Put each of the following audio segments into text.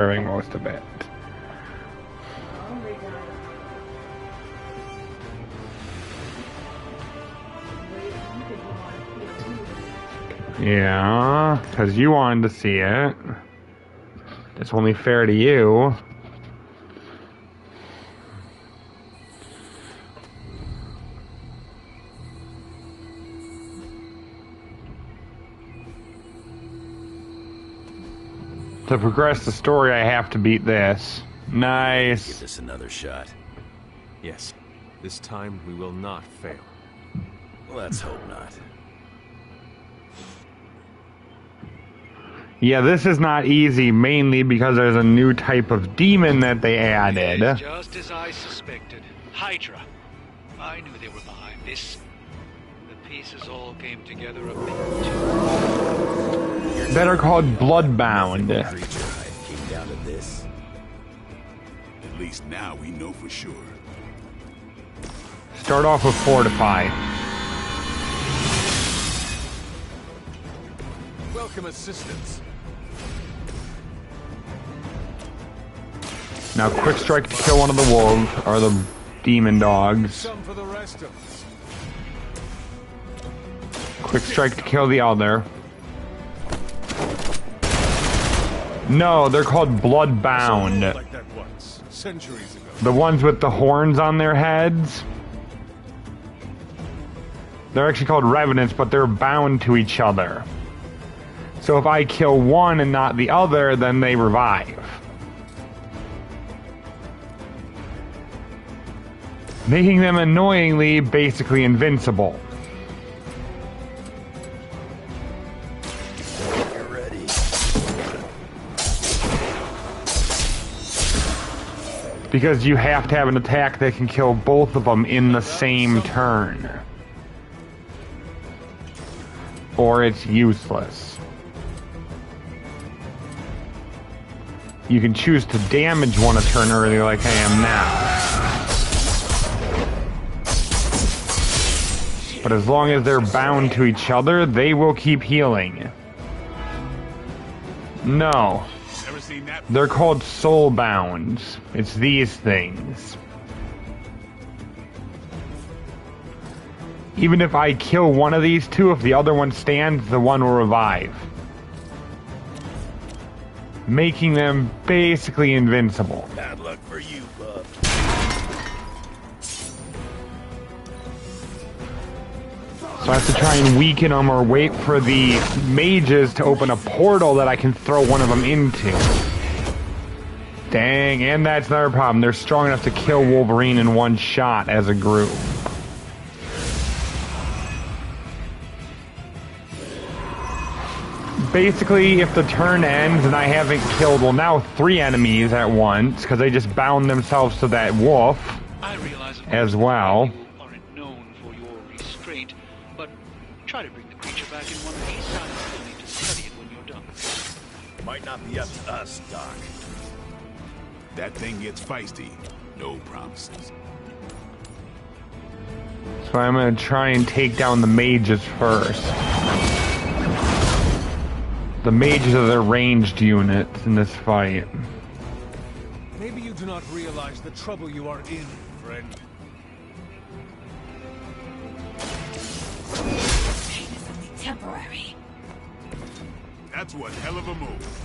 during most of it. Yeah, because you wanted to see it. It's only fair to you. To progress the story, I have to beat this. Nice. Give this another shot. Yes. This time we will not fail. Let's hope not. Yeah, this is not easy, mainly because there's a new type of demon that they added. It is just as I suspected. Hydra. I knew they were behind this. The pieces all came together a bit too. That are called Bloodbound. Creature came down to this. At least now we know for sure. Start off with Fortify. Welcome assistance. Now quick strike to kill one of the wolves, or the demon dogs. Some for the rest of us. Quick strike to kill the other. No, they're called Bloodbound. Like that once, centuries ago. The ones with the horns on their heads. They're actually called Revenants, but they're bound to each other. So if I kill one and not the other, then they revive. Making them annoyingly, basically invincible. You're ready. Because you have to have an attack that can kill both of them in the same turn. Or it's useless. You can choose to damage one a turn early like I am now. But as long as they're bound to each other, they will keep healing. No. Ever seen that? They're called soulbound. It's these things. Even if I kill one of these two, if the other one stands, the one will revive. Making them basically invincible. Bad luck for you, bub. So I have to try and weaken them or wait for the mages to open a portal that I can throw one of them into. Dang, and that's another problem. They're strong enough to kill Wolverine in one shot as a group. Basically, if the turn ends and I haven't killed, well, now 3 enemies at once, because they just bound themselves to that wolf I realize as well. you aren't known for your restraint, but try to bring the creature back in one of these times. You'll need to study it when you're done. Might not be up to us, Doc. That thing gets feisty. No promises. So I'm going to try and take down the mages first. The mages are their ranged units in this fight. Maybe you do not realize the trouble you are in, friend. Pain is only temporary. That's one hell of a move.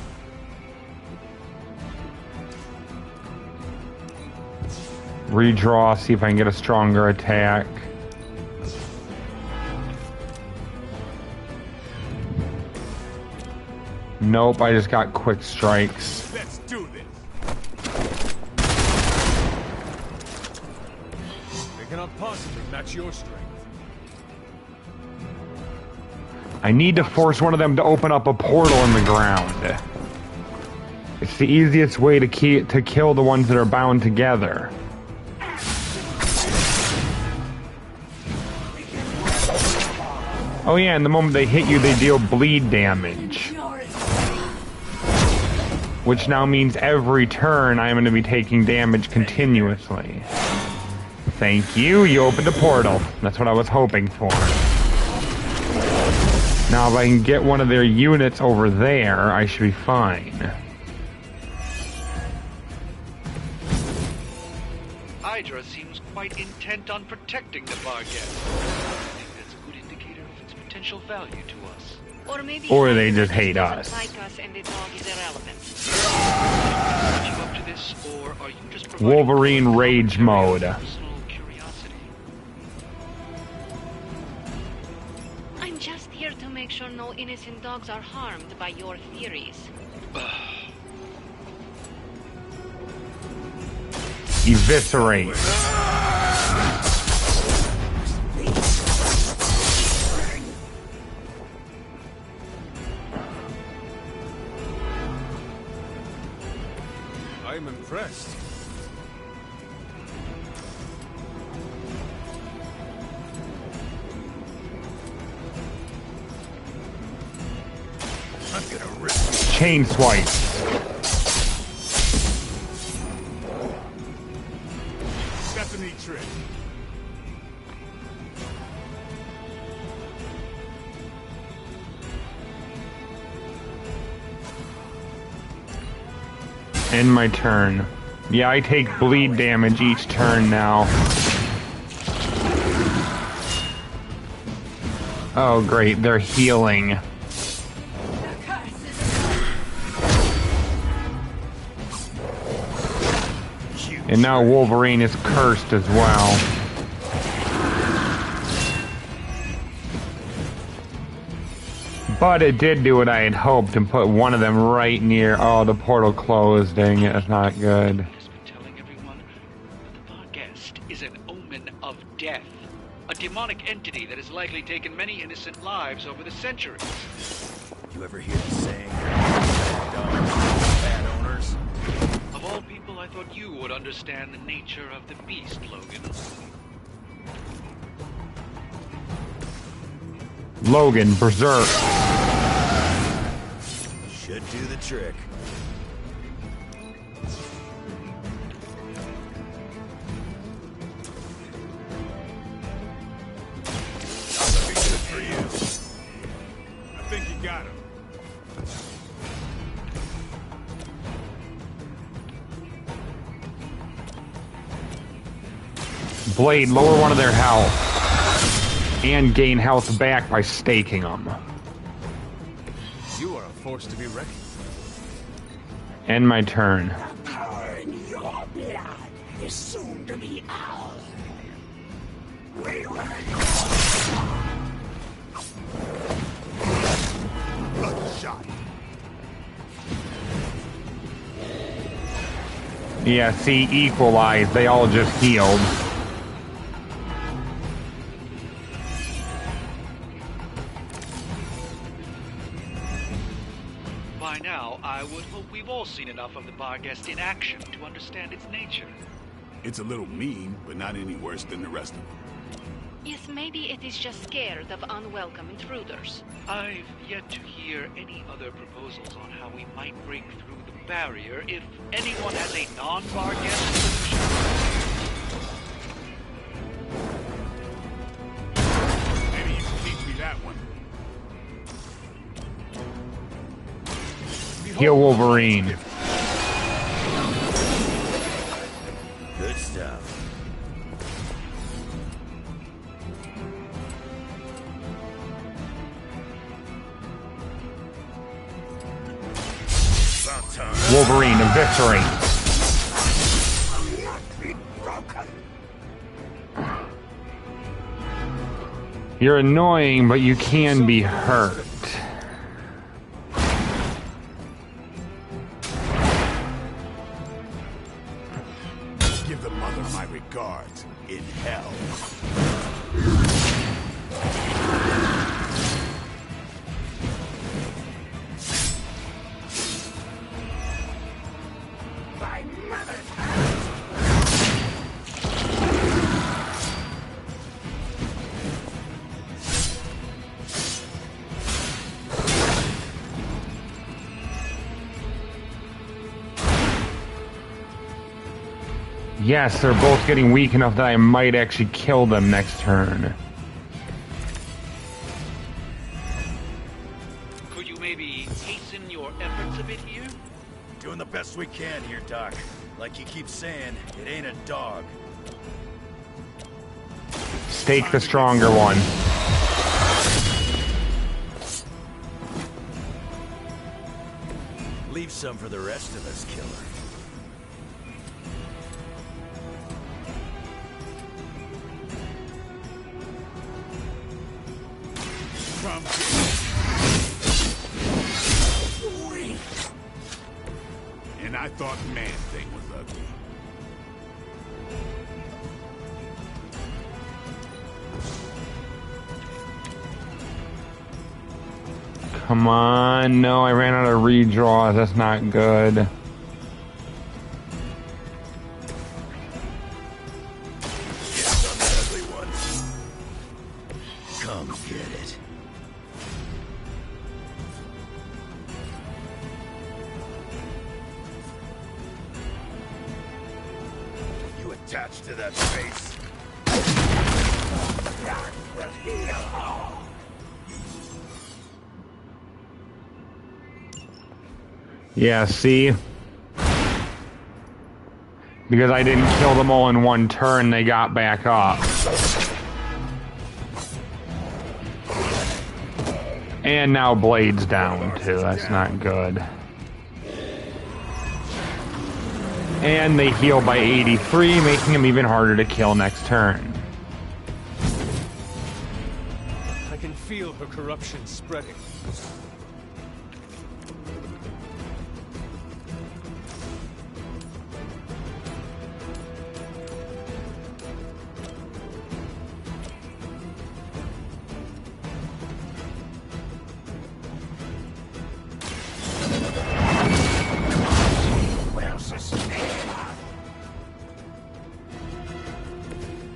Redraw, see if I can get a stronger attack. Nope, I just got quick strikes. Let's do this. They cannot possibly match your strength. I need to force one of them to open up a portal in the ground. It's the easiest way to kill the ones that are bound together. Oh yeah, and the moment they hit you, they deal bleed damage. Which now means every turn I'm going to be taking damage continuously. Thank you, you opened a portal. That's what I was hoping for. Now if I can get one of their units over there, I should be fine. Hydra seems quite intent on protecting the Barghest. I think that's a good indicator of its potential value to us. Or maybe Or they Hydra just hate doesn't us. like us and the dog is irrelevant. Are you up to this, or are you just providing Wolverine rage mode. personal curiosity? I'm just here to make sure no innocent dogs are harmed by your theories. Eviscerate. I'm impressed. I'm gonna rip Chain swipe. That's a neat trick. End my turn. Yeah, I take bleed damage each turn now. Oh great, they're healing. And now Wolverine is cursed as well. But it did do what I had hoped and put one of them right near... Oh, the portal closed. Dang it, that's not good. Has been telling everyone that the Barghest is an omen of death. A demonic entity that has likely taken many innocent lives over the centuries. You ever hear the saying? Dogs, bad owners. Of all people, I thought you would understand the nature of the beast, Logan. Logan, Berserk. Should do the trick. That'll be good for you. I think you got him. Blade, lower one of their health. And gain health back by staking them. You are a force to be reckoned with. End my turn. Power in your blood is soon to be ours. Bloodshot. Yeah, see, equalize. They all just healed. By now, I would hope we've all seen enough of the Barghest in action to understand its nature. It's a little mean, but not any worse than the rest of them. Yes, maybe it is just scared of unwelcome intruders. I've yet to hear any other proposals on how we might break through the barrier if anyone has a non-Barghest solution. Maybe you can teach me that one. Heal Wolverine. Good stuff. About time. Wolverine, eviscerate. You're annoying, but you can be hurt. Give the mother my regards in hell. By mother's Yes, they're both getting weak enough that I might actually kill them next turn. Could you maybe hasten your efforts a bit here? Doing the best we can here, Doc. Like you keep saying, it ain't a dog. Stake the stronger one. Leave some for the rest of us, killer. And I thought Man-Thing was ugly. Come on, no, I ran out of redraws. That's not good. Yes, I'm the ugly one. Come get it. You attached to that face. Yeah, see? Because I didn't kill them all in one turn, they got back up. And now Blade's down, too. That's not good. And they heal by 83, making him even harder to kill next turn. I can feel her corruption spreading.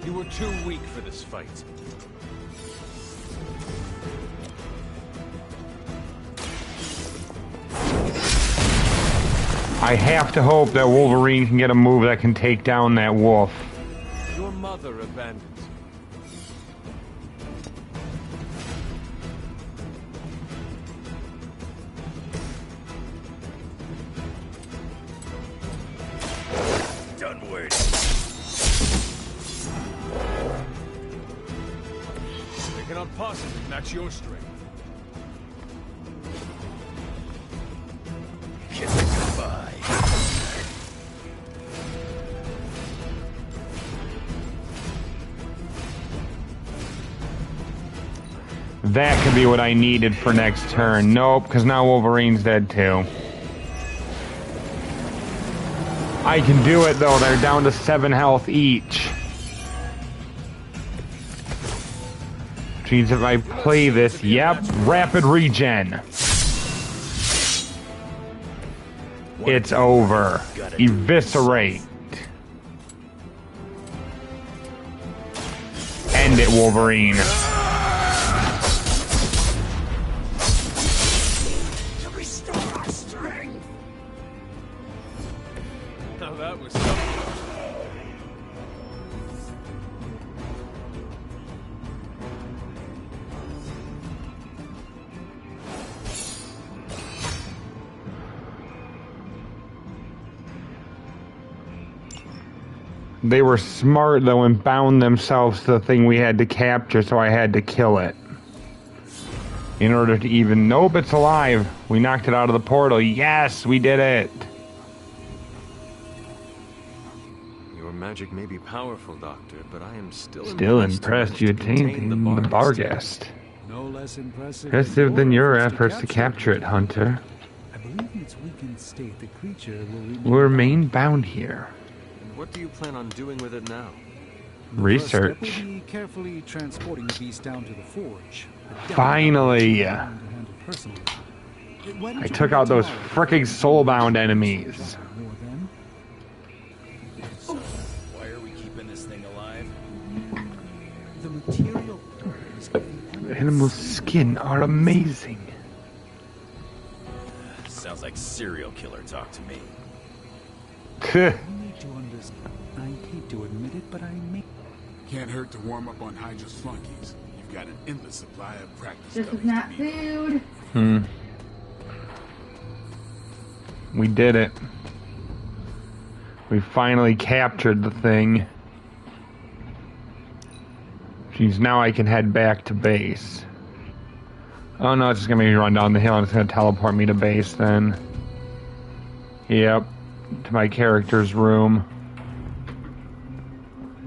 You were too weak for this fight. I have to hope that Wolverine can get a move that can take down that wolf. Your mother abandoned you. Done waiting. They cannot possibly match your strength. Kiss it goodbye. That could be what I needed for next turn. Nope, because now Wolverine's dead too. I can do it though, they're down to 7 health each. Which means if I play this, yep, rapid regen. It's over. Eviscerate. End it, Wolverine. To restore our strength. Now that was something. They were smart though and bound themselves to the thing we had to capture, so I had to kill it. In order to even... Nope, it's alive. We knocked it out of the portal. Yes, we did it. Your magic may be powerful, Doctor, but I am Still impressed you attained the Barghest. No less impressive Than your efforts to capture it, Hunter. I believe in its weakened state, the creature Will remain bound here. What do you plan on doing with it now? Research. First step will be carefully transporting the beast down to the forge. Finally! I took out those fricking soulbound enemies. Why are we keeping this thing alive? The material The animal's skin are amazing. Sounds like serial killer talk to me. I hate to admit it, but I may. Can't hurt to warm up on Hydra's flunkies. You've got an endless supply of practice. This is not food. We did it. We finally captured the thing. Jeez, now I can head back to base. Oh no, it's just gonna make me run down the hill and it's gonna teleport me to base then. Yep. To my character's room.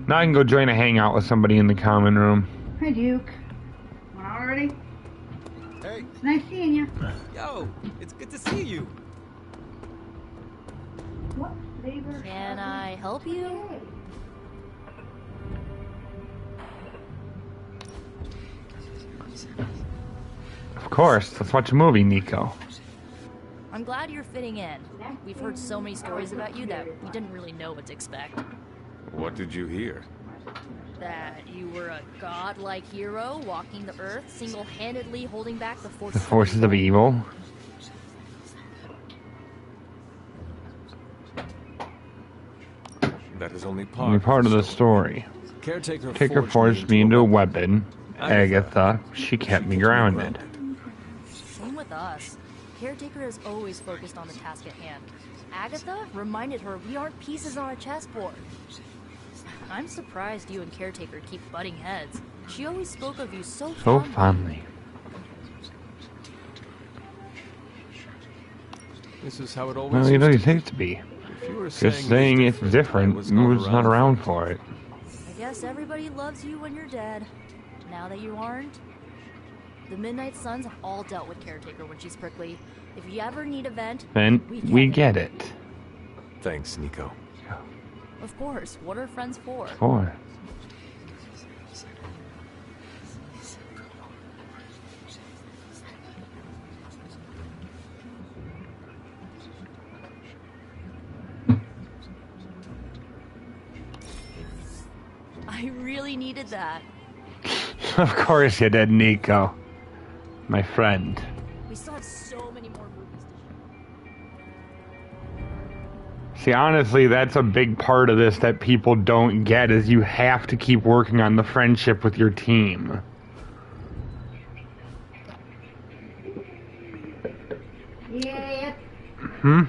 Now I can go join a hangout with somebody in the common room. Hi, Duke. Want out already? Hey, It's nice seeing you. yo, it's good to see you. What flavor? Can I help you? Of course, let's watch a movie, Nico. I'm glad you're fitting in. We've heard so many stories about you that we didn't really know what to expect. What did you hear? That you were a godlike hero walking the earth, single-handedly holding back the The forces of evil. That is only Only part of the story. Caretaker forged me into a weapon. Agatha, she kept me grounded. Same with us. Caretaker has always focused on the task at hand. Agatha reminded her we aren't pieces on a chessboard. I'm surprised you and Caretaker keep butting heads. She always spoke of you so fondly. This is how it always Well, you know, you think it to be. If you were Just saying it's different, was not around for it. I guess everybody loves you when you're dead. Now that you aren't, the Midnight Suns have all dealt with Caretaker when she's prickly. If you ever need a vent, Then we get it. Thanks, Nico. Of course, what are friends for? I really needed that. Of course you did, Nico. My friend. We still have so many more movies to See, honestly, that's a big part of this that people don't get, is you have to keep working on the friendship with your team. Yeah. Hmm?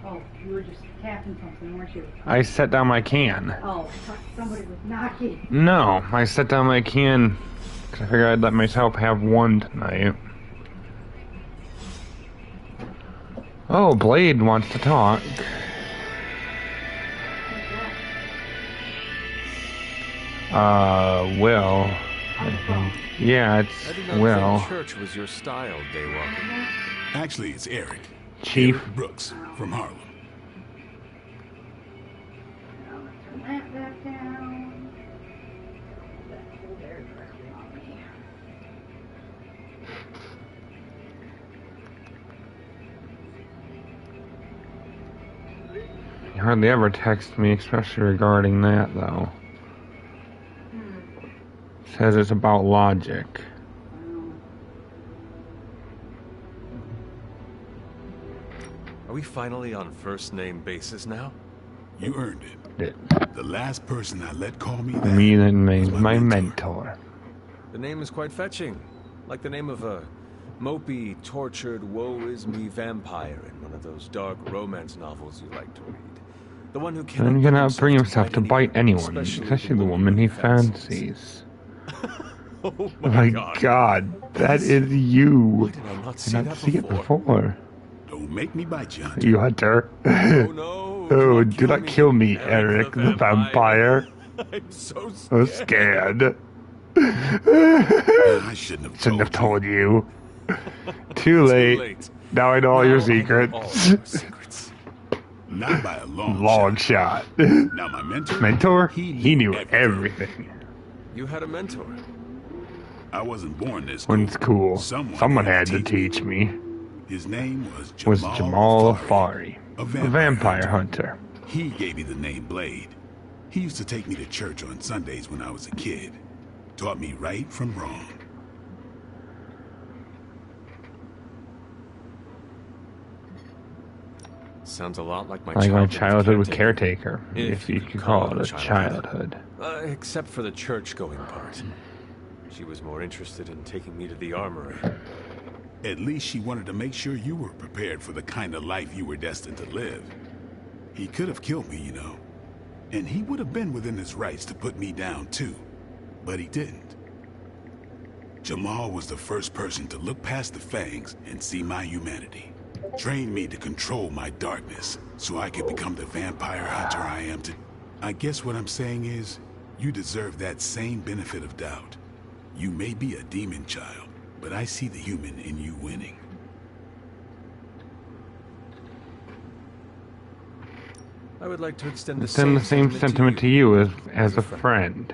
Oh, you were just tapping something, weren't you? I set down my can. Oh, I thought somebody was knocking. No, I set down my can because I figured I'd let myself have one tonight. Oh, Blade wants to talk. Will. I think. Yeah, I did it's not Will. think church was your style, Daywalker. Actually, it's Eric. Chief. Eric Brooks from Harlem. Turn that back down. That cold air directly on me. He hardly ever texts me, especially regarding that, though. Says it's about logic. Are we finally on first name basis now? You earned it. The last person I let call me that Me that made was my mentor. The name is quite fetching. Like the name of a mopey, tortured, woe-is-me vampire in one of those dark romance novels you like to read. The one who Then he cannot bring himself to bite anyone, especially the woman he fancies. Oh my God, that is you. Did I not Did see not that see it before? before. Don't make me bite you, Hunter. You hunter. Oh no! Oh, do not kill me, Eric the vampire. I'm so scared. So scared. I shouldn't have told you. Too late. late. Now I know all your secrets. All your secrets. Not by a long Long shot. Now my mentor. Mentor? He knew everything. You had a mentor. I wasn't born this One's cool. Someone Someone had had to to teach teach me. His name was Jamal Afari. a vampire hunter. He gave me the name Blade. He used to take me to church on Sundays when I was a kid. Taught me right from wrong. Sounds a lot like my Like my childhood with Caretaker. Caretaker, if you could call it a childhood. Except for the church-going part. She was more interested in taking me to the armory. At least she wanted to make sure you were prepared for the kind of life you were destined to live. He could have killed me, you know. And he would have been within his rights to put me down, too. but he didn't. Jamal was the first person to look past the fangs and see my humanity. Trained me to control my darkness so I could become the vampire hunter I am today. I guess what I'm saying is, you deserve that same benefit of doubt. You may be a demon child, but I see the human in you winning. I would like to extend the same sentiment to you as a friend.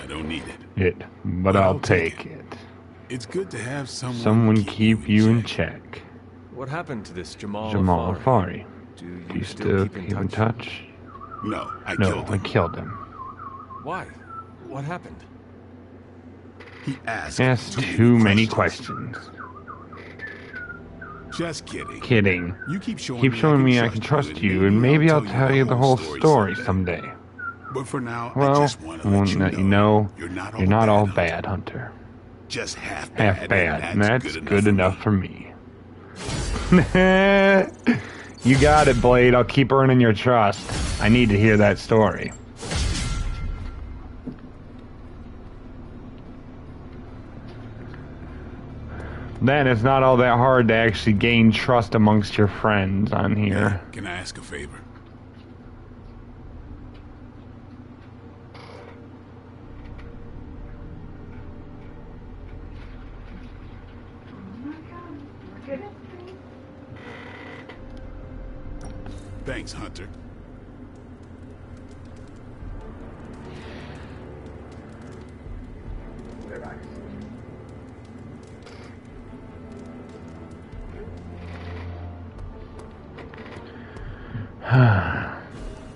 I don't need it. But I'll take it. It's good to have someone keep you in check. What happened to this Jamal Afari? Do you still keep in touch? No, I killed him. Why? What happened? He asked too many questions. Just kidding. Kidding. You keep showing me I can trust you, and maybe I'll tell you the whole story someday. But for now, well, I just want to let you know you're not all bad, Hunter. Just half bad, and that's good enough for me. You got it, Blade. I'll keep earning your trust. I need to hear that story. Then it's not all that hard to actually gain trust amongst your friends on here. Yeah. Can I ask a favor? Thanks, Hunter.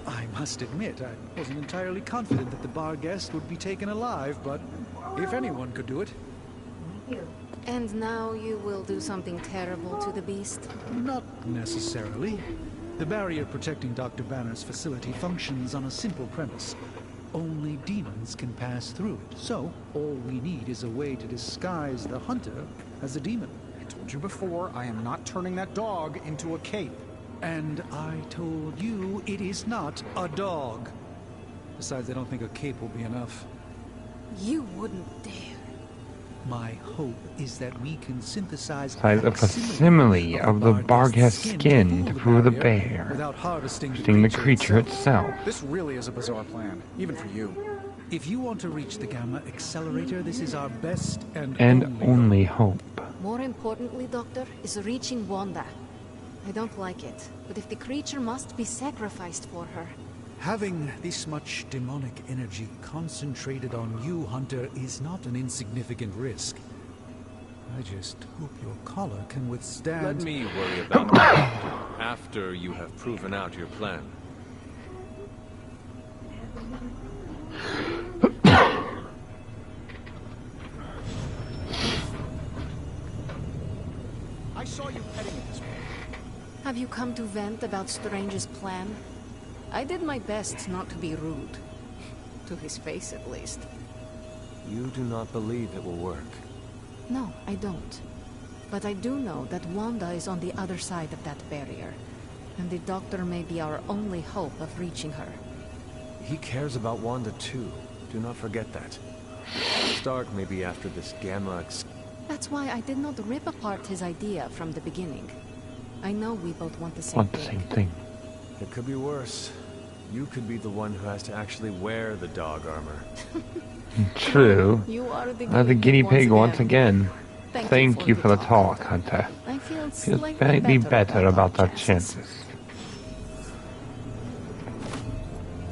I must admit, I wasn't entirely confident that the bar guest would be taken alive, but if anyone could do it. And now you will do something terrible to the beast? Not necessarily. The barrier protecting Dr. Banner's facility functions on a simple premise. Only demons can pass through it. So, all we need is a way to disguise the hunter as a demon. I told you before, I am not turning that dog into a cape. And I told you it is not a dog. Besides, I don't think a cape will be enough. You wouldn't dare. My hope is that we can synthesize a facsimile of the Barghest skin to prove the bear, without harvesting the creature itself. This really is a bizarre plan, even for you. If you want to reach the Gamma Accelerator, this is our best and only hope. More importantly, Doctor, is reaching Wanda. I don't like it, but if the creature must be sacrificed for her... Having this much demonic energy concentrated on you, Hunter, is not an insignificant risk. I just hope your collar can withstand... Let me worry about it after you have proven out your plan. I saw you heading it this way. Have you come to vent about Strange's plan? I did my best not to be rude. To his face, at least. You do not believe it will work? No, I don't. But I do know that Wanda is on the other side of that barrier. And the Doctor may be our only hope of reaching her. He cares about Wanda too. Do not forget that. Stark may be after this Gamma... That's why I did not rip apart his idea from the beginning. I know we both want the same thing. It could be worse. You could be the one who has to actually wear the dog armor. True. You are the guinea pig once again. Thank you for the talk, Hunter. I feel slightly better about our chances.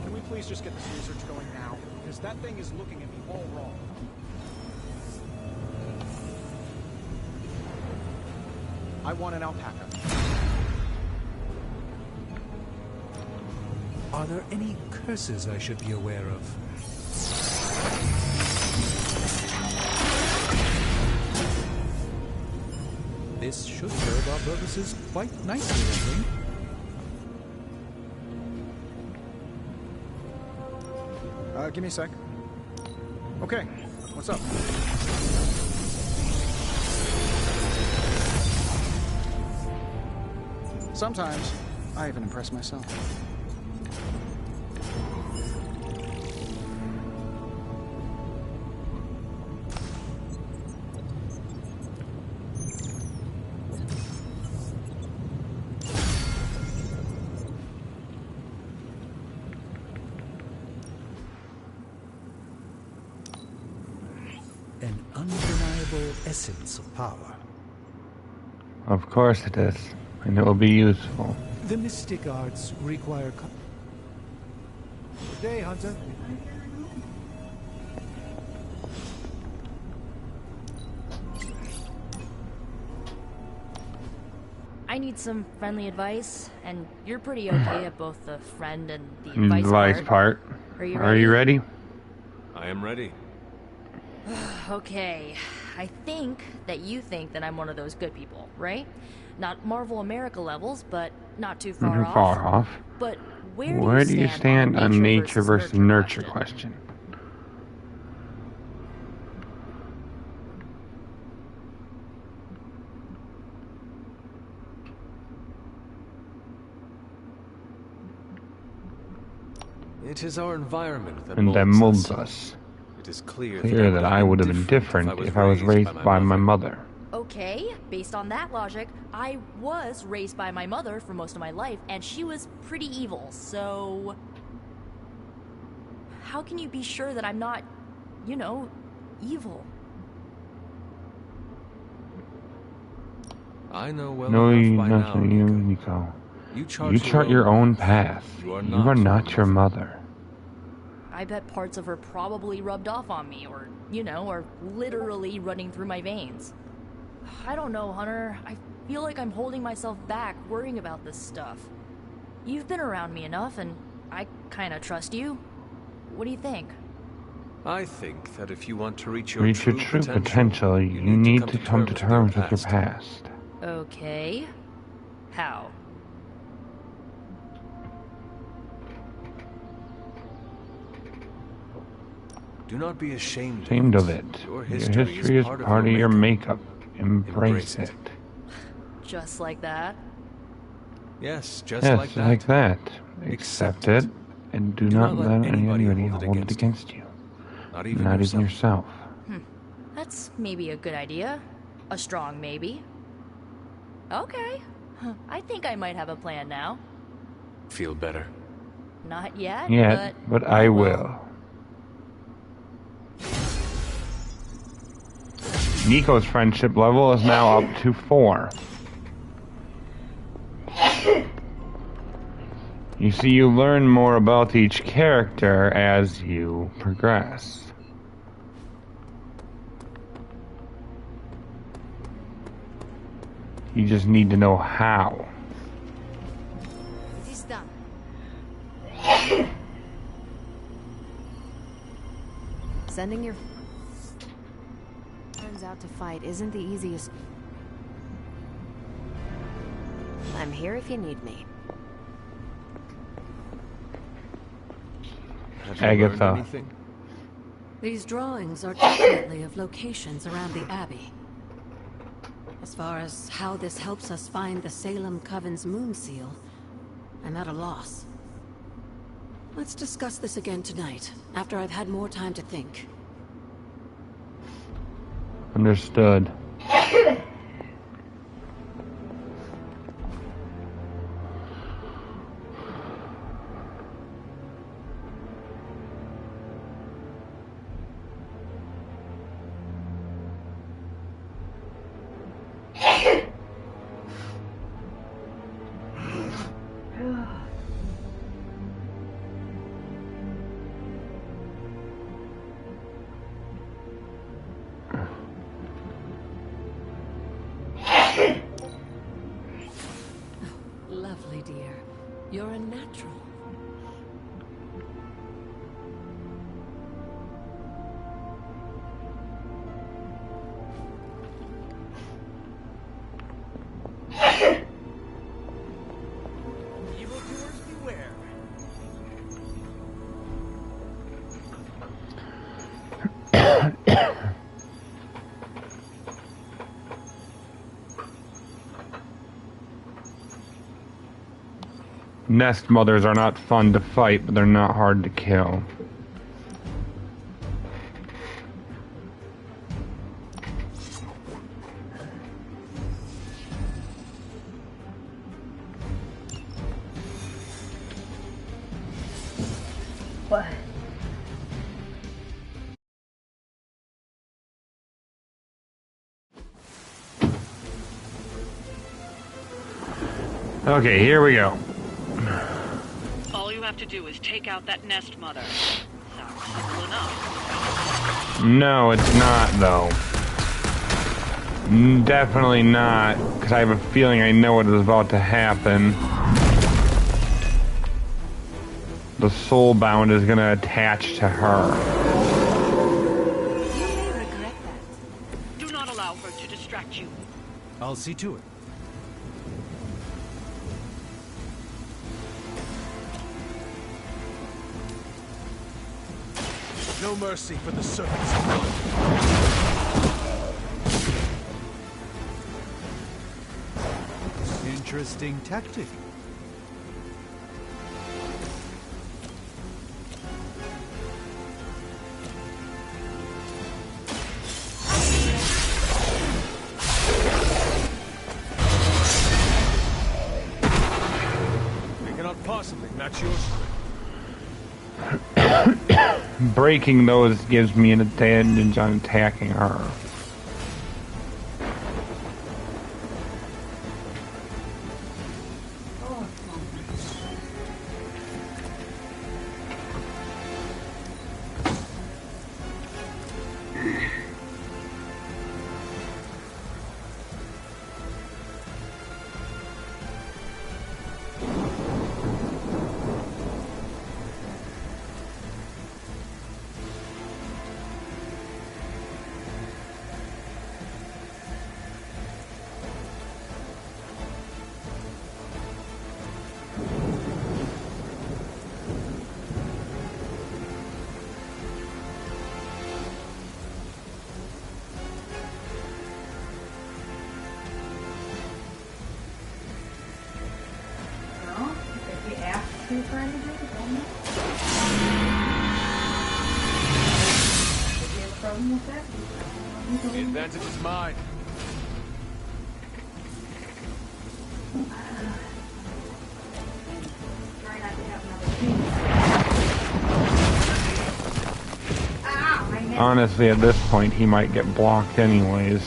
Can we please just get this research going now? Because that thing is looking at me all wrong. I want an alpaca. Are there any curses I should be aware of? This should serve our purposes quite nicely, I think. Give me a sec. Okay, what's up? Sometimes, I even impress myself. beautiful essence of power. Of course it is, and it will be useful. The mystic arts require... Good day, Hunter. I need some friendly advice, and you're pretty okay at both the friend and the advice part. Are you Are you ready? I am ready. Okay, I think that you think that I'm one of those good people, right? Not Marvel America levels, but not too far off. But where do you stand on nature versus nurture question? It is our environment that molds us. It is clear that I would have been different if I was raised by my mother. Okay, based on that logic, I was raised by my mother for most of my life, and she was pretty evil, so... How can you be sure that I'm not, you know, evil? I know well No, enough by now, Nico. You chart your own path. You are not your mother. I bet parts of her probably rubbed off on me, or, you know, are literally running through my veins. I don't know, Hunter. I feel like I'm holding myself back, worrying about this stuff. You've been around me enough, and I kinda trust you. What do you think? I think that if you want to reach your true potential, you need to come to terms with your past. Okay. How? Do not be ashamed of it. Your history is part of your makeup. Embrace it. Just like that? Yes, just like that. Accept it, and do not let anybody hold it against you. Not even yourself. That's maybe a good idea. A strong maybe. Okay. I think I might have a plan now. Feel better? Not yet, but I will. Nico's friendship level is now up to 4. You see, you learn more about each character as you progress. You just need to know how. It is done. Sending your... Turns out to fight isn't the easiest. I'm here if you need me. Agatha. These drawings are definitely of locations around the Abbey. As far as how this helps us find the Salem Coven's moon seal, I'm at a loss. Let's discuss this again tonight, after I've had more time to think. Understood. Lovely, dear. You're a natural. Evildoers beware. Nest mothers are not fun to fight, but they're not hard to kill. What? Okay, here we go. All you have to do is take out that nest mother. Sounds simple enough. No, it's not, though. Definitely not, because I have a feeling I know what is about to happen. The Soulbound is going to attach to her. You may regret that. Do not allow her to distract you. I'll see to it. No mercy for the servants. Interesting tactic. They cannot possibly match your strength. Breaking those gives me an advantage on attacking her. The advantage is mine. Honestly, at this point, he might get blocked anyways.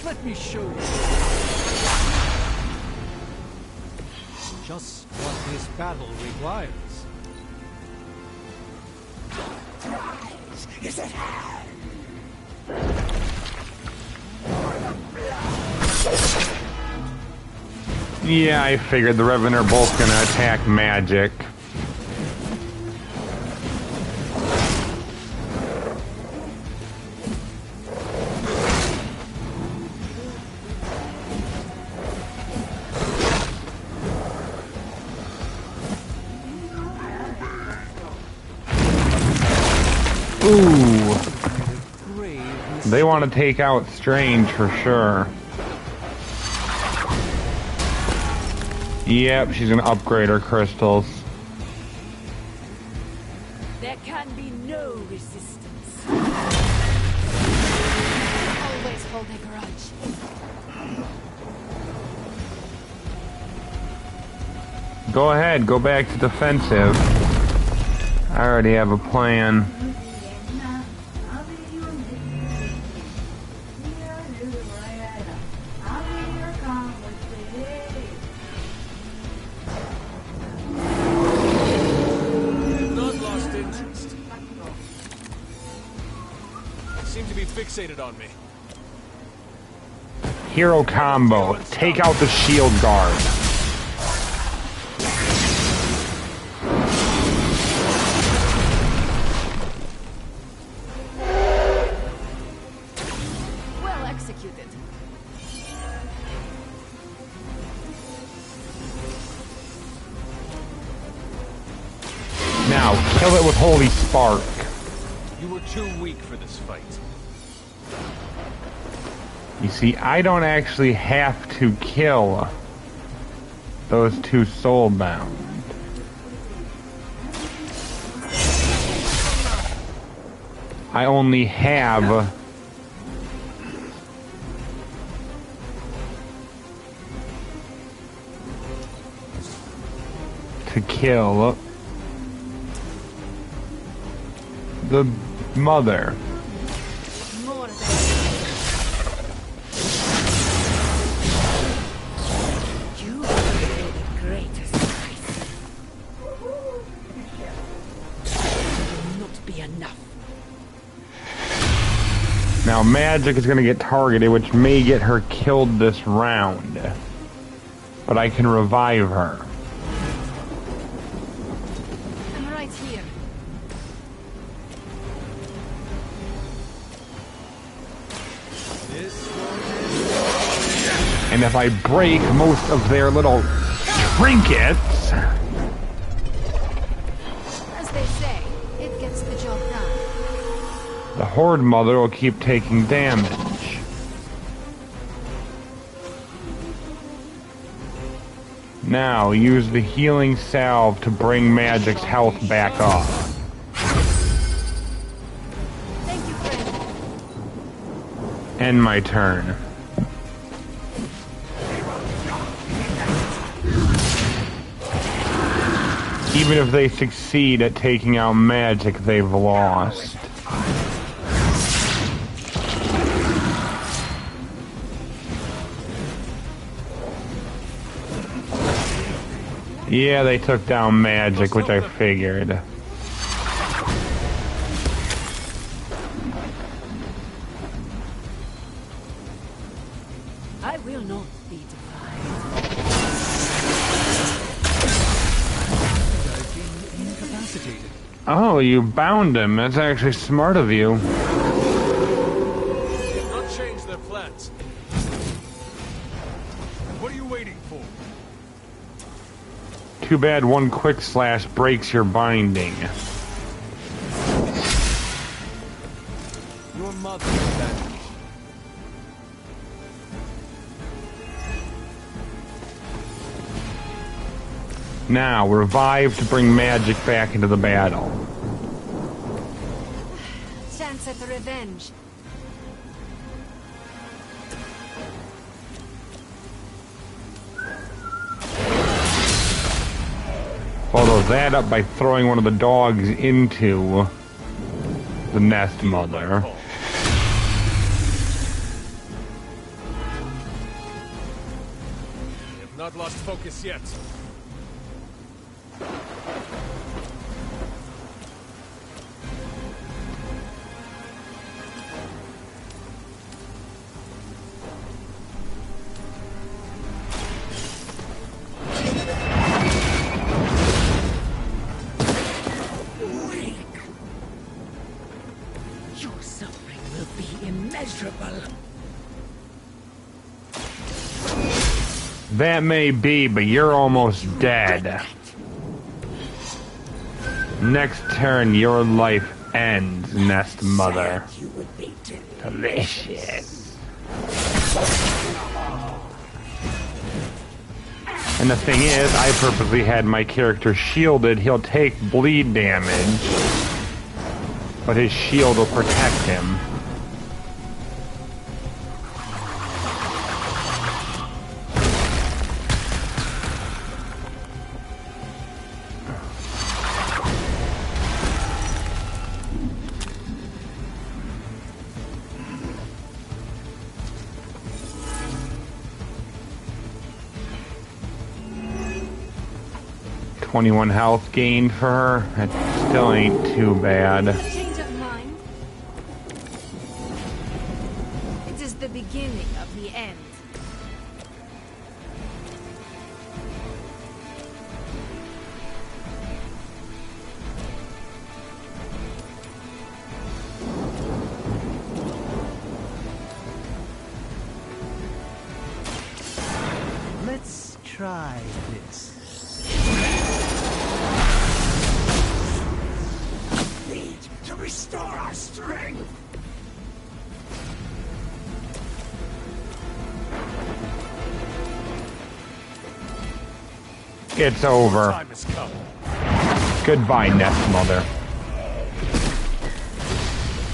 Let me show you just what this battle requires. Is at hand. Yeah, I figured the Revenant are both gonna attack magic. Ooh. They want to take out Strange for sure. Yep, she's gonna upgrade her crystals. There can be no resistance. Always hold a grudge. Go ahead, go back to defensive. I already have a plan. Fixated on me. Hero combo. Take out the shield guard. Well executed. Now, kill it with Holy Spark. You were too weak for this fight. You see, I don't actually have to kill those two soulbound. I only have to kill the mother. You are the greatest price. It will not be enough. Now magic is going to get targeted, which may get her killed this round. But I can revive her. I'm right here. And if I break most of their little trinkets... As they say, it gets the job done. the Horde Mother will keep taking damage. Now, use the healing salve to bring Magic's health back up. Thank you, friend. End my turn. Even if they succeed at taking out Magic, they've lost. Yeah, they took down Magic, which I figured. I will not be defied. I've been incapacitated. Oh, you bound him. That's actually smart of you. They've not changed their plans. What are you waiting for? Too bad one quick slash breaks your binding. Your mother vanished. Now, revive to bring Magic back into the battle. Chance at revenge. Follow that up by throwing one of the dogs into the Nest Mother. They have not lost focus yet. Your suffering will be immeasurable. That may be, but you're almost dead. Next turn, your life ends, Nest Mother. Delicious. And the thing is, I purposely had my character shielded. He'll take bleed damage, but his shield will protect him. .21 health gained for her. That still ain't too bad. Change of mind. It is the beginning of the end. Let's try this. Need to restore our strength. It's over. Time has come. Goodbye, Nest Mother.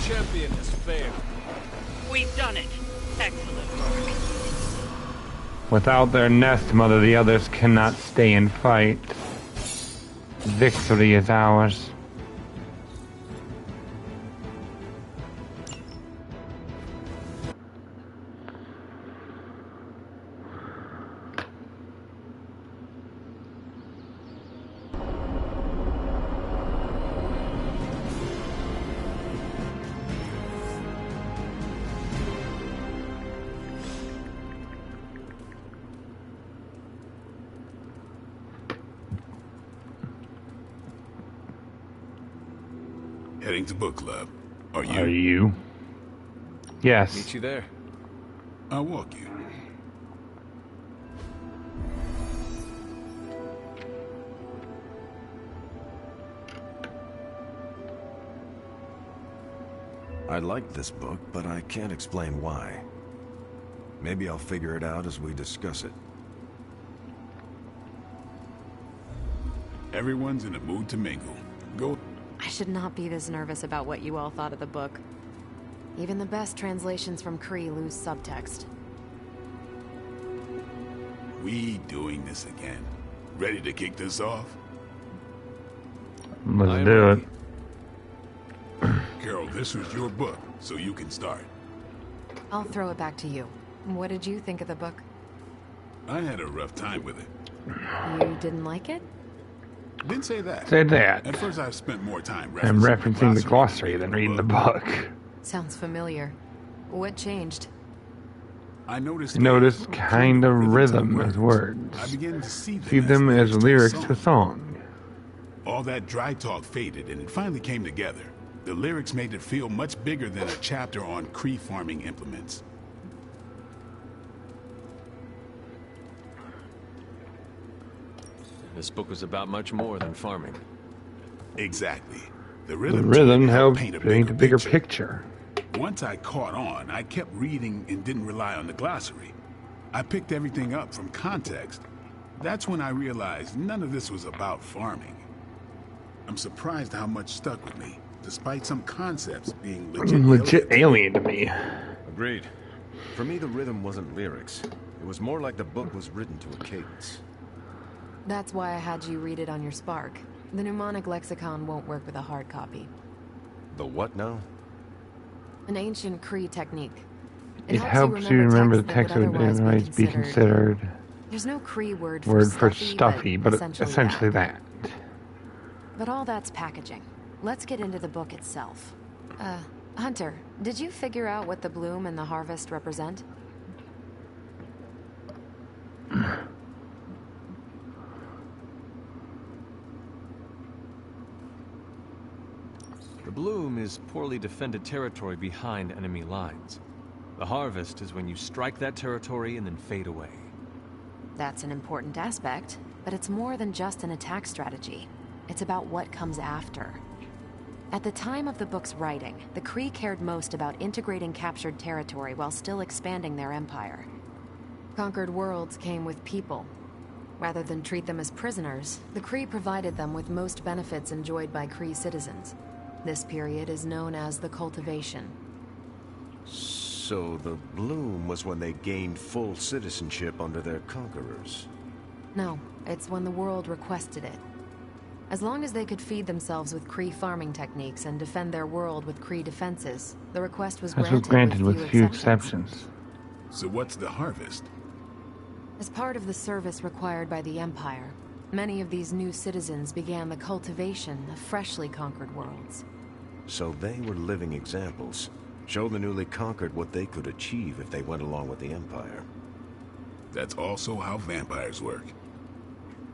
Champion champion has failed. We've done it. Excellent work. Without their nest mother, the others cannot stay and fight. Victory is ours. Heading to book club. Are you? Are you? Yes. Meet you there. I'll walk you. I like this book, but I can't explain why. Maybe I'll figure it out as we discuss it. Everyone's in the mood to mingle. Go. I should not be this nervous about what you all thought of the book. Even the best translations from Kree lose subtext. We doing this again. Ready to kick this off? Let's do it. Carol, this was your book, so you can start. I'll throw it back to you. What did you think of the book? I had a rough time with it. You didn't like it? Didn't say that. Say that. At first, I've spent more time I'm referencing the glossary than reading the book. Sounds familiar. What changed? I noticed kind of rhythm as words. I began to see them as lyrics to song. All that dry talk faded, and it finally came together. The lyrics made it feel much bigger than a chapter on Kree farming implements. This book was about much more than farming. Exactly. The rhythm helped paint a bigger picture. Once I caught on, I kept reading and didn't rely on the glossary. I picked everything up from context. That's when I realized none of this was about farming. I'm surprised how much stuck with me, despite some concepts being legit alien to me. Agreed. For me, the rhythm wasn't lyrics. It was more like the book was written to a cadence. That's why I had you read it on your Spark. The mnemonic lexicon won't work with a hard copy. The what now? An ancient Kree technique. It helps you remember the text that would otherwise be considered. There's no Kree word for stuffy, but essentially that. But all that's packaging. Let's get into the book itself. Hunter, did you figure out what the bloom and the harvest represent? The bloom is poorly defended territory behind enemy lines. The harvest is when you strike that territory and then fade away. That's an important aspect, but it's more than just an attack strategy. It's about what comes after. At the time of the book's writing, the Kree cared most about integrating captured territory while still expanding their empire. Conquered worlds came with people. Rather than treat them as prisoners, the Kree provided them with most benefits enjoyed by Kree citizens. This period is known as the Cultivation. So the bloom was when they gained full citizenship under their conquerors? No, it's when the world requested it. As long as they could feed themselves with Kree farming techniques and defend their world with Kree defenses, the request was granted with few exceptions. So what's the harvest? As part of the service required by the Empire, many of these new citizens began the cultivation of freshly conquered worlds. So they were living examples. Show the newly conquered what they could achieve if they went along with the Empire. That's also how vampires work.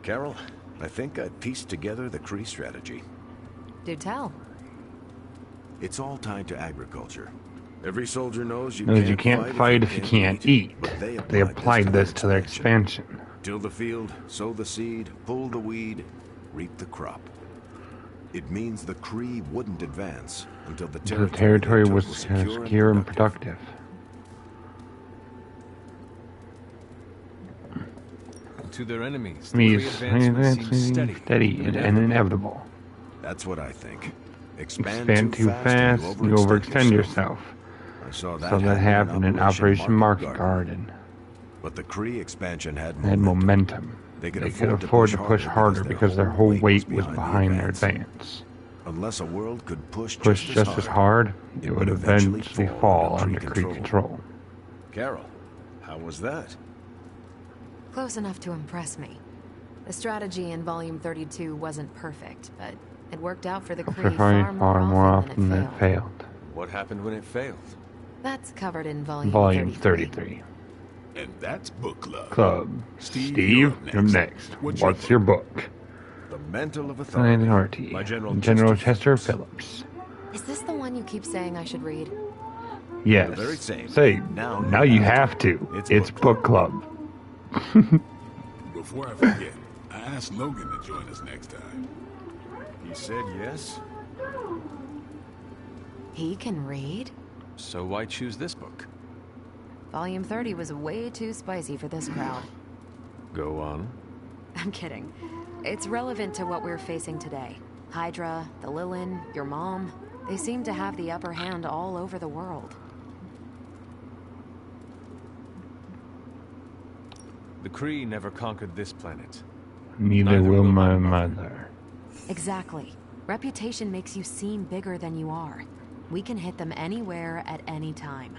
Carol, I think I've pieced together the Kree strategy. Do tell. It's all tied to agriculture. Every soldier knows you can't fight if you can't eat. They applied this to their expansion. Till the field, sow the seed, pull the weed, reap the crop. It means the Kree wouldn't advance until the territory was secure and productive. To their enemies, the Kree advancement seems steady and inevitable. That's what I think. Expand too fast, you overextend yourself. I saw that, So that happened in Operation Market Garden. But the Kree expansion had Momentum. They could afford to push harder because their whole weight was behind their advance. Unless a world could push just as hard, it would eventually fall under Kree control. Carol, how was that? Close enough to impress me. The strategy in Volume 32 wasn't perfect, but it worked out for the Kree far more often than it failed. What happened when it failed? That's covered in Volume 33. And that's Book Club. Steve, you're next. What's your book? The Mantle of Authority. Minority. By General Chester Phillips. Is this the one you keep saying I should read? Yes. The very same. Say, now you have to. It's book club. Before I forget, I asked Logan to join us next time. He said yes? He can read? So why choose this book? Volume 30 was way too spicy for this crowd. Go on. I'm kidding. It's relevant to what we're facing today. Hydra, the Lilin, your mom, they seem to have the upper hand all over the world. The Kree never conquered this planet. Neither will my mother. Exactly. Reputation makes you seem bigger than you are. We can hit them anywhere at any time.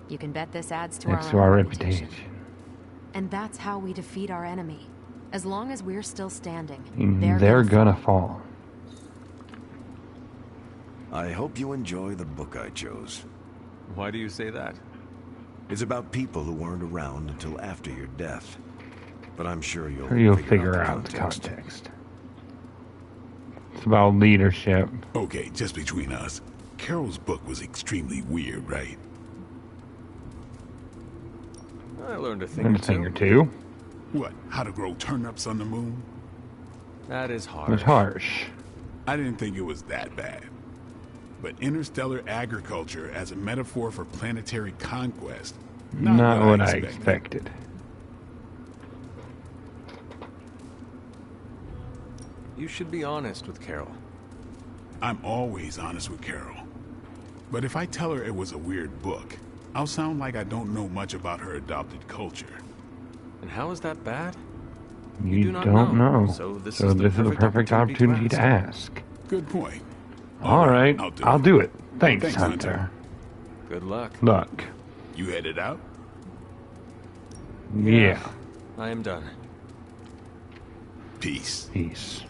You can bet this adds to our reputation. And that's how we defeat our enemy. As long as we're still standing, they're gonna fall. I hope you enjoy the book I chose. Why do you say that? It's about people who weren't around until after your death. But I'm sure you'll figure out the context. It's about leadership. Okay, just between us. Carol's book was extremely weird, right? I learned a thing or two. What? How to grow turnips on the moon? That is harsh. It's harsh. I didn't think it was that bad. But interstellar agriculture as a metaphor for planetary conquest. Not what I expected. You should be honest with Carol. I'm always honest with Carol. But if I tell her it was a weird book, I'll sound like I don't know much about her adopted culture. And how is that bad? You do not know. So this is the perfect opportunity to ask. Good point. All right, I'll do it. Thanks, Hunter. Good luck. Luck. You headed out? Yeah. I am done. Peace. Peace.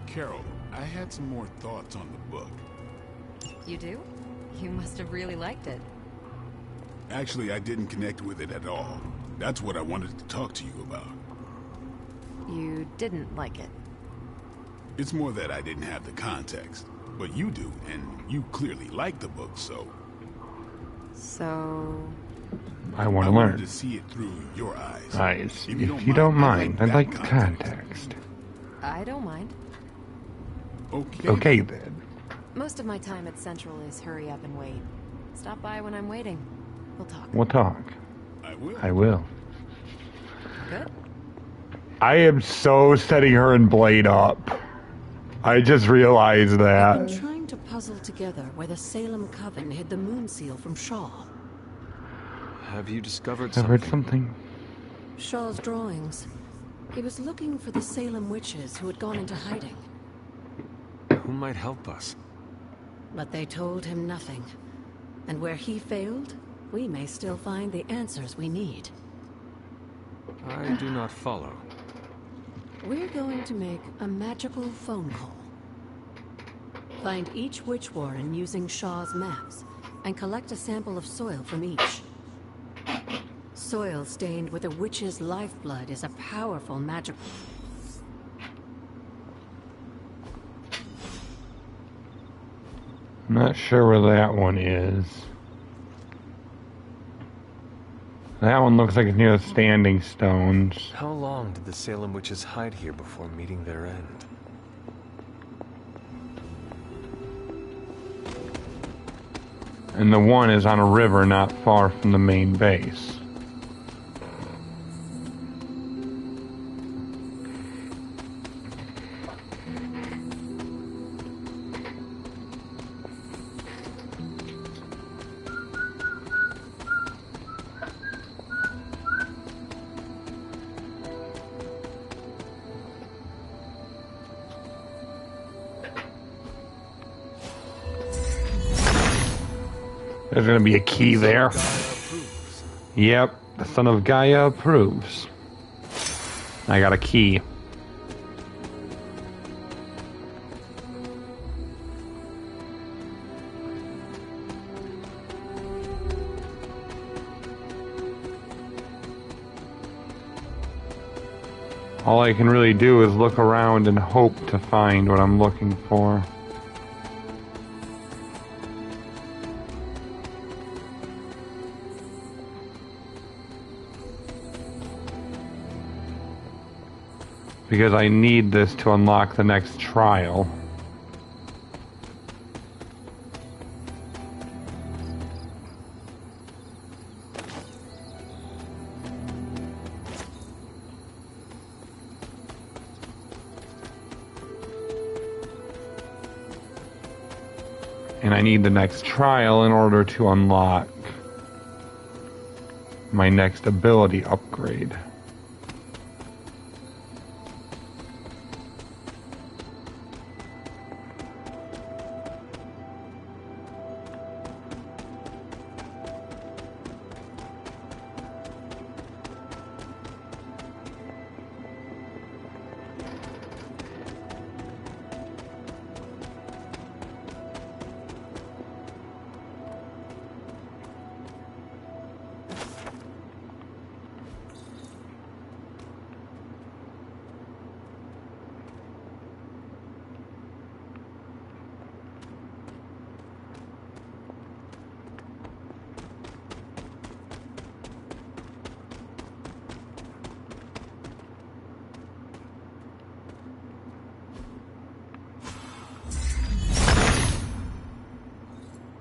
Carol, I had some more thoughts on the book. You do? You must have really liked it. Actually, I didn't connect with it at all. That's what I wanted to talk to you about. You didn't like it? It's more that I didn't have the context. But you do, and you clearly like the book, so... So... I want to learn. To see it through your eyes. If you don't mind, I'd like the context. I don't mind. Okay then. Most of my time at Central is hurry up and wait. Stop by when I'm waiting. We'll talk. We'll talk. I will. Good. I am so setting her and Blade up. I just realized that. I've been trying to puzzle together where the Salem Coven hid the moon seal from Shaw. Have you discovered something? Shaw's drawings. He was looking for the Salem witches who had gone into hiding. Who might help us? But they told him nothing. And where he failed, we may still find the answers we need. I do not follow. We're going to make a magical phone call. Find each witch warren using Shaw's maps, and collect a sample of soil from each. Soil stained with a witch's lifeblood is a powerful magical... I'm not sure where that one is. That one looks like it's near the Standing Stones. How long did the Salem witches hide here before meeting their end? And the one is on a river not far from the main base. There's gonna be a key there. Yep, the son of Gaia approves. I got a key. All I can really do is look around and hope to find what I'm looking for. Because I need this to unlock the next trial. And I need the next trial in order to unlock my next ability upgrade.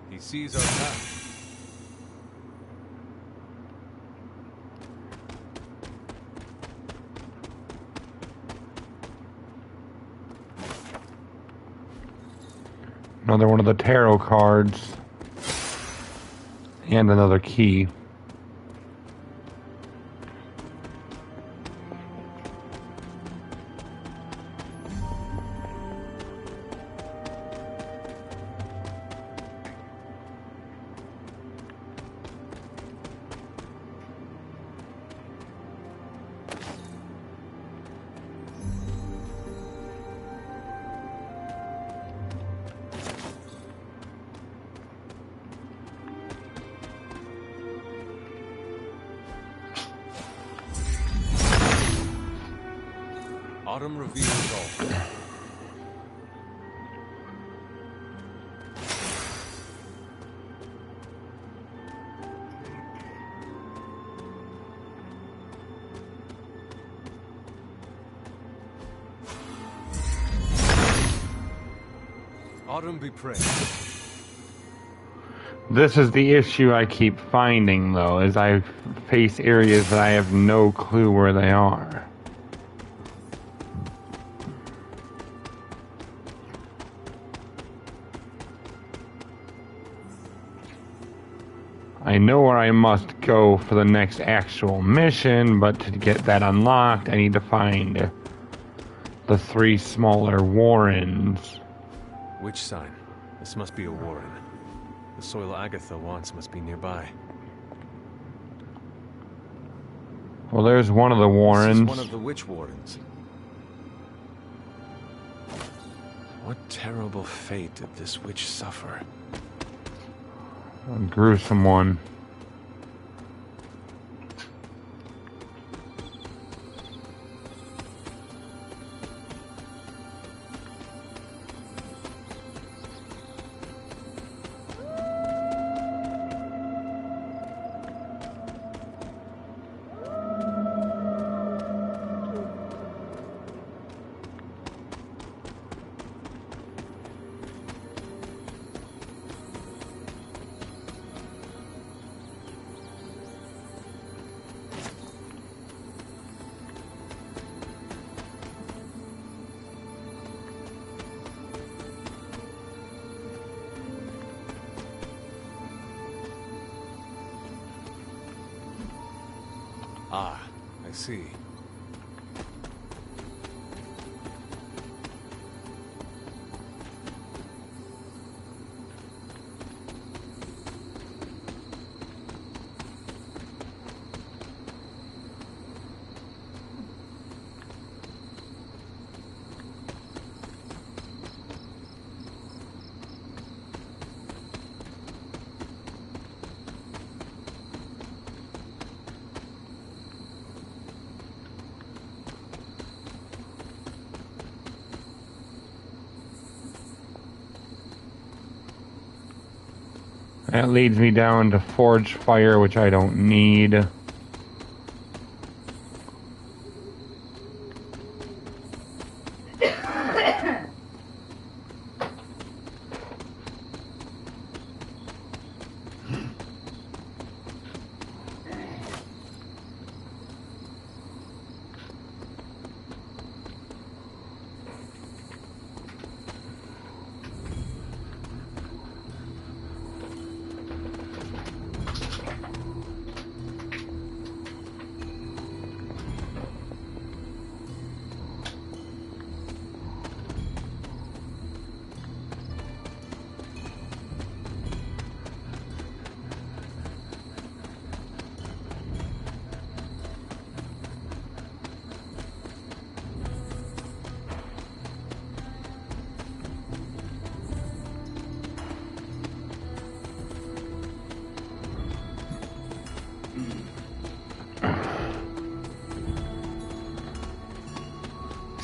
He sees our path. Another one of the tarot cards. And another key. Autumn reveals all. Autumn be praised. This is the issue I keep finding, though, is I face areas that I have no clue where they are. I know where I must go for the next actual mission, but to get that unlocked, I need to find the 3 smaller warrens. Which sign? This must be a warren. The soil Agatha wants must be nearby. Well, there's one of the warrens. This is one of the witch wardens. What terrible fate did this witch suffer? A gruesome one. Ah, I see. That leads me down to Forge Fire, which I don't need.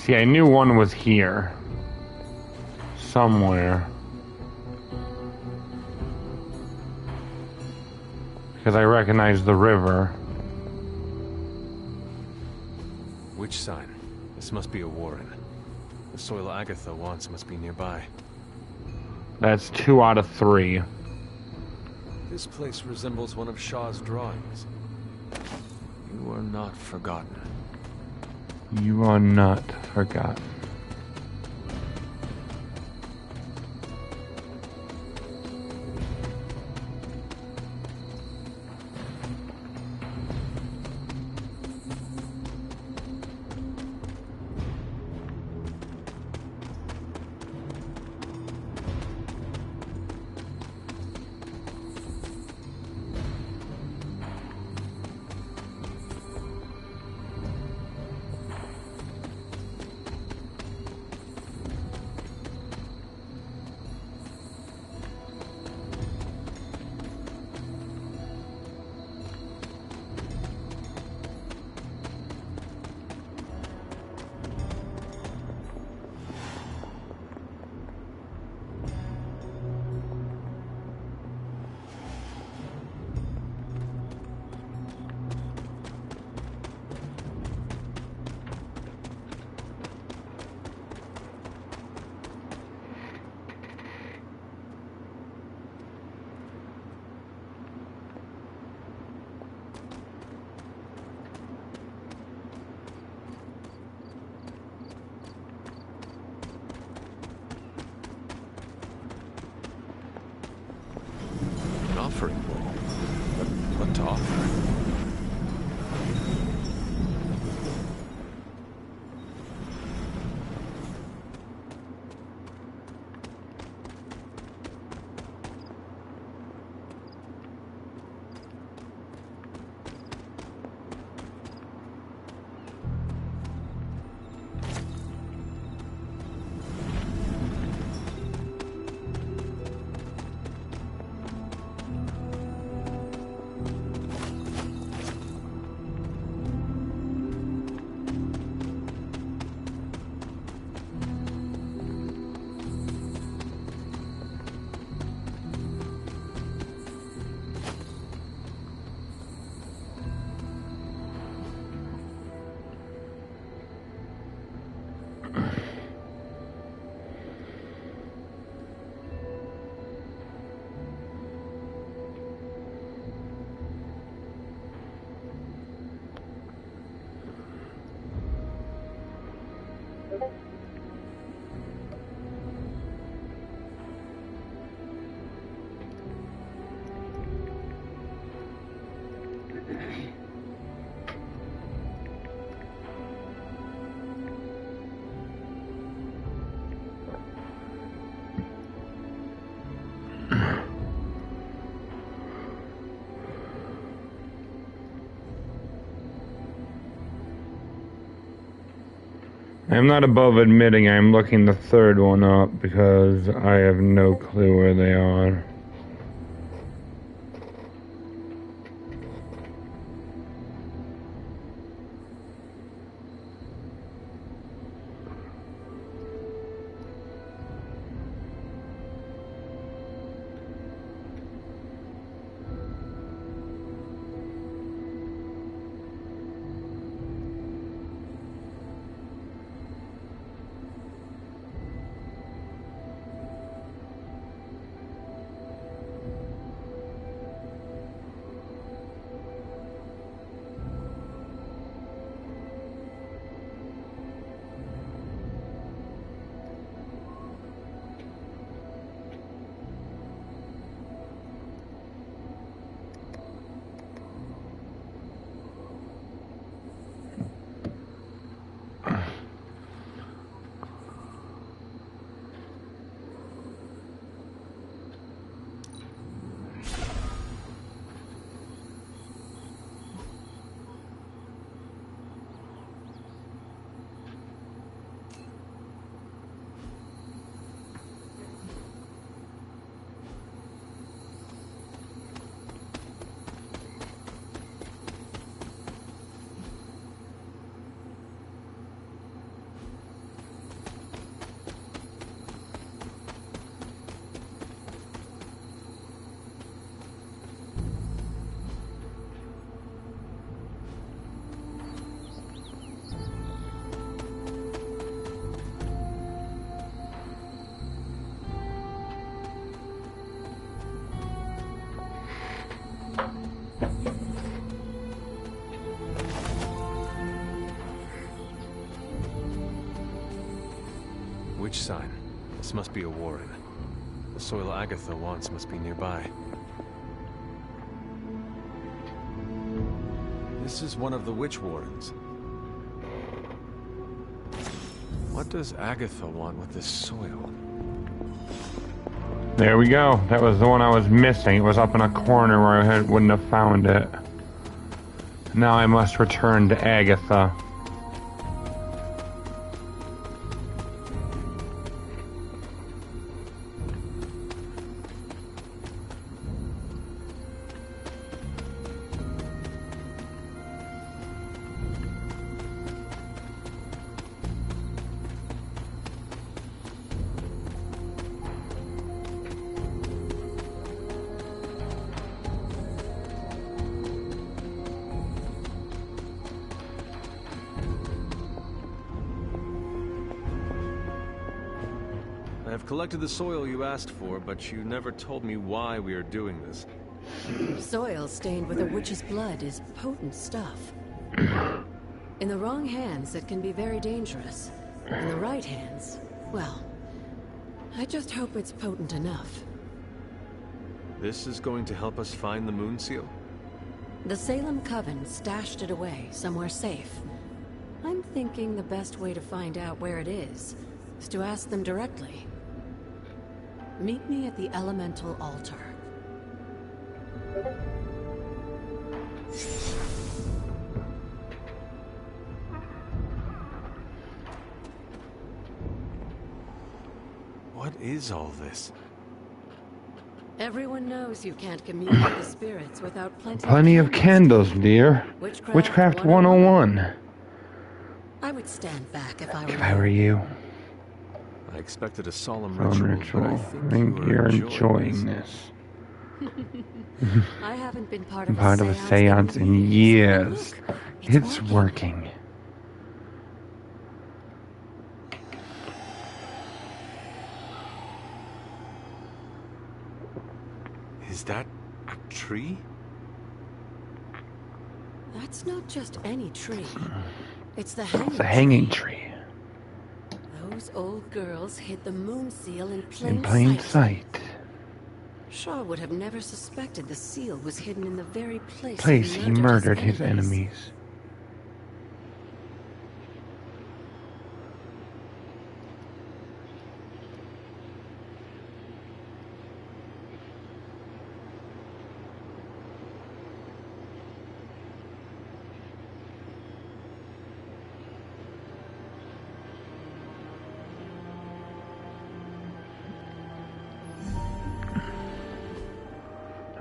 See, I knew one was here. Somewhere. Because I recognized the river. Which sign? This must be a warren. The soil Agatha wants must be nearby. That's 2 out of 3. This place resembles one of Shaw's drawings. You are not forgotten. You are not forgotten. I'm not above admitting I'm looking the third one up because I have no clue where they are. Witch sign. This must be a warren. The soil Agatha wants must be nearby. This is one of the witch wardens. What does Agatha want with this soil? There we go. That was the one I was missing. It was up in a corner where I wouldn't have found it. Now I must return to Agatha. I've collected the soil you asked for, but you never told me why we are doing this. Soil stained with a witch's blood is potent stuff. In the wrong hands, it can be very dangerous. In the right hands, well, I just hope it's potent enough. This is going to help us find the Moon Seal? The Salem Coven stashed it away somewhere safe. I'm thinking the best way to find out where it is to ask them directly. Meet me at the Elemental Altar. What is all this? Everyone knows you can't commune with the spirits without Plenty of candles, dear. Witchcraft 101. I would stand back if I were If I were you. I expected a solemn Ritual. but I I think think you're enjoying enjoying this. I haven't been part I'm of part of a seance in years. It's working. Is that a tree? That's not just any tree. It's the It's a hanging tree. Those old girls hid the Moon Seal in plain, In plain sight. Shaw would have never suspected the seal was hidden in the very place He murdered his enemies.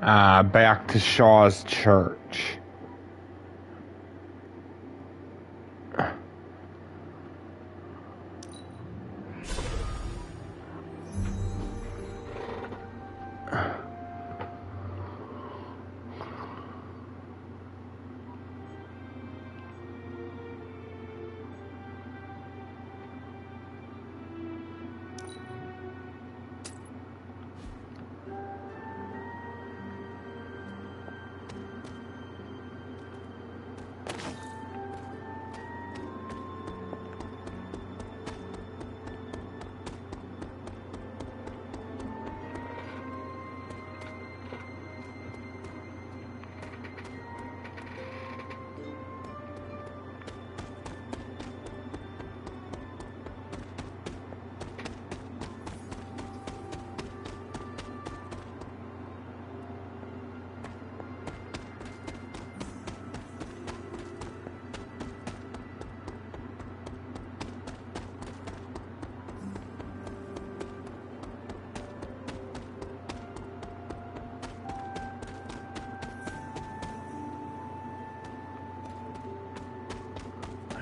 Back to Shaw's church.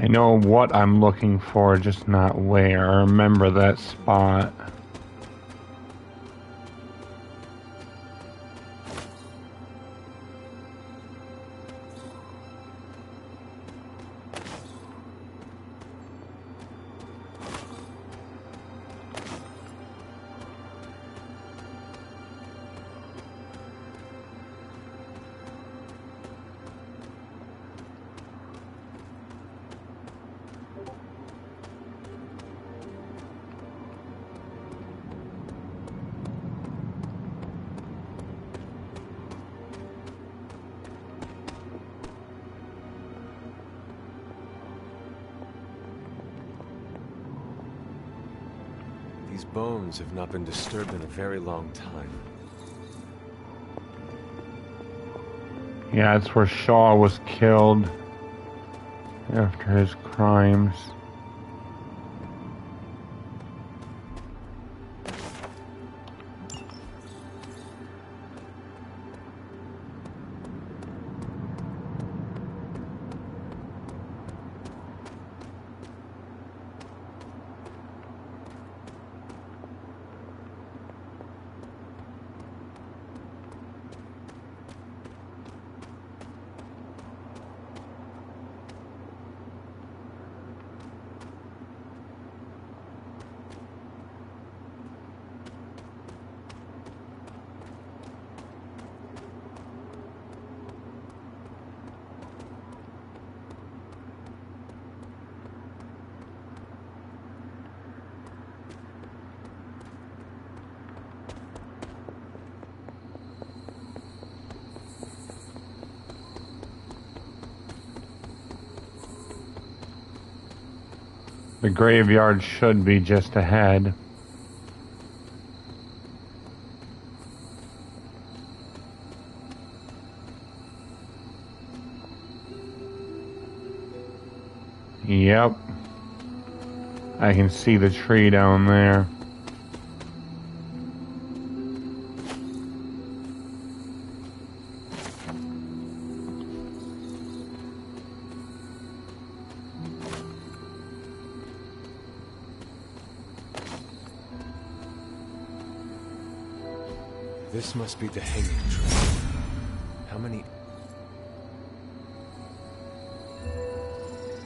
I know what I'm looking for, just not where. I remember that spot. These bones have not been disturbed in a very long time. Yeah, that's where Shaw was killed after his crimes. The graveyard should be just ahead. Yep. I can see the tree down there. This must be the hanging tree. How many...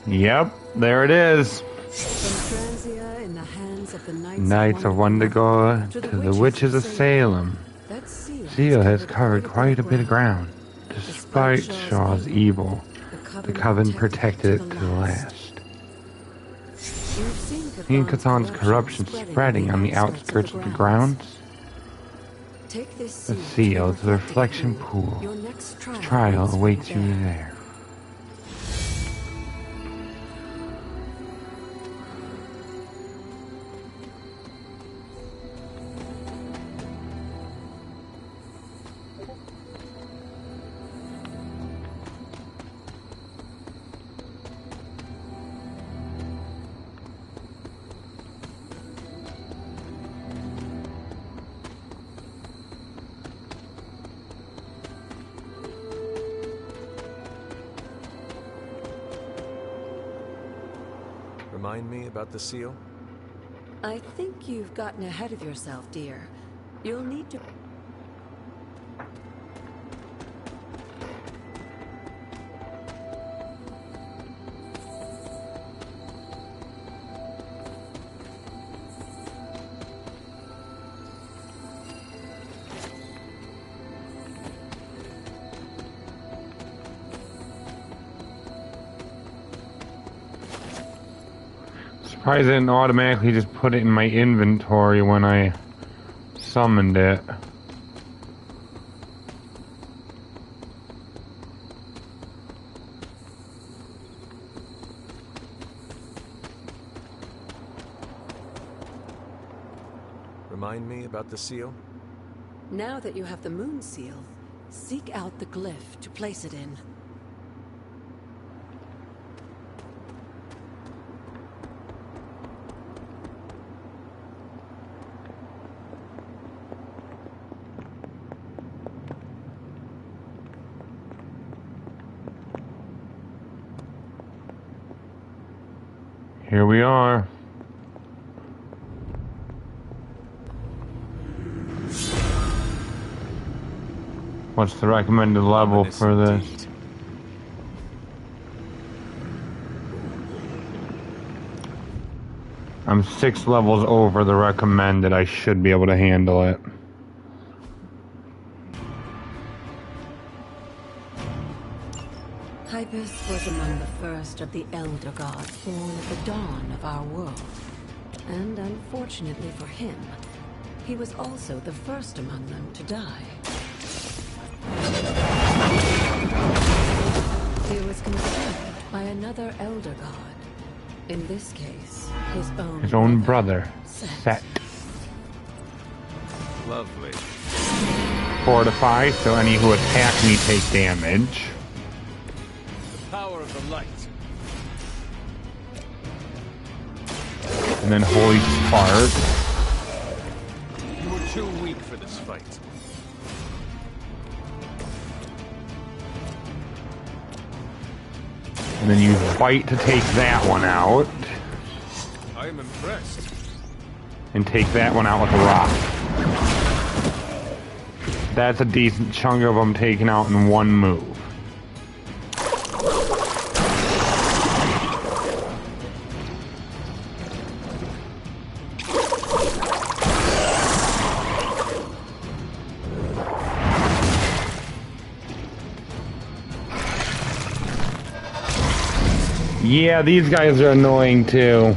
Yep, there it is. Knights of Wendigo to the Witches of Salem. Seal has covered quite a bit of ground. Despite Shaw's evil, the Coven protected it to the last. Seeing Cthulhu's corruption spreading on the outskirts of the grounds, the seal is the reflection pool. Trial awaits you there. Remind me about the seal? I think you've gotten ahead of yourself, dear. You'll need to... Surprised I didn't automatically just put it in my inventory when I summoned it. Remind me about the seal? Now that you have the moon seal, seek out the glyph to place it in. Here we are. What's the recommended level for this? I'm 6 levels over the recommended. I should be able to handle it. Hypus was among the first of the Elder Gods born at the dawn of our world. And unfortunately for him, he was also the first among them to die. He was consumed by another Elder God. In this case, his own brother, Set. Lovely. Fortify, so any who attack me take damage. Power of the light. And then Holy Spark. You were too weak for this fight. And then you fight to take that one out. I am impressed. And take that one out with a rock. That's a decent chunk of them taken out in one move. Yeah, these guys are annoying too.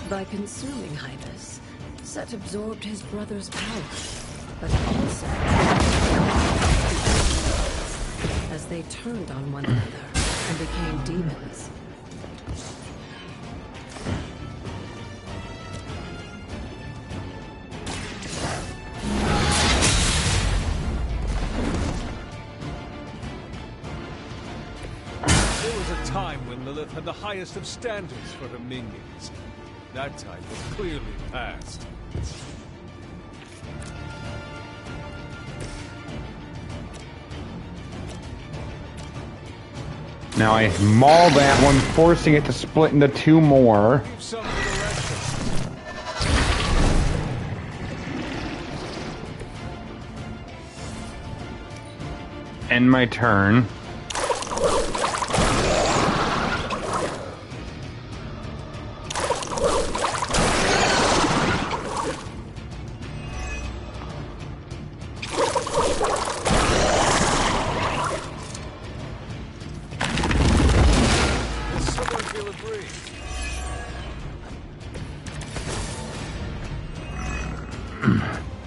By consuming Hypus, Set absorbed his brother's power, but also as they turned on one another and became demons. There was a time when Lilith had the highest of standards for her minions. That time was clearly past. Now I maul that one, forcing it to split into 2 more. End my turn.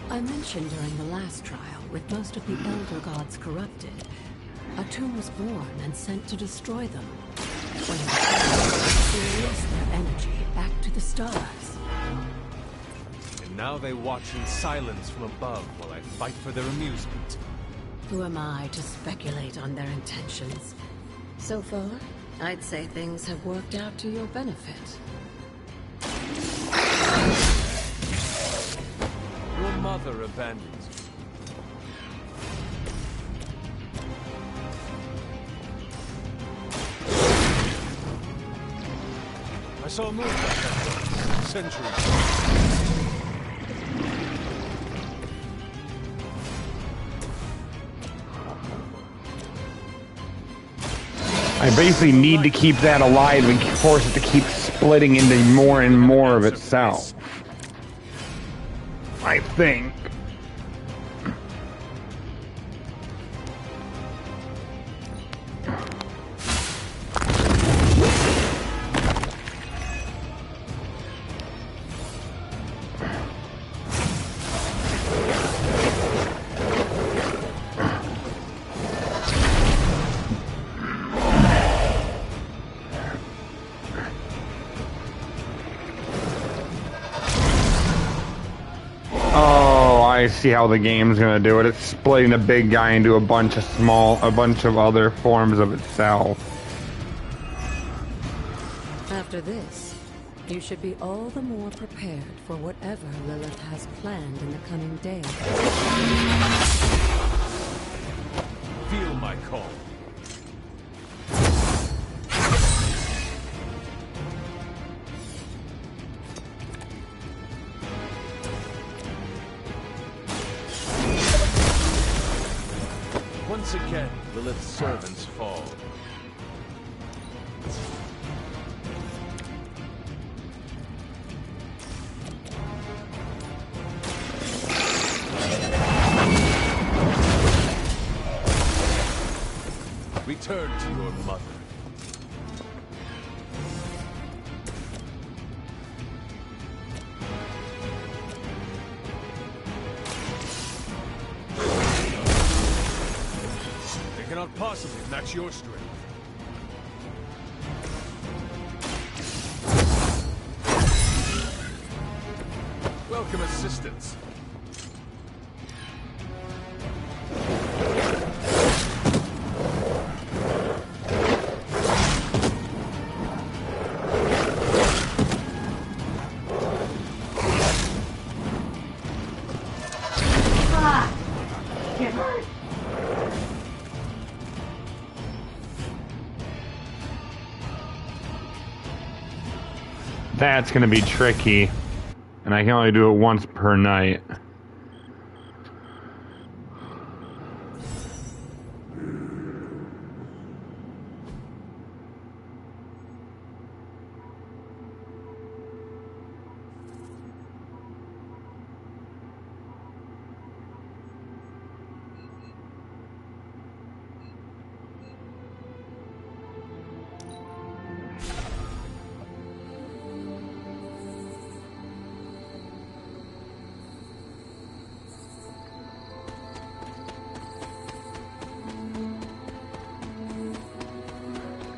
I mentioned during the last trial, with most of the Elder Gods corrupted, a tomb was born and sent to destroy them. When it was to release their energy back to the stars. And Now they watch in silence from above while I fight for their amusement. Who am I to speculate on their intentions? So far, I'd say things have worked out to your benefit. Your mother abandons you. I saw a move like that once, centuries ago. I basically need to keep that alive and force it to keep splitting into more and more of itself. I think. I see how the game's gonna do it. It's splitting the big guy into a bunch of other forms of itself. After this, you should be all the more prepared for whatever Lilith has planned in the coming days. Feel my call. Once again, Lilith's servants fall. Return to your mother. They cannot possibly match your strength. Welcome assistance. That's gonna be tricky, and I can only do it once per night.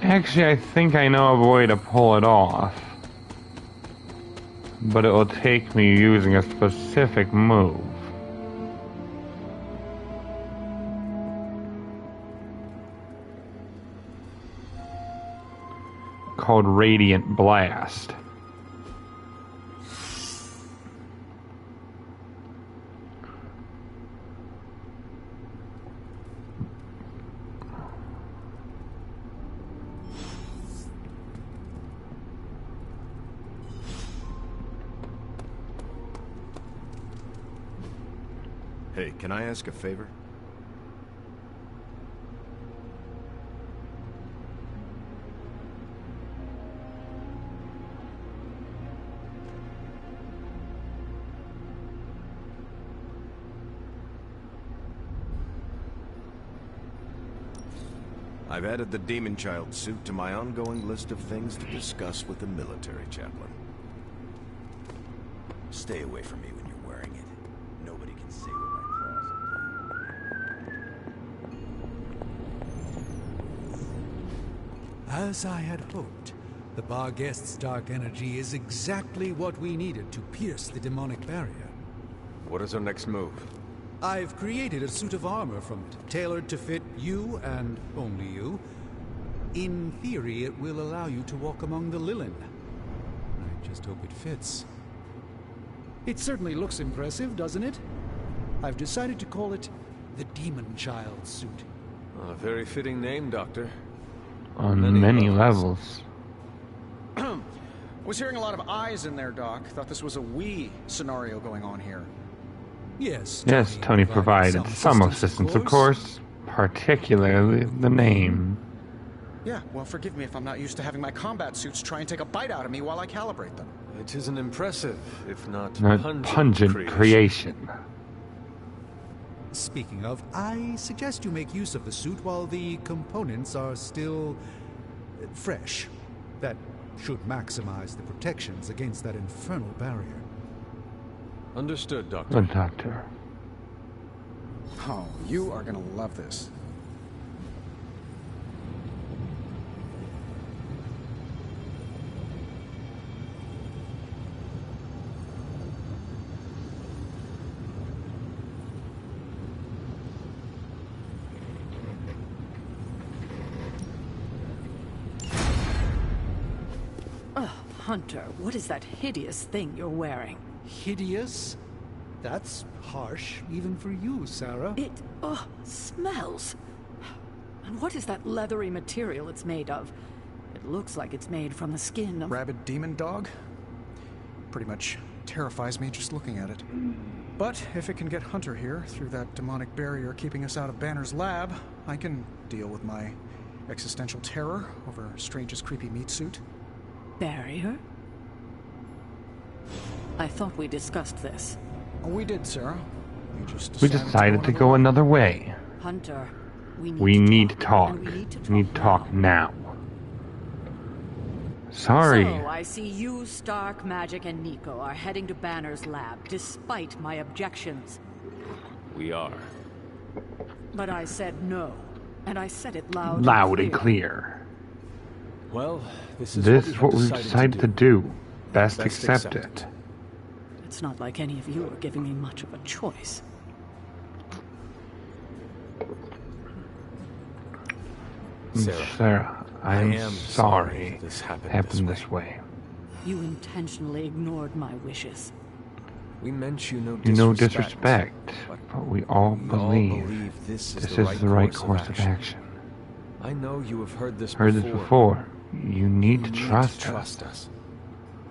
Actually, I think I know of a way to pull it off. But it will take me using a specific move. Called Radiant Blast. Hey, can I ask a favor? I've added the Demon Child suit to my ongoing list of things to discuss with the military chaplain. Stay away from me when you're wearing it. Nobody can see what my claws As I had hoped, the Bar Guest's dark energy is exactly what we needed to pierce the demonic barrier. What is our next move? I've created a suit of armor from it, tailored to fit you and only you. In theory, it will allow you to walk among the Lilin. I just hope it fits. It certainly looks impressive, doesn't it? I've decided to call it the Demon Child suit. A very fitting name, Doctor. On many levels. I was hearing a lot of eyes in there, Doc. Thought this was a we scenario going on here. Yes. Yes, Tony provided some assistance, of course. Particularly the name. Yeah, well, forgive me if I'm not used to having my combat suits try and take a bite out of me while I calibrate them. It is an impressive, if not pungent creation. Speaking of, I suggest you make use of the suit while the components are still fresh. That should maximize the protections against that infernal barrier. Understood, Doctor. Good, Doctor. Oh, you are gonna love this. Hunter, what is that hideous thing you're wearing? Hideous? That's harsh, even for you, Sarah. It, smells. And what is that leathery material it's made of? It looks like it's made from the skin of... Rabid demon dog? Pretty much terrifies me just looking at it. But if it can get Hunter here through that demonic barrier keeping us out of Banner's lab, I can deal with my existential terror over Strange's creepy meat suit. Barrier? I thought we discussed this. Oh, we did, Sarah. We decided to go another way. Hunter, we need to talk. We need to talk now. Sorry. So, I see you, Stark, Magic, and Nico are heading to Banner's lab, despite my objections. We are. But I said no. And I said it loud and clear. Well, this is what we've decided to do. Best accept it. It's not like any of you are giving me much of a choice. Sarah, I am sorry this happened this way. You intentionally ignored my wishes. We meant you no disrespect, but we all believe this is the right course of action. I know you have heard this before. You need to trust us.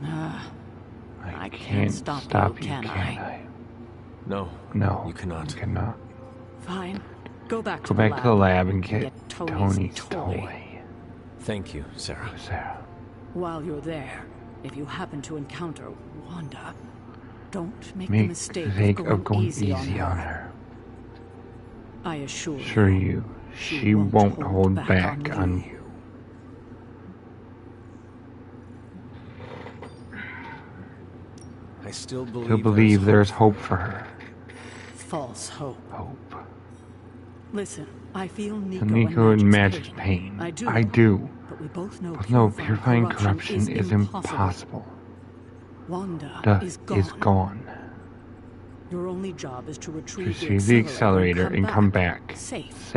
I can't stop you, can I? No, you cannot. You cannot. Fine. Go back to the lab and get Tony's toy. Thank you, Sarah. While you're there, if you happen to encounter Wanda, don't make the mistake of going easy on her. I assure you, she won't hold back on you. I still believe there's hope for her. False hope. Hope. Listen, I feel Nico and Magic's pain. I do. But we both know purifying corruption is impossible. Wanda is gone. Your only job is to retrieve the accelerator and come back safe.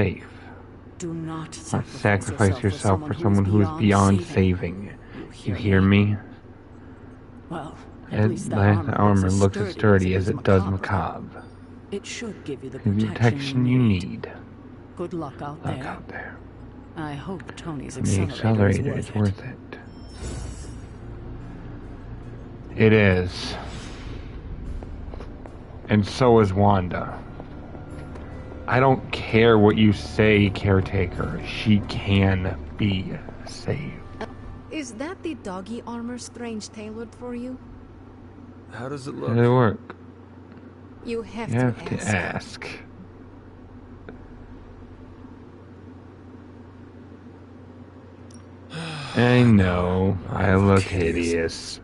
Do not sacrifice yourself for someone who is beyond saving. You hear me? Well, at least the armor looks as sturdy as it does macabre. It should give you the protection you need. Good luck out there. I hope Tony's accelerator is worth it. It is. And so is Wanda. I don't care what you say, Caretaker. She can be saved. Is that the doggy armor Strange tailored for you? How does it look? How does it work? You have to ask. I know. I look hideous.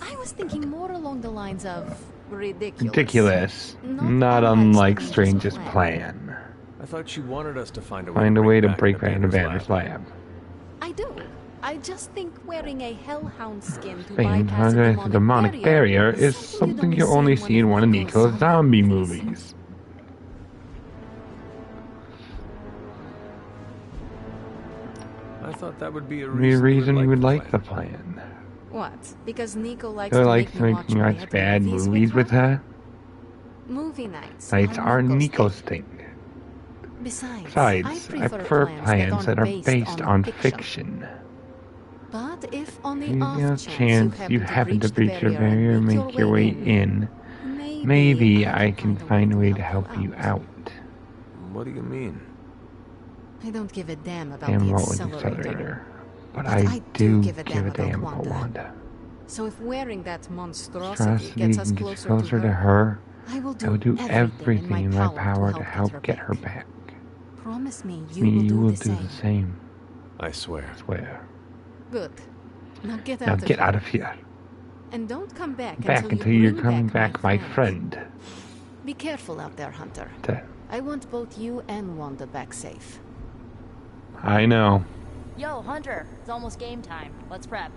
I was thinking more along the lines of ridiculous. Not unlike Strange's plan. I thought you wanted us to find a way to break back into Banner's lab. I do. I just think wearing a hellhound skin to Saying bypass the demonic barrier is something you only see in one of Nico's zombie movies. I thought that would be a reason you would like the plan. What? Because Nico likes You to like make me watch bad movies with her? Movie nights Nights are Nico's thing. Besides, I prefer plans that are based on fiction. But if on the off chance you happen to breach the barrier and make your way in, maybe I can find a way to help you out. What do you mean? I don't give a damn about the accelerator. But I do give a damn about Wanda. So if wearing that monstrosity gets us closer to her, I will do everything in my power to help get her back. Promise me you will do the same. I swear. Good. Now get out of here. And don't come back until you're coming back, my friend. Be careful out there, Hunter. I want both you and Wanda back safe. I know. Yo, Hunter, it's almost game time. Let's prep.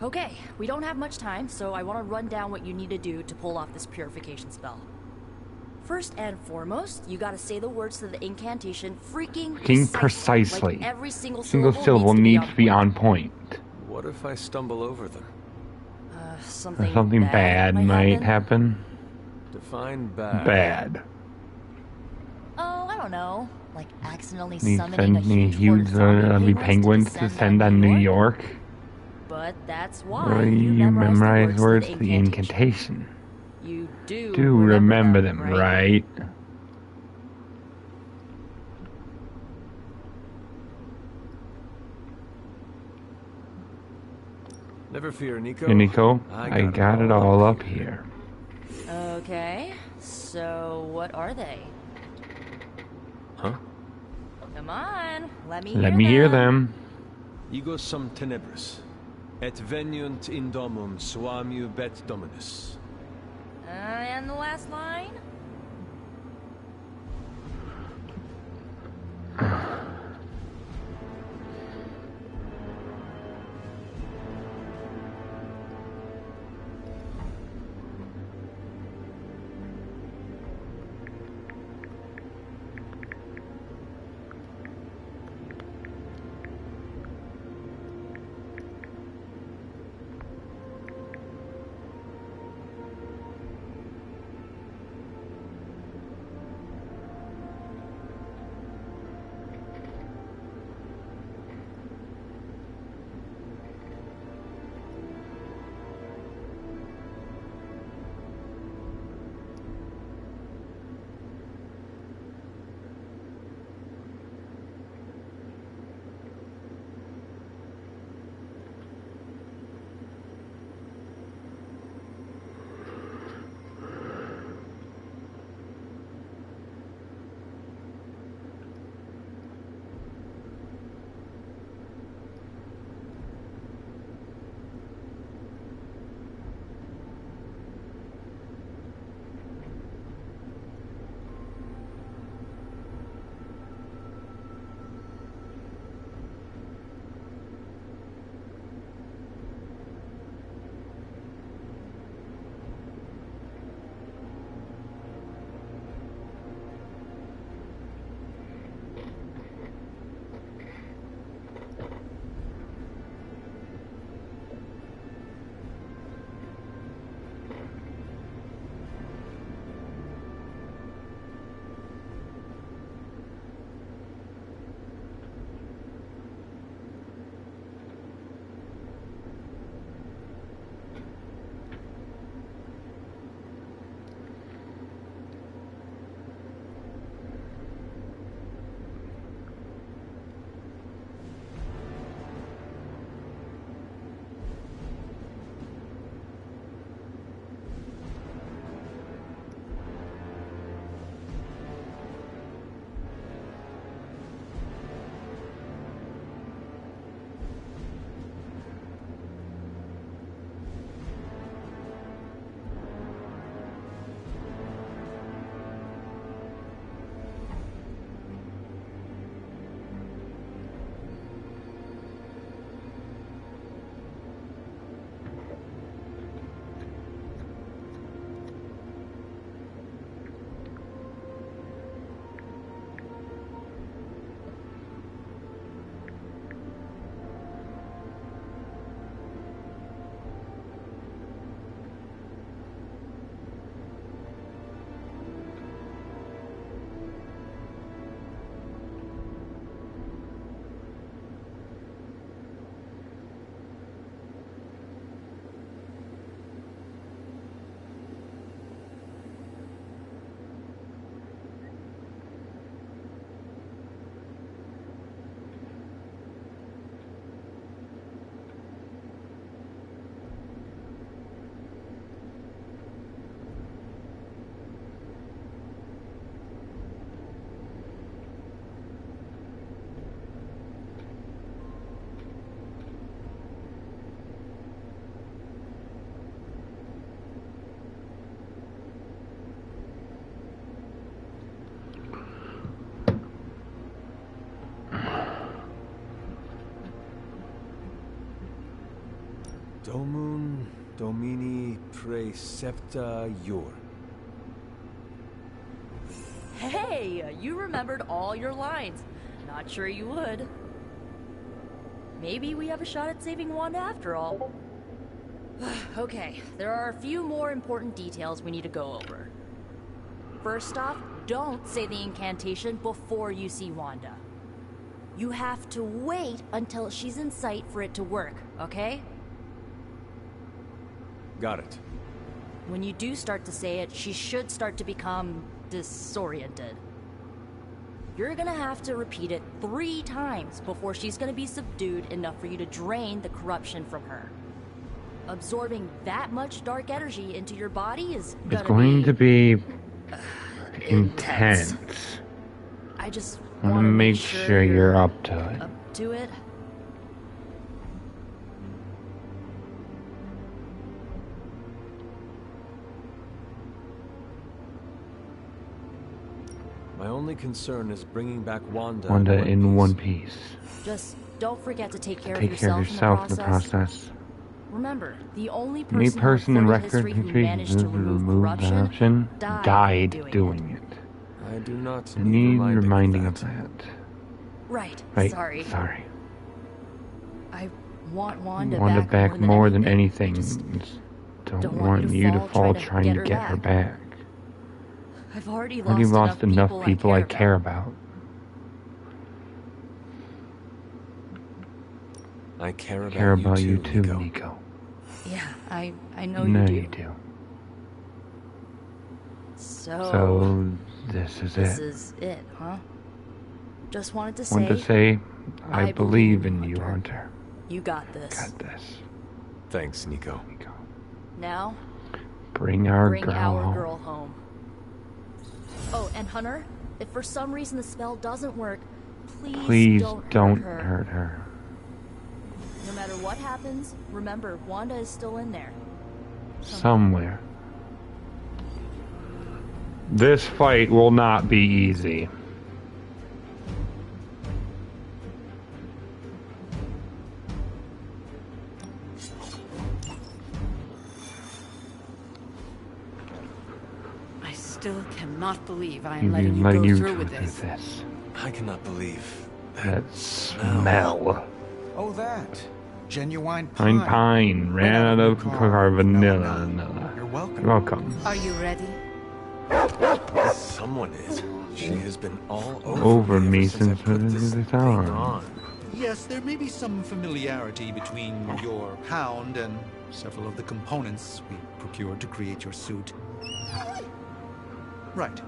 Okay, we don't have much time, so I want to run down what you need to do to pull off this purification spell. First and foremost, you gotta say the words to the incantation freaking precisely. Like every single syllable needs to be on point. What if I stumble over them? Something bad might happen. Define bad. Bad. Oh, I don't know. Like accidentally summoning a huge penguins to send on New York. But that's why you memorize words to the incantation. You do remember them, right? Never fear, Nico. Hey, Nico, I got it all up here. Okay, so what are they? Huh? Come on, let me hear them. Ego sum tenebris, et veniunt in domum suamiu bet dominus. And the last line? Domun Domini Precepta Iur. Hey, you remembered all your lines. Not sure you would. Maybe we have a shot at saving Wanda after all. Okay, there are a few more important details we need to go over. First off, don't say the incantation before you see Wanda. You have to wait until she's in sight for it to work, okay? Got it. When you do start to say it, she should start to become disoriented. You're gonna have to repeat it 3 times before she's gonna be subdued enough for you to drain the corruption from her. Absorbing that much dark energy into your body is It's going to be intense. I just I want to make sure you're up to it. Up to it? My only concern is bringing back Wanda in one piece. Just don't forget to take care of yourself in the process. Remember, the only Any person in record history who managed to remove corruption died doing it. I do not need reminding of that. Right. Sorry. I want Wanda back more than anything. Don't want you to fall trying to get her back. I've already lost enough people I care about. I care about you too, Nico. Yeah, I know you do. So this is This is it, huh? Just wanted to say I believe in you, Hunter. You got this. Got this. Thanks, Nico. Now, bring our girl home. Oh, and Hunter, if for some reason the spell doesn't work, please don't hurt her. No matter what happens, remember, Wanda is still in there. Somewhere. This fight will not be easy. I still cannot believe I am letting you go through with this. I cannot believe that smell. Oh, that. Genuine pine. Ran out of our vanilla. You're welcome. You're welcome. Are you ready? Someone is. She has been all over me since the time. Yes, there may be some familiarity between your hound and several of the components we procured to create your suit. Right.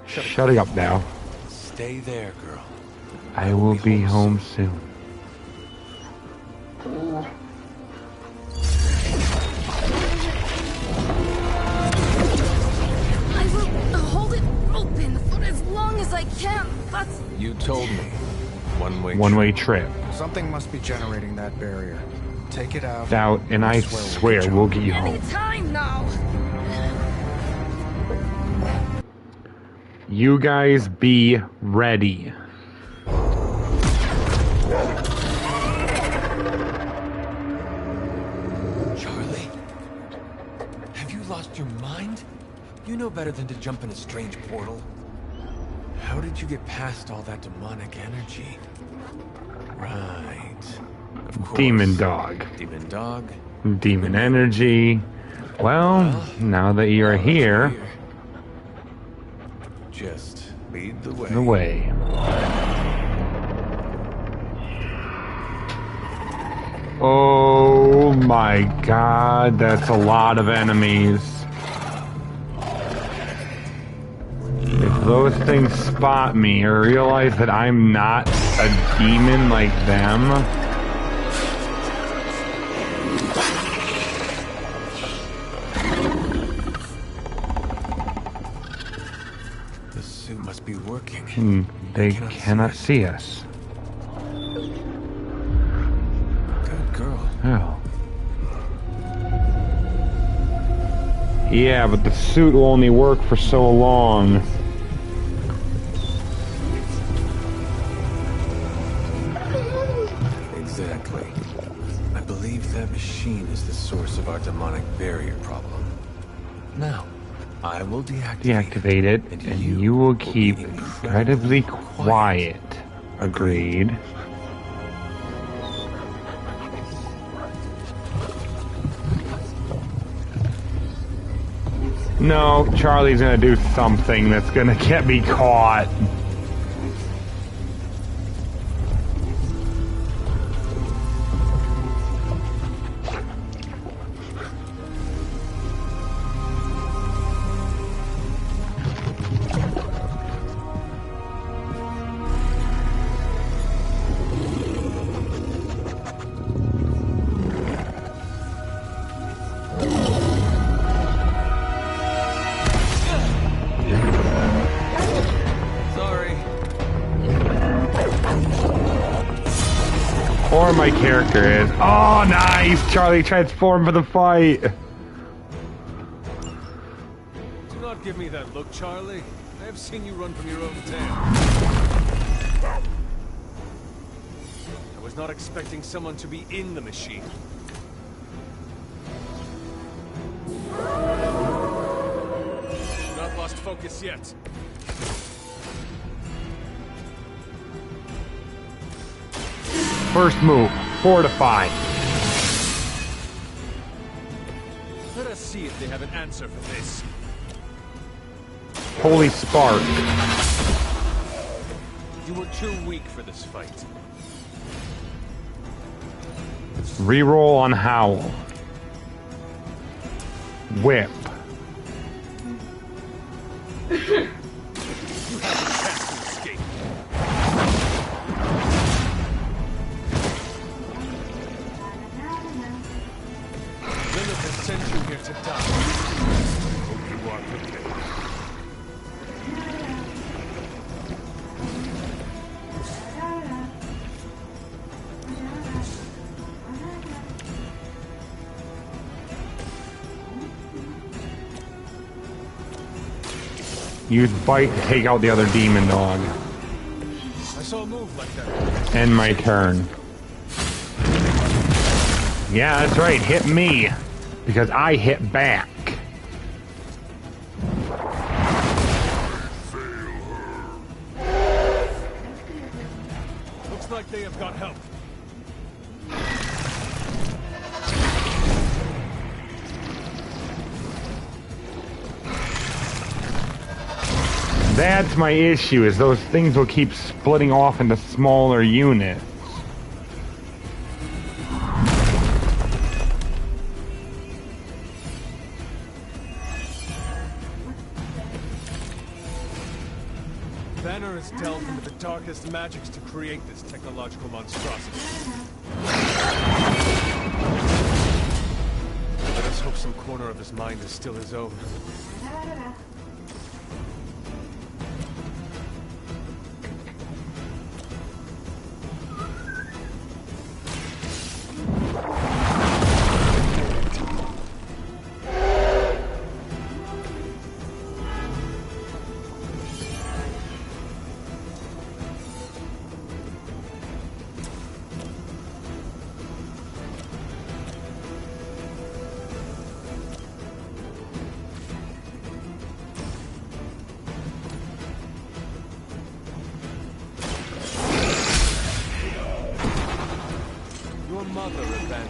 Shut up now. Stay there, girl. I will be home soon. I will hold it open for as long as I can. That's... You told me. One-way trip. Something must be generating that barrier. Take it out. And I swear we'll get you home. Any time now. You guys be ready. Charlie? Have you lost your mind? You know better than to jump in a strange portal. How did you get past all that demonic energy? Right. Of course. Demon dog. Demon dog. Demon energy. Well, now that you're here... Just lead the way. The way. Oh my god, that's a lot of enemies. If those things spot me or realize that I'm not a demon like them... Be working. They cannot see us. Good girl. Oh. Yeah, but the suit will only work for so long. Exactly. I believe that machine is the source of our demonic barrier problem. Now, I will deactivate it, and you will keep incredibly quiet. Agreed. No, Charlie's gonna do something that's gonna get me caught. Or my character is. Oh, nice! Charlie transformed for the fight. Do not give me that look, Charlie. I have seen you run from your own tail. I was not expecting someone to be in the machine. Not lost focus yet. First move, fortify. Let us see if they have an answer for this. Holy spark. You were too weak for this fight. Reroll on Howl. Whip. Use bite to take out the other demon dog. I saw a move like that. End my turn. Yeah, that's right. Hit me. Because I hit back. Looks like they have got help. That's my issue, is those things will keep splitting off into smaller units. Banner has delved into the darkest magics to create this technological monstrosity. Let us hope some corner of his mind is still his own. Mother abandoned.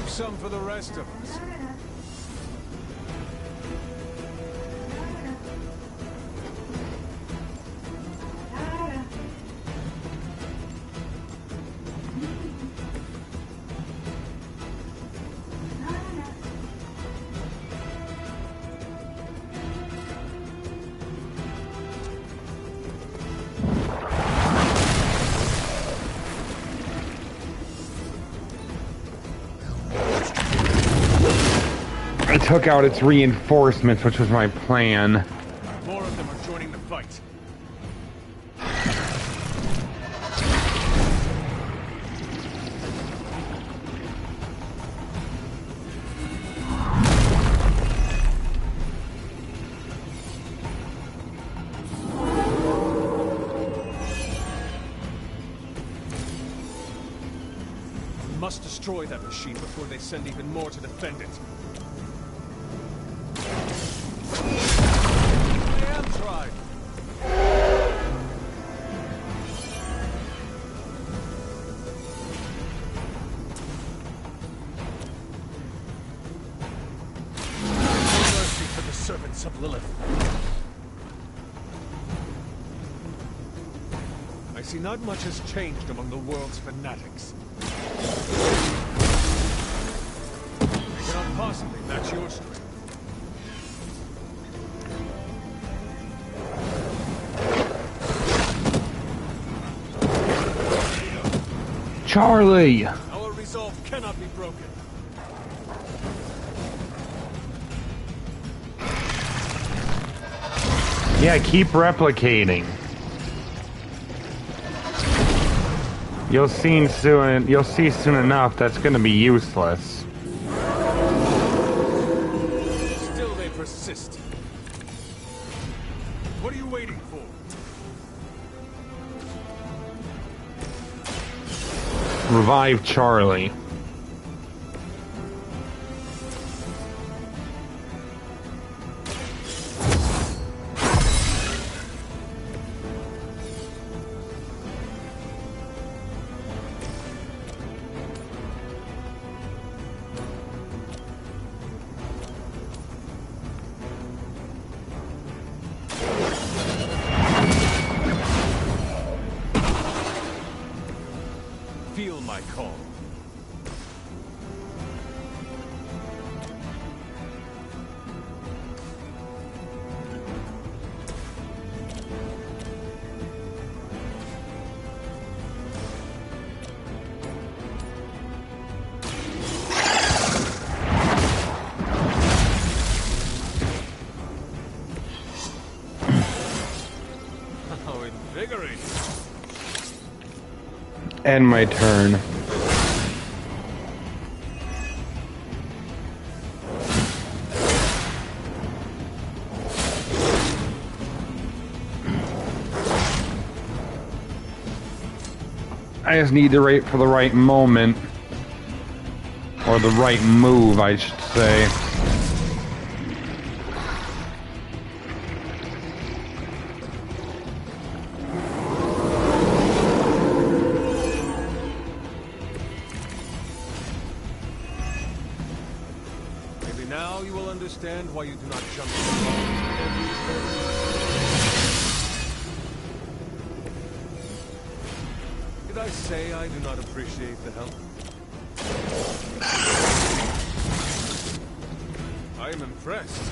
Some for the rest of us. I took out its reinforcements, which was my plan. More of them are joining the fight. must destroy that machine before they send even more to defend it. I am tried. No mercy for the servants of Lilith. I see not much has changed among the world's fanatics. They cannot possibly match your strength. Charlie! Our resolve cannot be broken. Yeah, keep replicating. You'll see soon enough that's gonna be useless. Still they persist. What are you waiting for? Revive Charlie. Feel my call. How invigorating. End my turn. I just need to wait for the right moment. Or the right move, I should say. Maybe now you will understand why you do not jump in the wall. Did I say I do not appreciate the help? I am impressed.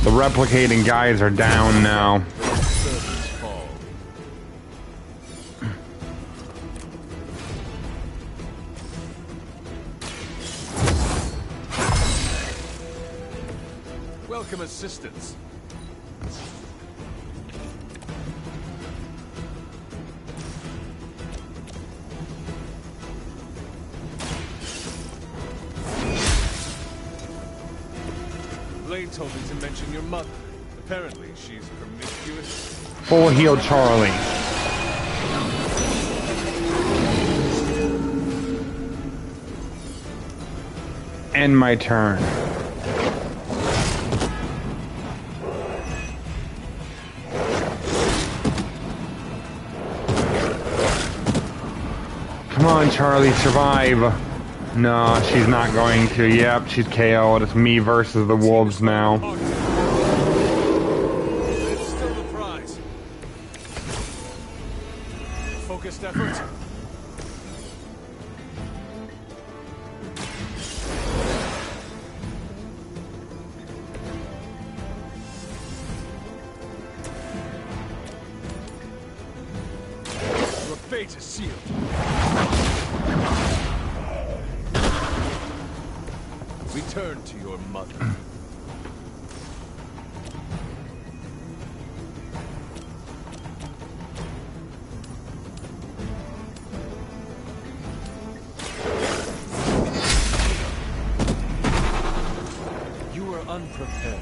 The replicating guys are down now. Servants fall. Welcome assistance. Blaine told me to mention your mother. Apparently, she's promiscuous. Full heal Charlie. End my turn. Come on, Charlie, survive. No, she's not going to. Yep, she's KO'd. It's me versus the wolves now. It's still the prize. Focused effort. Your fate is sealed. Return to your mother. You are unprepared.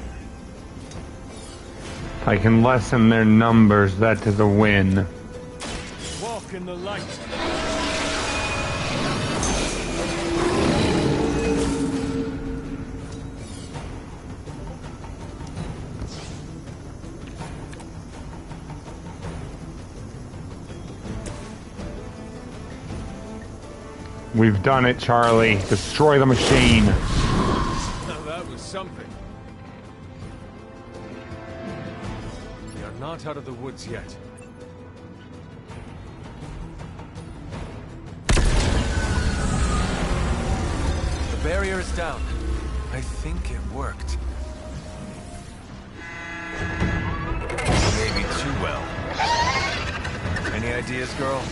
If I can lessen their numbers, that is a win. Walk in the light. We've done it, Charlie. Destroy the machine. Now that was something. We are not out of the woods yet. The barrier is down. I think it worked. Maybe too well. Any ideas, girl?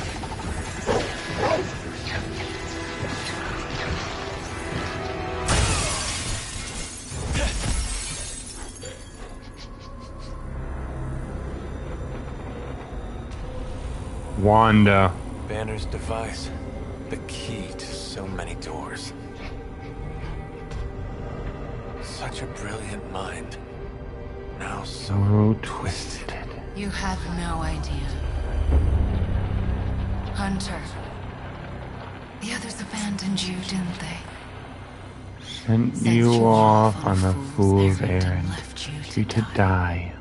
Wanda. Banner's device. The key to so many doors. Such a brilliant mind. Now so twisted. You have no idea. Hunter. The others abandoned you, didn't they? Sent you off on a fool's errand. You to die.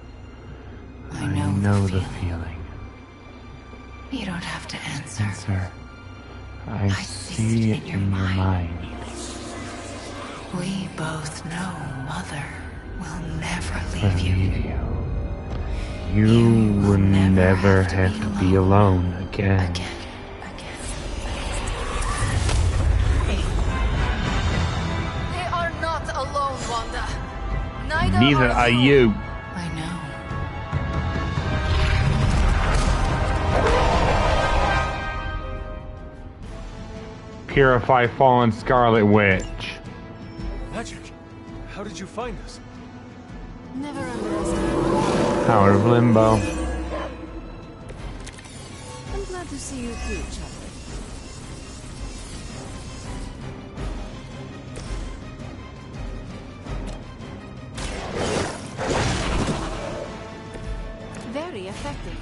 I know the feeling. You don't have to answer. I see it in your mind. We both know Mother will never leave you. You will never have to be alone again. They are not alone, Wanda. Neither are you. I know. Purify fallen Scarlet Witch. Magic. How did you find us? Never underestimate. Power of Limbo. I'm glad to see you too, Charlie. Very effective.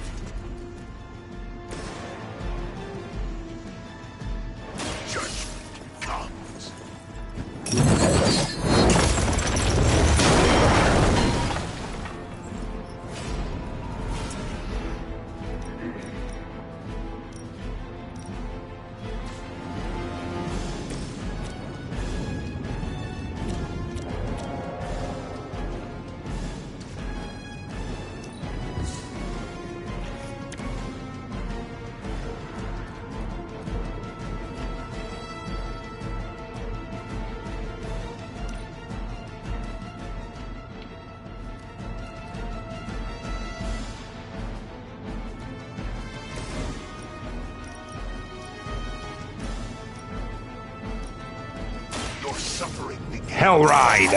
Hell Ride.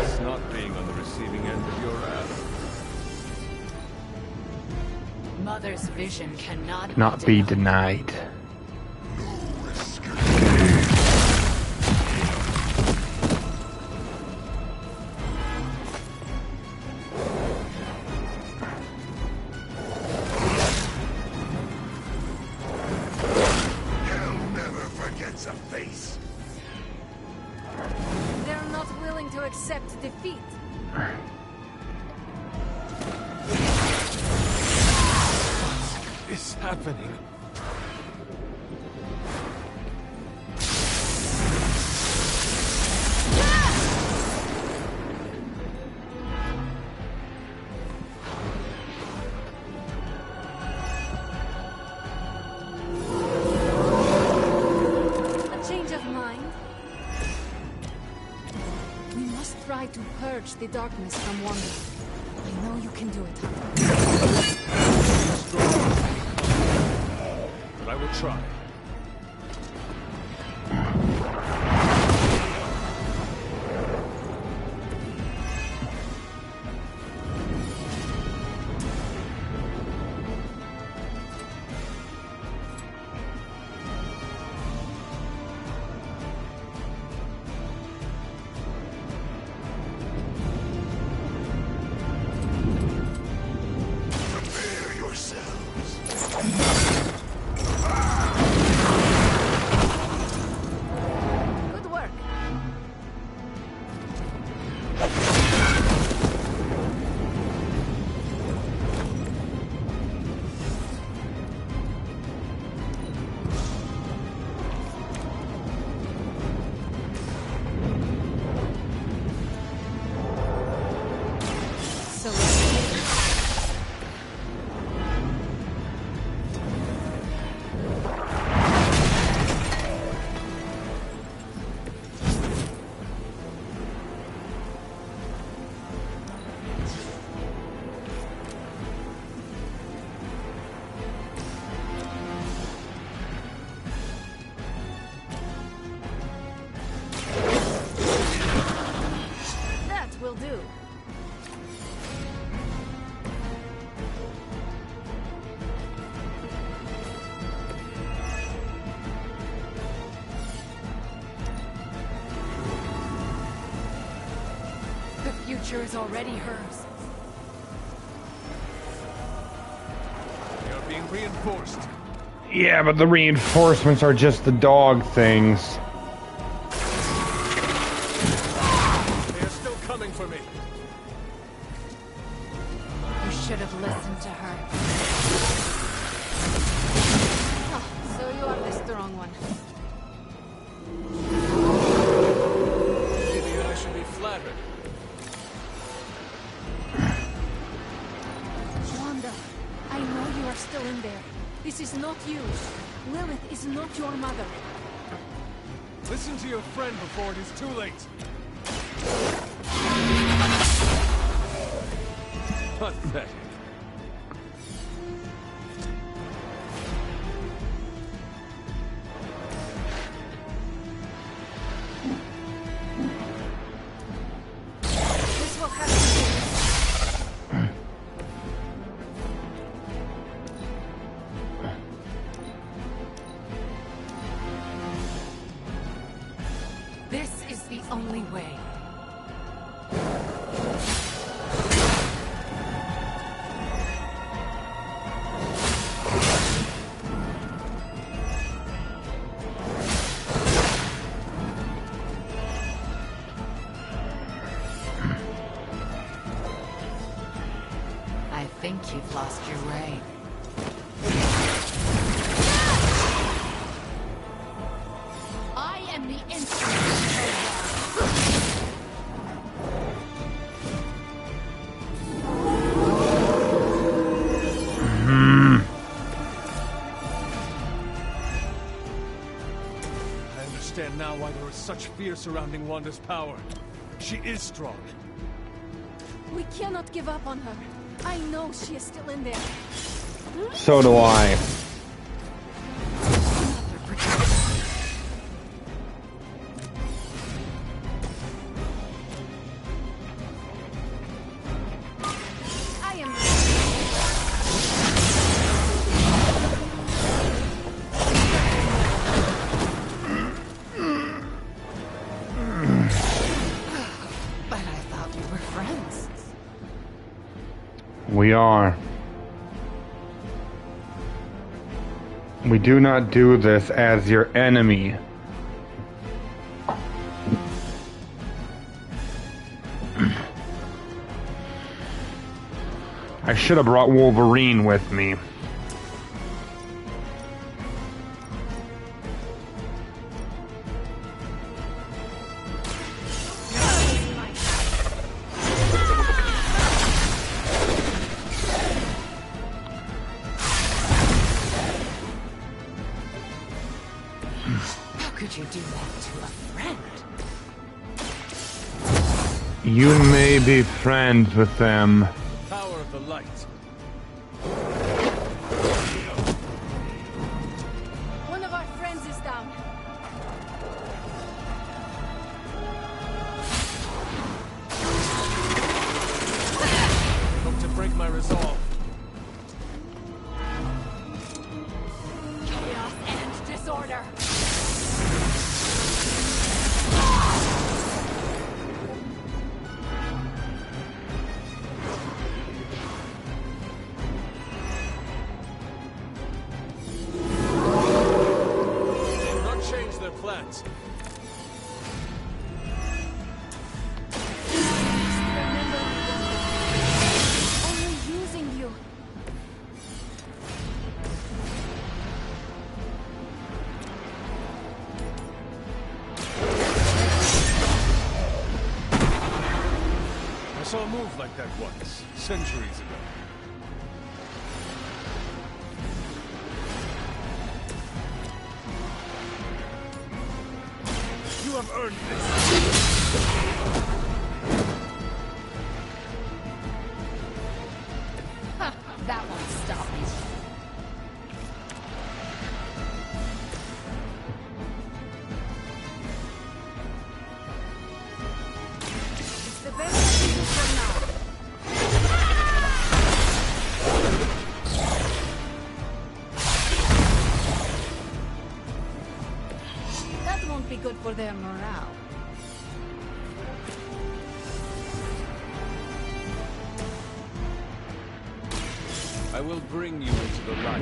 It's not being on the receiving end of your wrath. Mother's vision cannot be denied. Accept defeat. What is happening? A change of mind. We must try to purge the darkness from Wanda. I know you can do it, Hunter. But I will try. will do. The future is already hers. We are being reinforced. Yeah, but the reinforcements are just the dog things. They are still coming for me. You should have listened to her. Oh, so you are the strong one. Maybe I should be flattered. Wanda, I know you are still in there. This is not you. Lilith is not your mother. Listen to your friend before it is too late. Pathetic. This will have to do. This is the only way. I think you've lost your way. I am the I understand now why there is such fear surrounding Wanda's power. She is strong. We cannot give up on her. I know she is still in there. So do I. I am. But I thought we were friends. We are. We do not do this as your enemy. I should have brought Wolverine with me. How could you do that to a friend? You may be friends with them. Power of the light. One of our friends is down. Hope to break my resolve. Chaos and disorder. They will not change their plans. Remember, only using you. I saw a move like that once, centuries ago. You have earned this. Ha, that won't stop me. It's the best. for their morale. I will bring you into the light.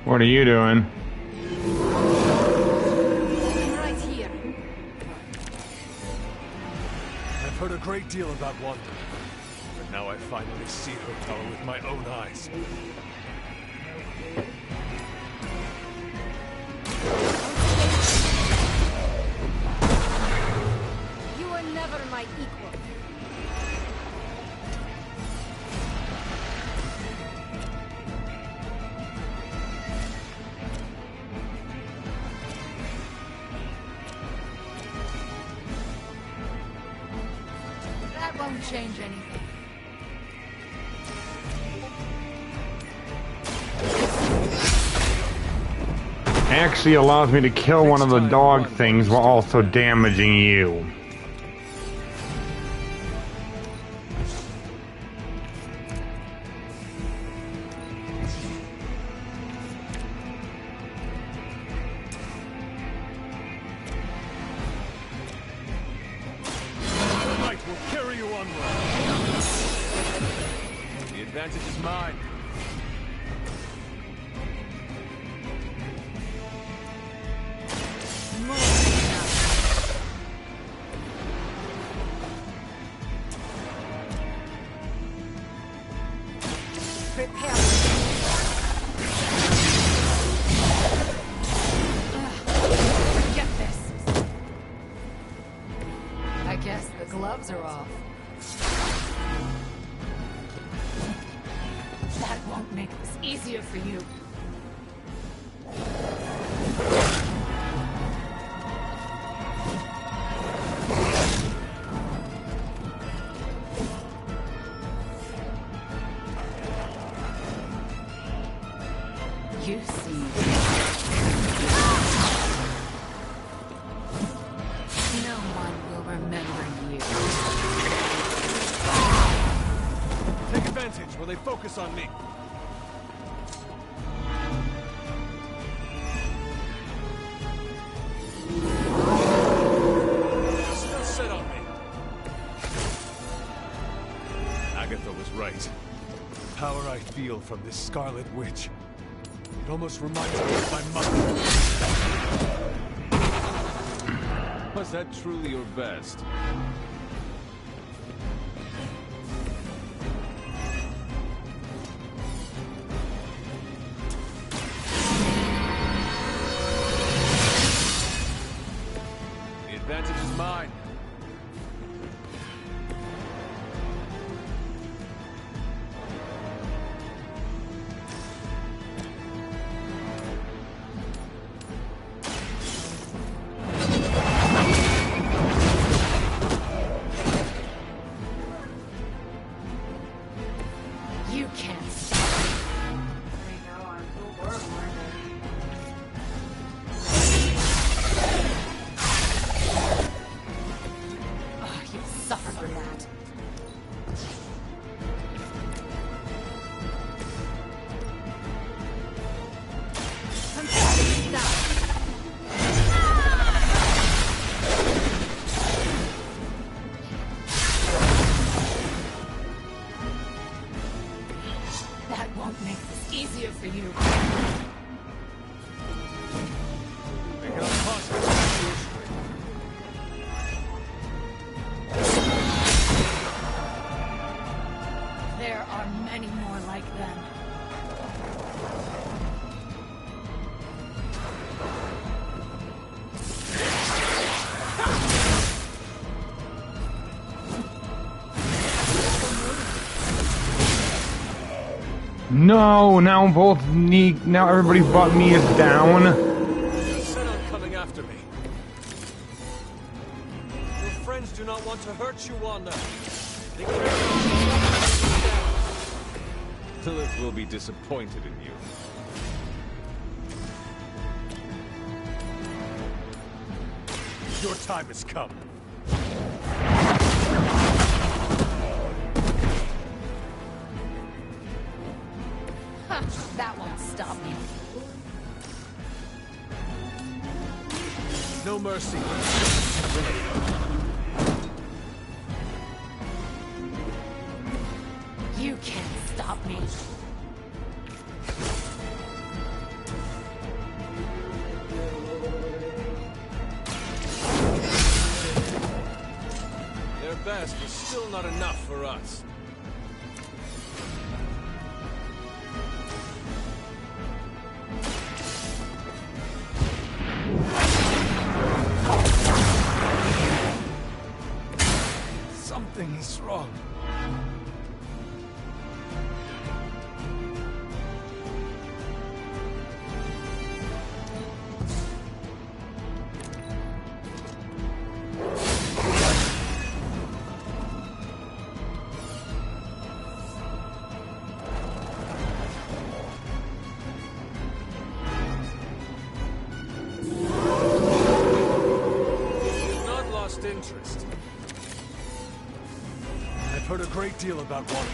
What are you doing? Right here. I've heard a great deal about Wanda, but now I finally see her power with my own eyes. You were never my equal. That won't change anything. Actually allows me to kill one of the dog things while also damaging you. The light will carry you onward. The advantage is mine. Get this. I guess the gloves are off. That won't make this easier for you. You see. No one will remember you. Take advantage where they focus on me. Still set on me. Agatha was right. The power I feel from this Scarlet Witch. It almost reminds me of my mother. Was that truly your best? The advantage is mine. No, now now everybody but me is down. They're set on coming after me. Your friends do not want to hurt you, Wanda. They care about you. Lilith will be disappointed in you. Your time has come. That won't stop me. No mercy. You can't stop me. Their best is still not enough for us. Something's wrong. Interest. I've heard a great deal about one.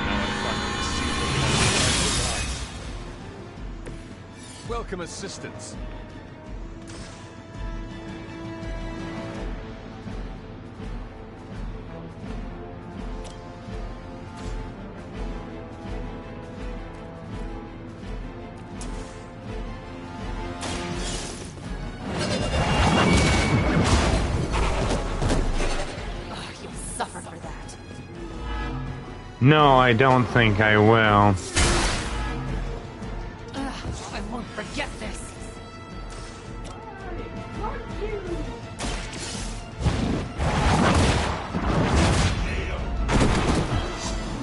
Now I finally see the light. Welcome assistance. No, I don't think I will. I won't forget this.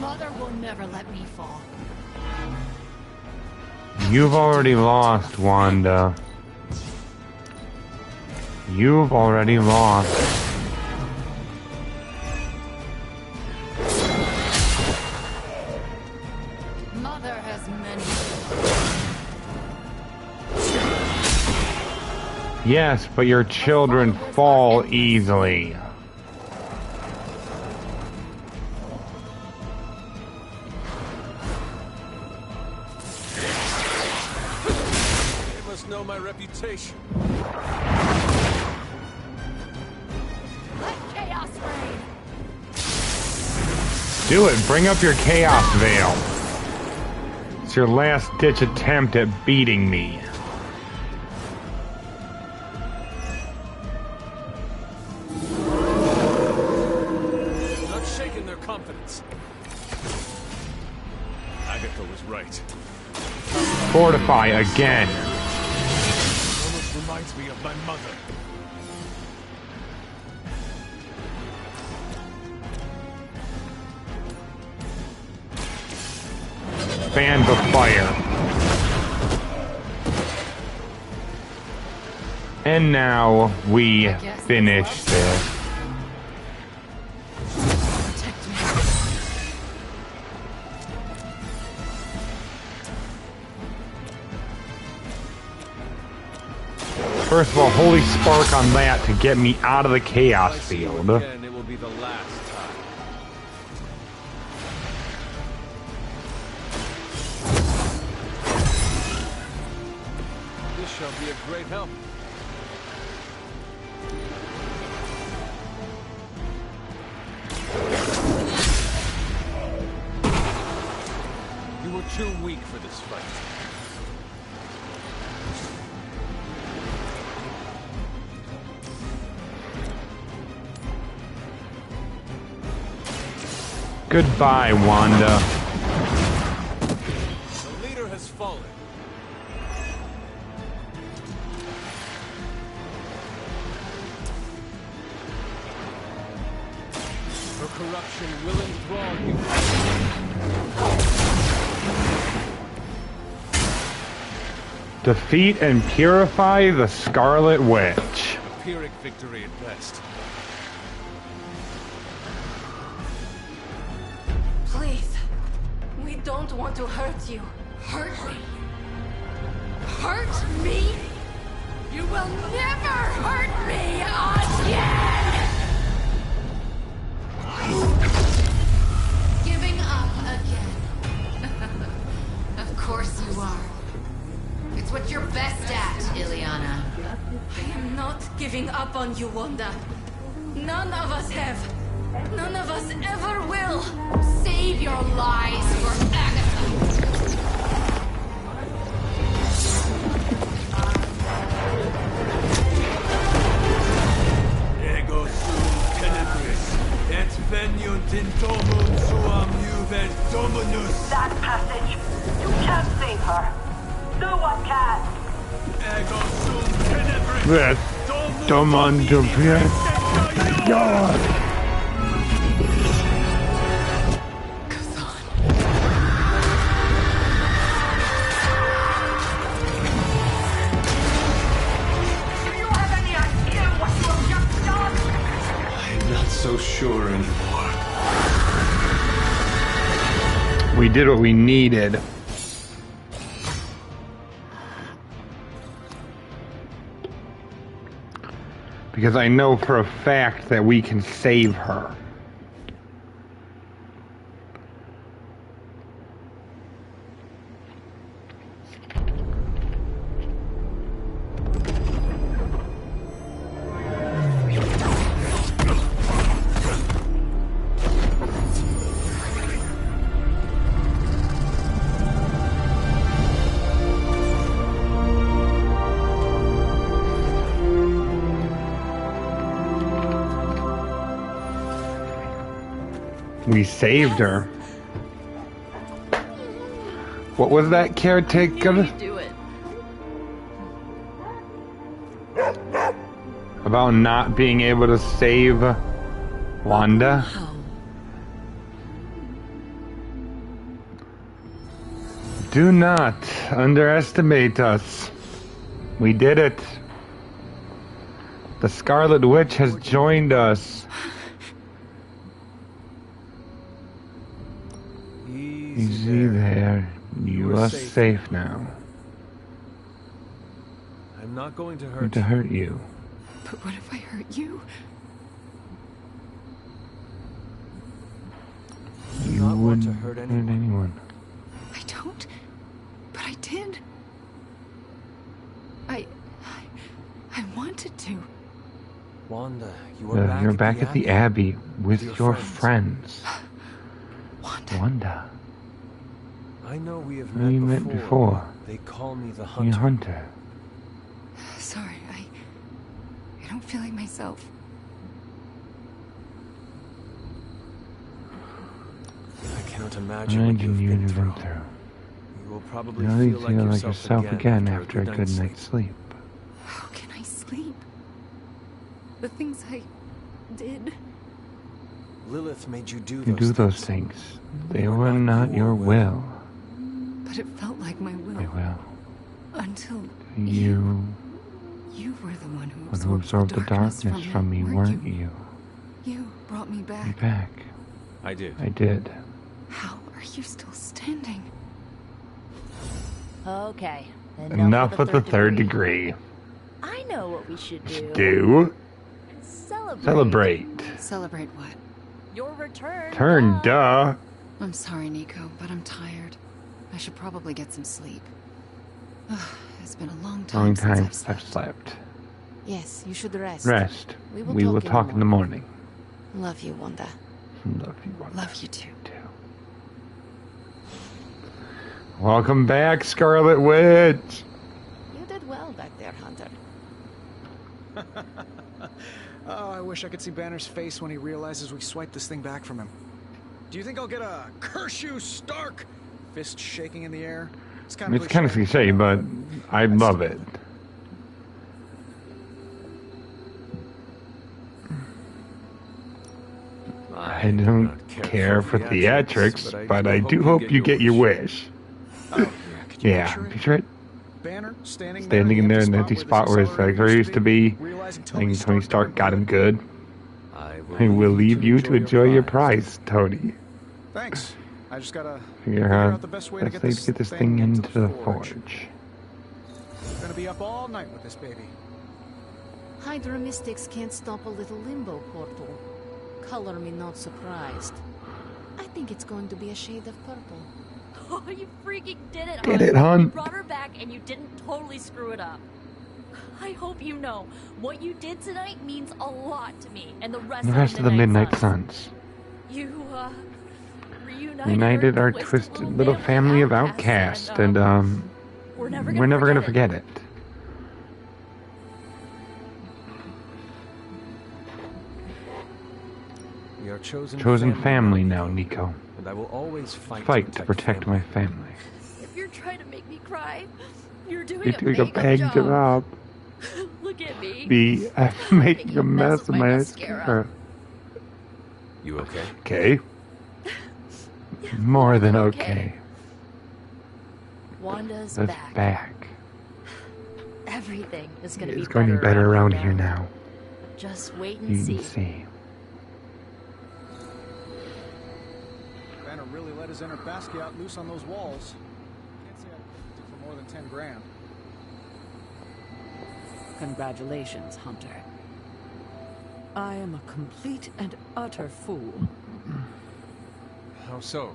Mother will never let me fall. You've already lost, Wanda. You've already lost. Yes, but your children fall easily. They must know my reputation. Let chaos reign. Do it. Bring up your chaos veil. It's your last-ditch attempt at beating me. Fortify again. Almost reminds me of my mother. Fans of fire. And now we finish this. First of all, holy spark on that to get me out of the chaos field. Again, it will be the last time. This shall be a great help. You were too weak for this fight. Goodbye, Wanda. The leader has fallen. Her corruption will enthrall you. Defeat and purify the Scarlet Witch. A Pyrrhic victory at best. Please. We don't want to hurt you. Hurt me. Hurt me? You will never hurt me again! Giving up again. Of course you are. It's what you're best at, Ileana. I am not giving up on you, Wanda. None of us have. None of us ever will. Save your lies for Agatha. Ego sum tenebris, et veniunt in domum suam juvet dominus. That passage. You can't save her. No one can. Ego sum tenebris. Yes. Domon God. So sure anymore. We did what we needed. Because I know for a fact that we can save her. We saved her. What was that, caretaker? Do it. About not being able to save Wanda? Do not underestimate us. We did it. The Scarlet Witch has joined us. Easy there. You are safe now. I'm not going to I'm hurt to hurt you. But what if I hurt you? You wouldn't hurt anyone. I don't. But I did. I wanted to. Wanda, you are back You're at back the at the Abbey. Abbey with your friends. Wanda. I know we have We met met before. They call me the You Hunter. hunter. Sorry, I don't feel like myself. I cannot imagine what you've you been through. inventor. You will probably You feel like yourself again after a good night's sleep. How can I sleep? The things I did. Lilith made you do You do those things. They were not your will. But it felt like my will. My will. Until You were the one who absorbed the darkness from me, weren't you? You brought me back. Back. I did. I did. How are you still standing? Okay. Enough with the third degree. I know what we should do. Do? Celebrate. Celebrate what? Your return. Turn, duh. I'm sorry, Nico, but I'm tired. I should probably get some sleep. It's been a long time since I've slept. Yes, you should rest. Rest. We will talk in the morning. Love you, Wanda. Love you, Wanda. Love you too. Welcome back, Scarlet Witch. You did well back there, Hunter. Oh, I wish I could see Banner's face when he realizes we swiped this thing back from him. Do you think I'll get a "Curse you, Stark" fist shaking in the air? It's kind of cliche, but I love it. I don't care for theatrics, but I do hope you get your wish. Yeah, picture it. Banner standing in there in an empty spot where it's like there used to be. And Tony Stark got him good. I will leave you to enjoy your prize, Tony. Thanks. I just gotta figure out the best way to get this thing into the forge. Gonna be up all night with this baby. Hydra mystics can't stop a little limbo portal. Color me not surprised. I think it's going to be a shade of purple. Oh, you freaking did it, Did it, hon? You brought her back and you didn't totally screw it up. I hope you know, what you did tonight means a lot to me and the rest of the Midnight Suns. You, reunited our twisted little family of outcasts, and, we're never gonna forget it. We are chosen family now, Nico. And I will always fight to protect my family. If you're trying to make me cry, you're doing a bad job. Look at me. Making a mess of my mascara. You okay? Okay. More than okay. Wanda's back. Everything is going to be better around here now. Just wait and see. Banner really let his inner Basquiat loose on those walls. Can't say I did for more than 10 grand. Congratulations, Hunter. I am a complete and utter fool. How so?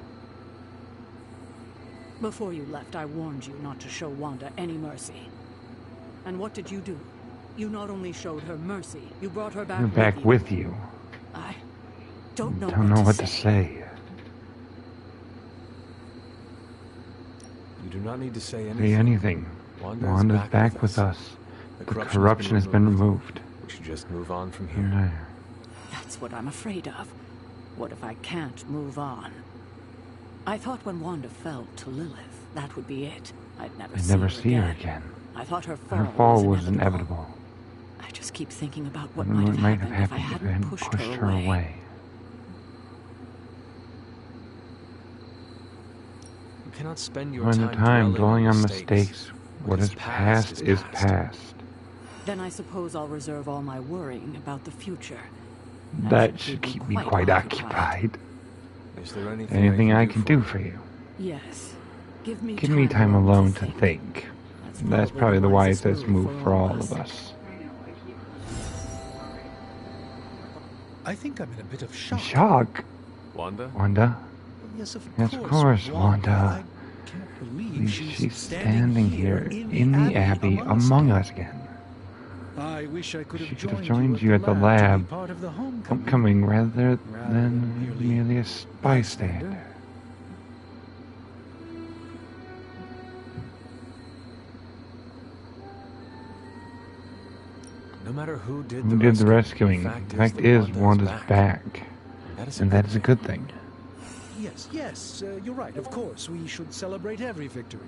Before you left, I warned you not to show Wanda any mercy. And what did you do? You not only showed her mercy, you brought her back with you. I don't know what to say. You do not need to say anything. Wanda's back with us. The corruption has been removed. We should just move on from here. That's what I'm afraid of. What if I can't move on? I thought when Wanda fell to Lilith, that would be it. I'd never see her again. I thought her fall was inevitable. I just keep thinking about what might have happened if I hadn't pushed her away. You cannot spend your time dwelling on mistakes. What is past is past. Then I suppose I'll reserve all my worrying about the future. That should keep me quite occupied. Is there anything I can do for you? Yes. Give me time alone to think. That's probably the wisest move for all of us. I think I'm in a bit of shock. Shock? Wanda? Yes, of course, Wanda. I can't believe she's standing here in the Abbey among us again. I wish I could have She could have joined you at the lab, homecoming rather than merely a bystander. No matter who did the rescuing, the fact is Wanda's back. And that is a good thing. Yes, you're right, of course. We should celebrate every victory.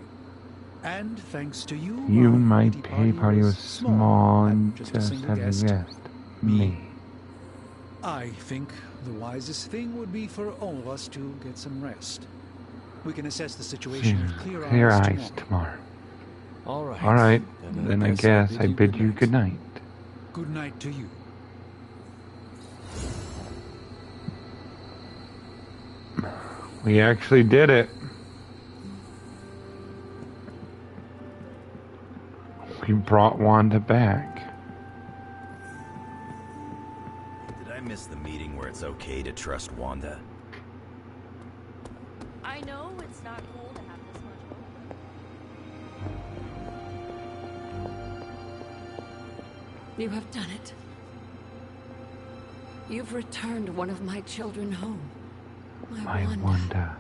And thanks to you, my pay party was small and just had a guest. Me. I think the wisest thing would be for all of us to get some rest. We can assess the situation with clear eyes tomorrow. All right. Then I guess I bid you good night. Good night to you. We actually did it. We brought Wanda back. Did I miss the meeting where it's okay to trust Wanda? I know it's not cool to have this much. You have done it. You've returned one of my children home. My Wanda.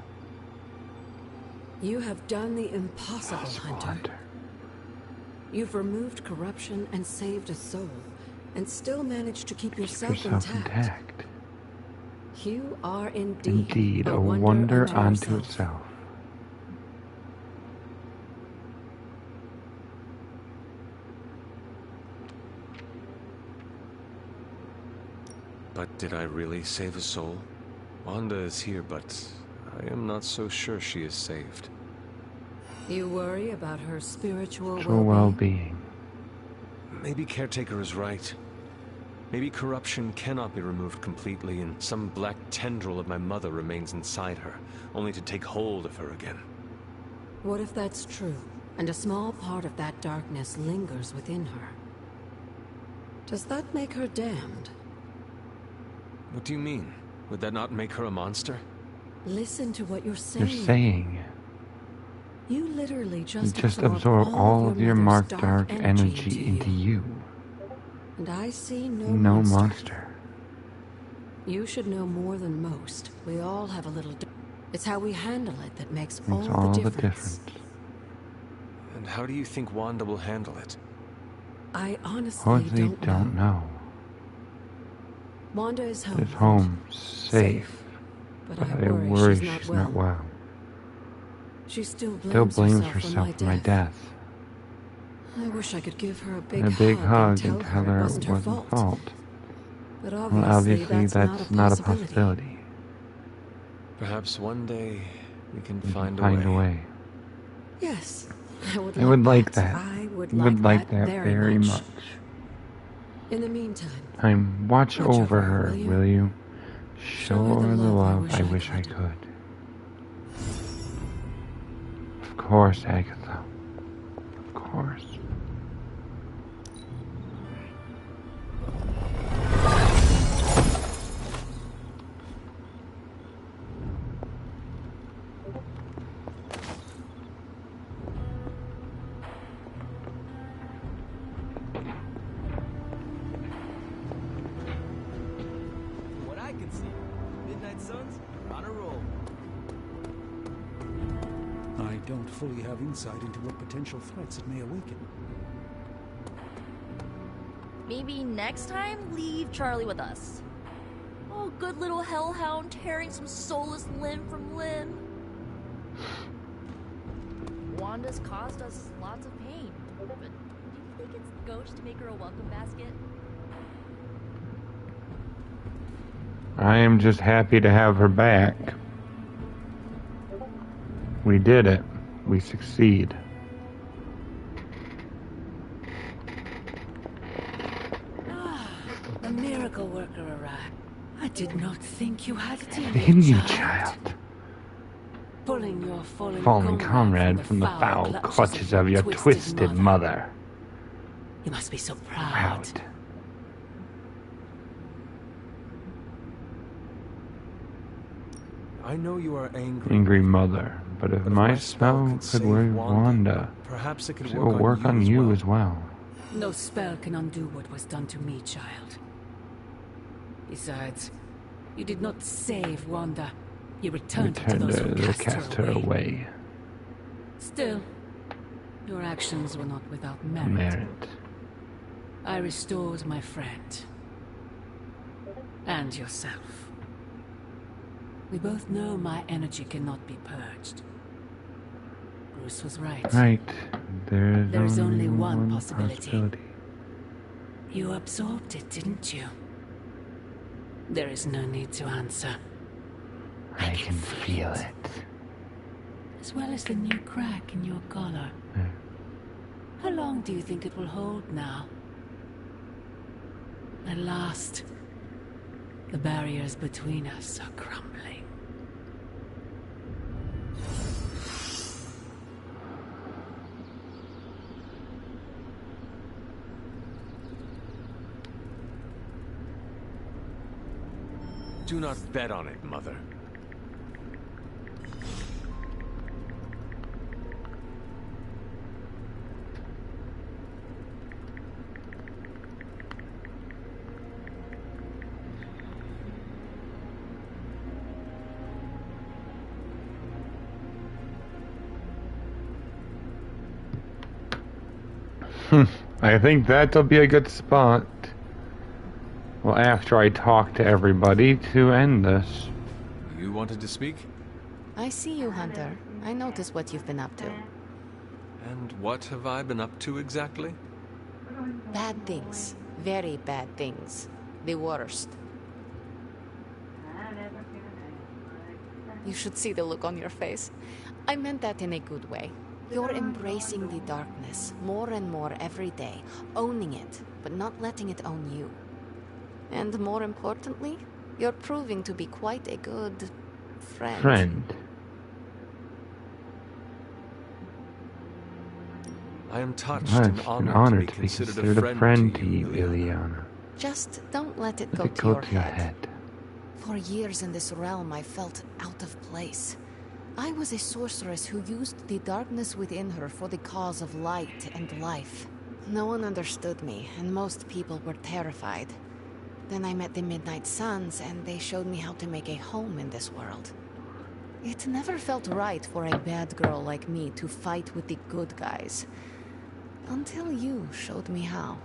You have done the impossible, Hunter. You've removed corruption and saved a soul, and still managed to keep yourself intact. You are indeed a wonder unto itself. But did I really save a soul? Wanda is here, but I am not so sure she is saved. You worry about her spiritual well-being. Maybe Caretaker is right. Maybe corruption cannot be removed completely, and some black tendril of my mother remains inside her, only to take hold of her again. What if that's true, and a small part of that darkness lingers within her? Does that make her damned? What do you mean? Would that not make her a monster? Listen to what you're saying. You're saying you literally you just absorb all of your marked dark energy into you. And I see no monster. You should know more than most. We all have a little... It's how we handle it that makes all the difference. And how do you think Wanda will handle it? I honestly don't know. Wanda is home. Is home safe. But I worry she's not well. She still blames herself for my death. I wish I could give her a big hug and tell her it wasn't her fault. But obviously that's not a possibility. Perhaps one day we can find a way. Yes, I would like that. I would like that very much. In the meantime, watch over her, will you? Show her the love I wish I could. Of course, Agatha. Of course. Fully have insight into what potential threats it may awaken. Maybe next time, leave Charlie with us. Oh, good little hellhound tearing some soulless limb from limb. Wanda's caused us lots of pain, but do you think it's gauche to make her a welcome basket? I am just happy to have her back. We did it. We succeed. The miracle worker arrived. I did not think you had it in In you, child. Pulling your fallen comrade from the foul clutches of your twisted mother. You must be so proud. I know you are angry. Angry mother. But if my spell could work Wanda, perhaps it will work on you as well. No spell can undo what was done to me, child. Besides, you did not save Wanda. You returned her to those who cast her away. Still, your actions were not without merit. I restored my friend. And yourself. We both know my energy cannot be purged. Bruce was right. Right. There's only one possibility. You absorbed it, didn't you? There is no need to answer. I can feel it. As well as the new crack in your collar. How long do you think it will hold now? At last, the barriers between us are crumbling. Do not bet on it, Mother. I think that'll be a good spot. Well, after I talk to everybody to end this. You wanted to speak? I see you, Hunter. I noticed what you've been up to. And what have I been up to exactly? Bad things. Very bad things. The worst. You should see the look on your face. I meant that in a good way. You're embracing the darkness more and more every day, owning it, but not letting it own you. And more importantly, you're proving to be quite a good friend. I am touched and honored to be considered a friend to you, Ileana. Just don't let it Let go it to your head. For years in this realm, I felt out of place. I was a sorceress who used the darkness within her for the cause of light and life. No one understood me, and most people were terrified. Then I met the Midnight Suns, and they showed me how to make a home in this world. It never felt right for a bad girl like me to fight with the good guys. Until you showed me how.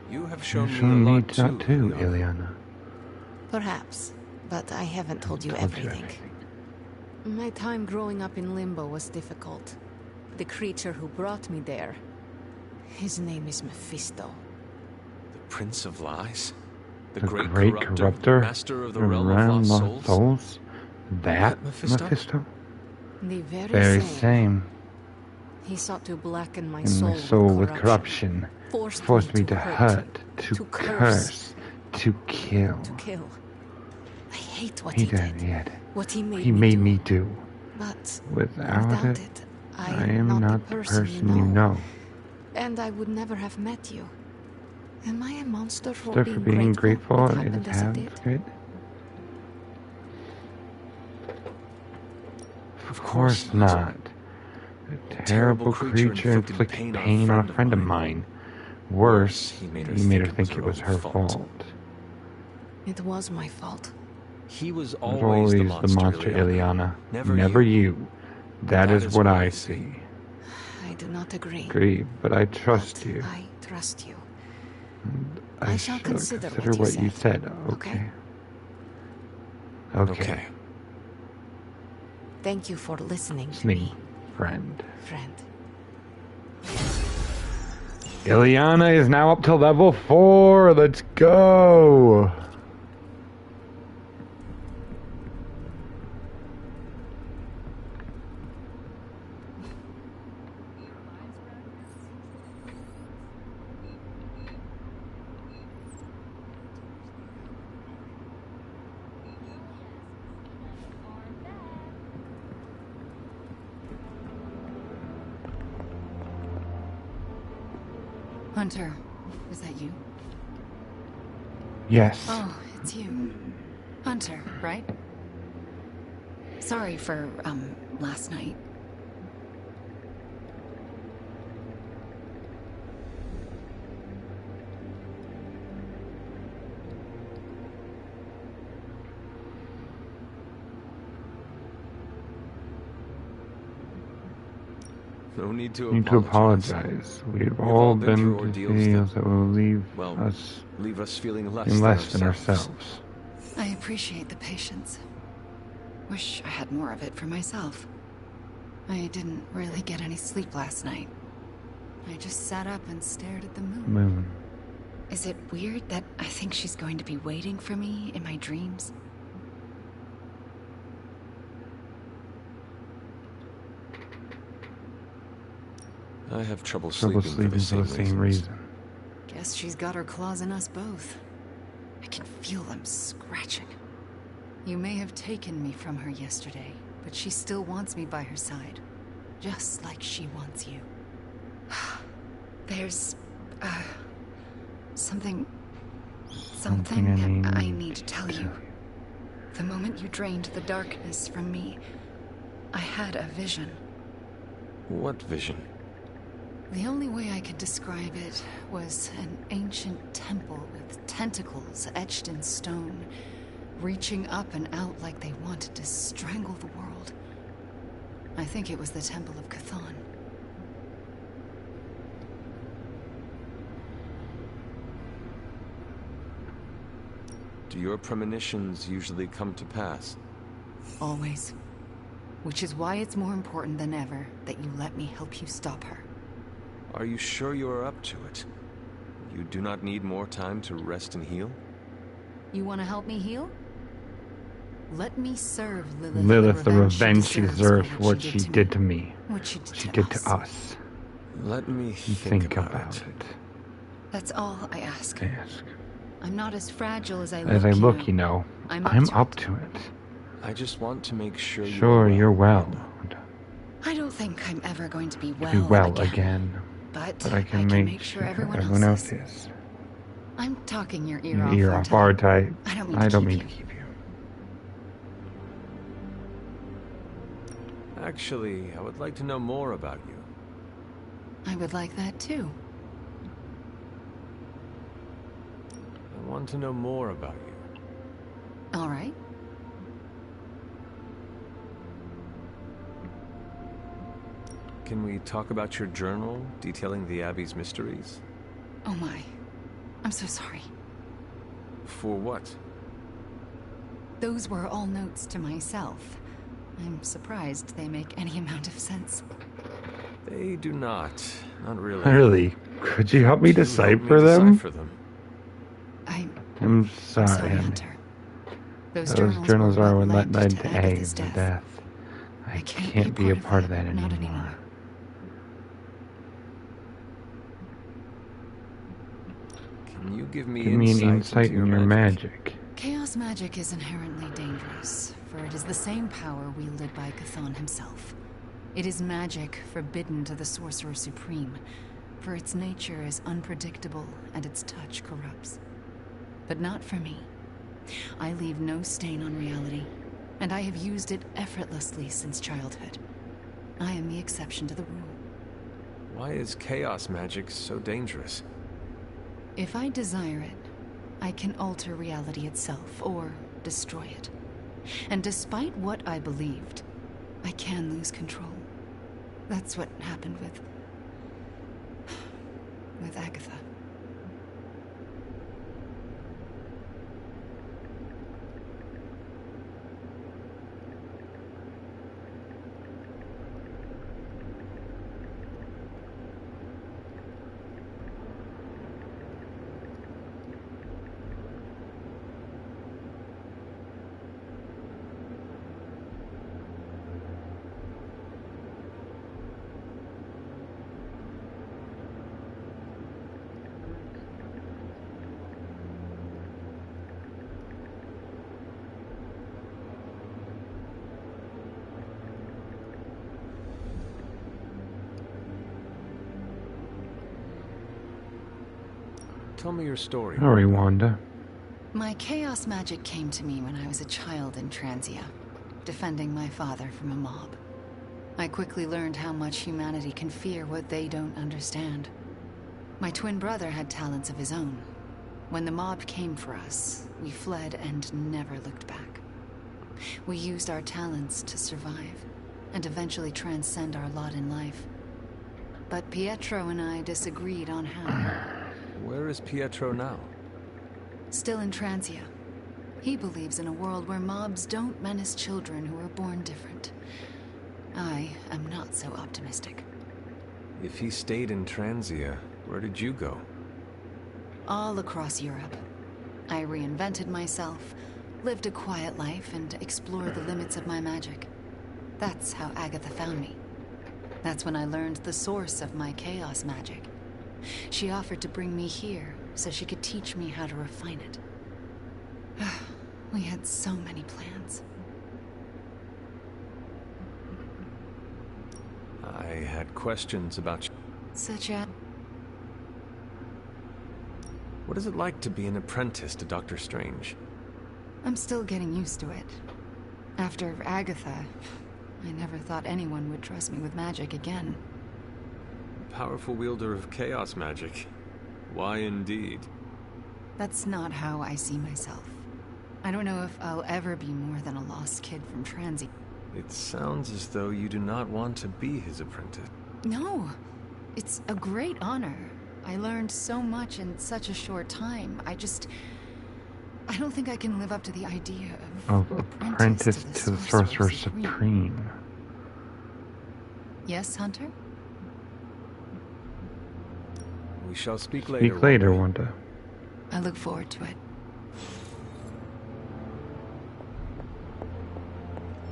You have shown me a lot too, Ileana. Perhaps, but I haven't told you everything. My time growing up in Limbo was difficult. The creature who brought me there, his name is Mephisto. The Prince of Lies? The great corruptor, master of the realm of lost souls? That Mephisto? The very same. He sought to blacken my And soul, my soul with corruption. Forced me to hurt, to curse, to kill. I hate what he did. What he made me do. But without it, I am not the person you know. And I would never have met you. Am I a monster for being grateful and it happened good? Of course not. A terrible creature inflicted pain on a friend of mine. Worse, he made her think it was her fault. It was my fault. He was always the monster, Ileana. Never you. That is what I see. I do not agree. But I trust you. I trust you. I shall consider what you said. Okay. Thank you for listening to me. Friend. Friend. Ileana is now up to level 4. Let's go. Hunter, is that you? Yes. Oh, it's you. Hunter, right? Sorry for, last night. No need to apologize. We've all been through ordeals that will leave us feeling less than ourselves. I appreciate the patience. Wish I had more of it for myself. I didn't really get any sleep last night. I just sat up and stared at the moon. Is it weird that I think she's going to be waiting for me in my dreams? I have trouble sleeping for the same reason. Guess she's got her claws in us both. I can feel them scratching. You may have taken me from her yesterday, but she still wants me by her side. Just like she wants you. There's... something I I need to tell you. The moment you drained the darkness from me, I had a vision. What vision? The only way I could describe it was an ancient temple with tentacles etched in stone, reaching up and out like they wanted to strangle the world. I think it was the Temple of Chthon. Do your premonitions usually come to pass? Always. Which is why it's more important than ever that you let me help you stop her. Are you sure you are up to it? You do not need more time to rest and heal? You want to help me heal? Let me serve Lilith, Lilith the revenge she deserves for what she did to me. What she did to us. Let me think about it. That's all I ask. I'm not as fragile as I look. You know, I'm up to it. I just want to make sure you're well. I don't think I'm ever going to be well, again. But I can make sure everyone else is. I'm talking your ear off. Aren't I? I don't mean to keep you. Actually, I would like to know more about you. I would like that too. I want to know more about you. All right. Can we talk about your journal detailing the Abbey's mysteries? Oh my. I'm so sorry. For what? Those were all notes to myself. I'm surprised they make any amount of sense. They do not. Not really. Really? Could you help me decipher them? I'm sorry, Hunter. Those journals are what led to Agatha's death. I can't be a part of that anymore. Can you give me an insight in your magic? Chaos magic is inherently dangerous, for it is the same power wielded by Chthon himself. It is magic forbidden to the Sorcerer Supreme, for its nature is unpredictable and its touch corrupts. But not for me. I leave no stain on reality, and I have used it effortlessly since childhood. I am the exception to the rule. Why is chaos magic so dangerous? If I desire it, I can alter reality itself, or destroy it. And despite what I believed, I can lose control. That's what happened with Agatha. Tell me your story. Sorry, Wanda. My chaos magic came to me when I was a child in Transia, defending my father from a mob. I quickly learned how much humanity can fear what they don't understand. My twin brother had talents of his own. When the mob came for us, we fled and never looked back. We used our talents to survive, and eventually transcend our lot in life. But Pietro and I disagreed on how. Where is Pietro now? Still in Transia. He believes in a world where mobs don't menace children who are born different. I am not so optimistic. If he stayed in Transia, where did you go? All across Europe. I reinvented myself, lived a quiet life, and explored the limits of my magic. That's how Agatha found me. That's when I learned the source of my chaos magic. She offered to bring me here so she could teach me how to refine it. We had so many plans. I had questions about you. Such as? What is it like to be an apprentice to Dr. Strange? I'm still getting used to it. After Agatha, I never thought anyone would trust me with magic again. Powerful wielder of chaos magic. Why indeed? That's not how I see myself. I don't know if I'll ever be more than a lost kid from Transy. It sounds as though you do not want to be his apprentice. No, it's a great honor. I learned so much in such a short time. I don't think I can live up to the idea of apprentice to the Sorcerer Supreme. Yes, Hunter? We shall speak later. Speak later, Wanda. I look forward to it.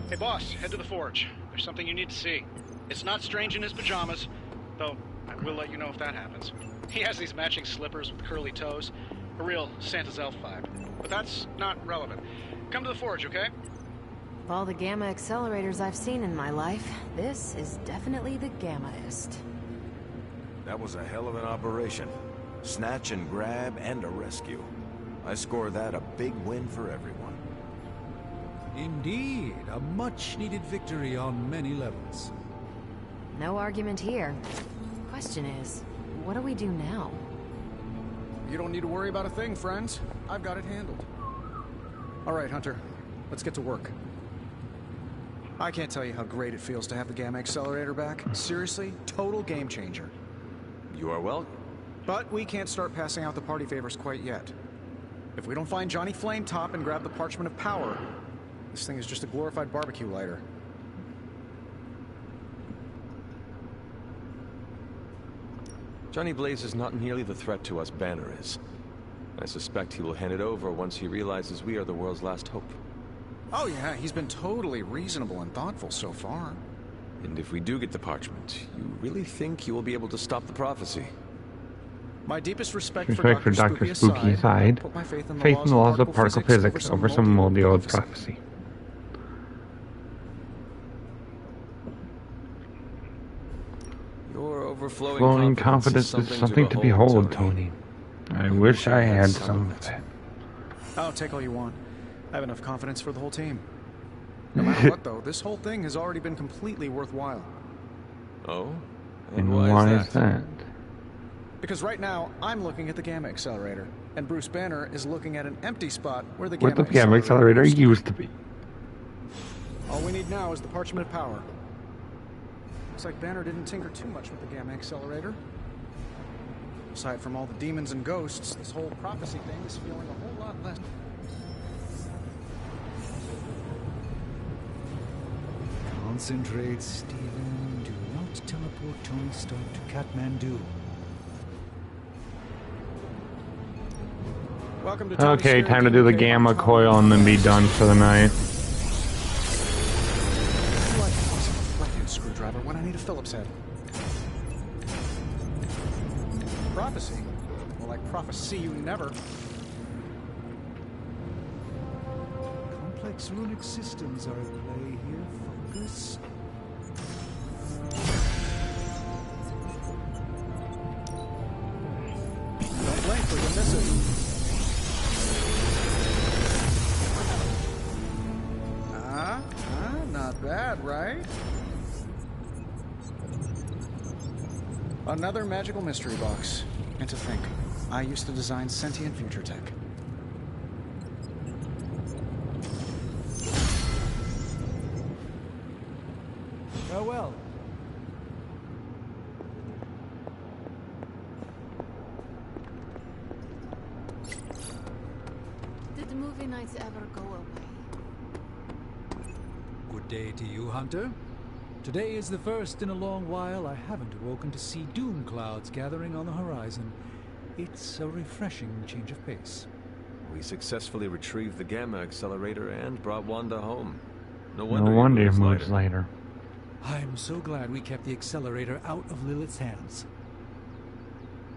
Hey boss, head to the forge. There's something you need to see. It's not Strange in his pajamas, though I will let you know if that happens. He has these matching slippers with curly toes. A real Santa's elf vibe. But that's not relevant. Come to the forge, okay? Of all the gamma accelerators I've seen in my life, this is definitely the gammaest. That was a hell of an operation. Snatch and grab and a rescue. I score that a big win for everyone. Indeed, a much-needed victory on many levels. No argument here. Question is, what do we do now? You don't need to worry about a thing, friends. I've got it handled. All right, Hunter. Let's get to work. I can't tell you how great it feels to have the Gamma Accelerator back. Seriously, total game changer. You are welcome. But we can't start passing out the party favors quite yet. If we don't find Johnny Flametop and grab the Parchment of Power, this thing is just a glorified barbecue lighter. Johnny Blaze is not nearly the threat to us Banner is. I suspect he will hand it over once he realizes we are the world's last hope. Oh yeah, he's been totally reasonable and thoughtful so far. And if we do get the parchment, you really think you will be able to stop the prophecy? My deepest respect for Dr. Spooky aside, put my faith in the laws of particle physics over some moldy old prophecy. Your overflowing confidence is something to behold, Tony. I wish I had some of it. Oh, take all you want. I have enough confidence for the whole team. No matter what, though, this whole thing has already been completely worthwhile. Oh? And why is that? Because right now, I'm looking at the Gamma Accelerator, and Bruce Banner is looking at an empty spot where the Gamma Accelerator used to be. All we need now is the Parchment of Power. Looks like Banner didn't tinker too much with the Gamma Accelerator. Aside from all the demons and ghosts, this whole prophecy thing is feeling a whole lot less. Concentrate, Stephen. Do not teleport Tony Stark to Kathmandu. Welcome to okay, time to do the gamma coil and then be done for the night. Flathead screwdriver when I need a Phillips head. Prophecy? More like prophecy you never. Complex runic systems are at play here. Focus. Don't blink or you'll miss it. Not bad, right? Another magical mystery box. And to think, I used to design sentient future tech. Farewell. Did the movie nights ever go away? Good day to you, Hunter. Today is the first in a long while I haven't awoken to see doom clouds gathering on the horizon. It's a refreshing change of pace. We successfully retrieved the Gamma Accelerator and brought Wanda home. No wonder he moves later. I'm so glad we kept the accelerator out of Lilith's hands.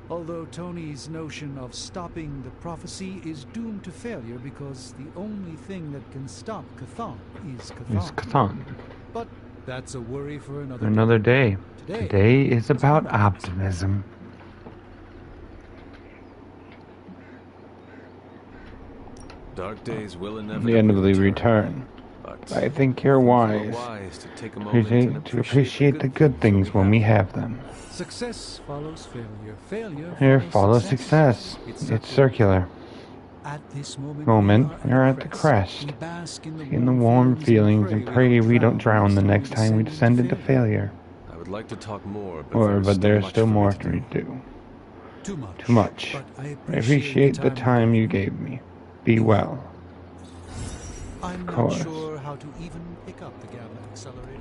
Although Tony's notion of stopping the prophecy is doomed to failure because the only thing that can stop Chthon is Chthon. But that's a worry for another day. Today is about optimism. Dark days will The end of the return. I think you're wise. To appreciate the good things when we have them. Success follows failure. Failure Here follows success. It's circular. At this Moment, we're at the crest. In the warm feelings and pray we don't drown the next time we descend into failure. I would like to talk more, But there's still more to do. Too much. I appreciate the time you gave me. Be well. I'm Of course. not sure how to even pick up the gamma accelerator.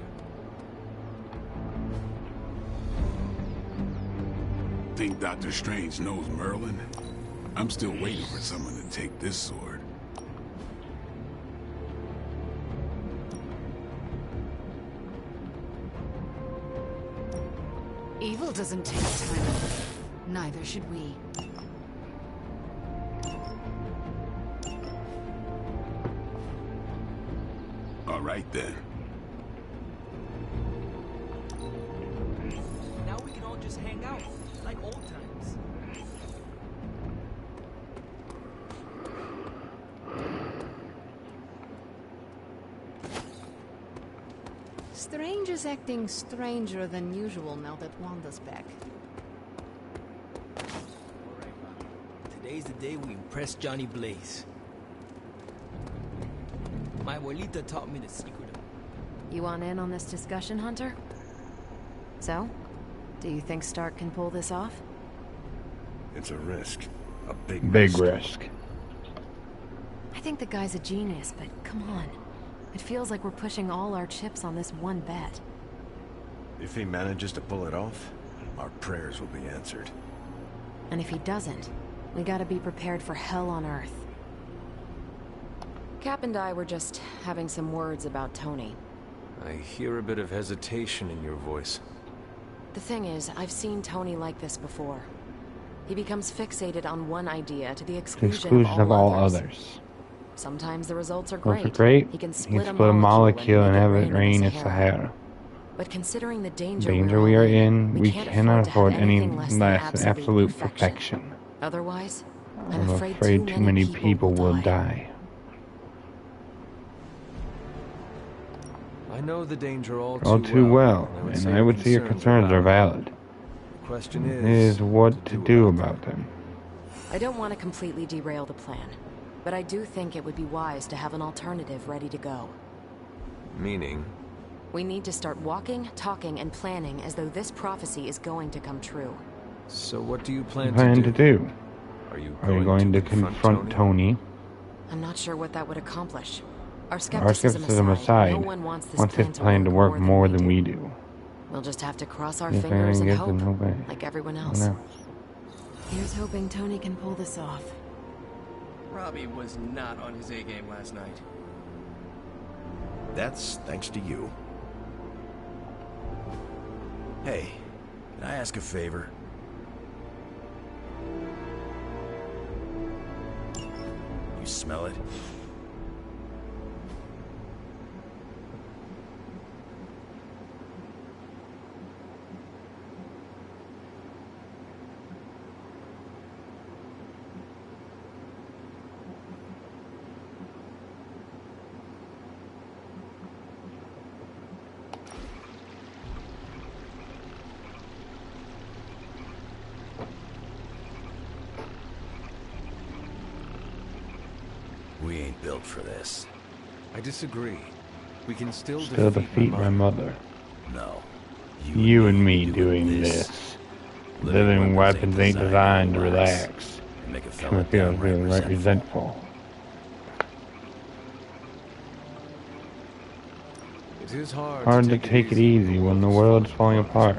Think Dr. Strange knows Merlin? I'm still waiting for someone to take this sword. Evil doesn't take time off. Neither should we. All right then. Now we can all just hang out, like old times. Strange is acting stranger than usual now that Wanda's back. Today's the day we impress Johnny Blaze. My abuelita taught me the secret of... You want in on this discussion, Hunter? So, do you think Stark can pull this off? It's a risk. A big risk. I think the guy's a genius, but come on. It feels like we're pushing all our chips on this one bet. If he manages to pull it off, our prayers will be answered. And if he doesn't, we gotta be prepared for hell on Earth. Cap and I were just having some words about Tony. I hear a bit of hesitation in your voice. The thing is, I've seen Tony like this before. He becomes fixated on one idea to the exclusion of all others. Sometimes the results are Those great. are He can split split a molecule and have it rain in Sahara. But considering the danger We are in, we can't cannot afford any anything less than absolute perfection. perfection. Otherwise, I'm afraid too many people will die. I know the danger all Too well, and I would say your concerns are valid. The question is what to do about them. I don't want to completely derail the plan, but I do think it would be wise to have an alternative ready to go. Meaning? We need to start walking, talking, and planning as though this prophecy is going to come true. So what do you plan to do? Are you going to confront Tony? I'm not sure what that would accomplish. Our Our skepticism aside, no one wants this wants his plan to work more than we do. We'll just have to cross our If fingers and anything hope, gets in the way. like everyone else. Here's hoping Tony can pull this off. Robbie was not on his A game last night. That's thanks to you. Hey, can I ask a favor? You smell it? We ain't built for this. I disagree. We can still defeat my mother. No. You and me doing this. Living weapons ain't designed to relax. Make a I fella feel downright really resentful. It is Hard to take it easy when the world's falling apart.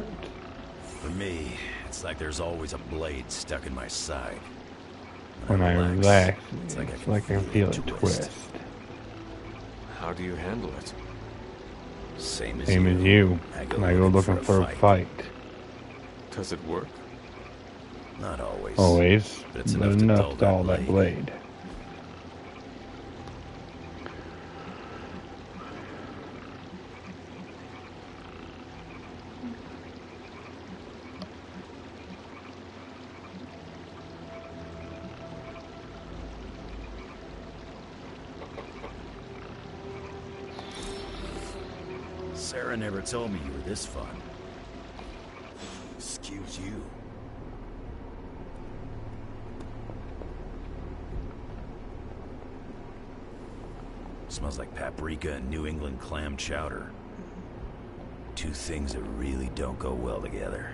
For me, it's like there's always a blade stuck in my side. When I relax, it's like I feel a twist. How do you handle it? Same as you. I go looking for a fight. Does it work? Not always. Always, but it's but enough to dull that blade. Sarah never told me you were this fun. Excuse you. Smells like paprika and New England clam chowder. Two things that really don't go well together.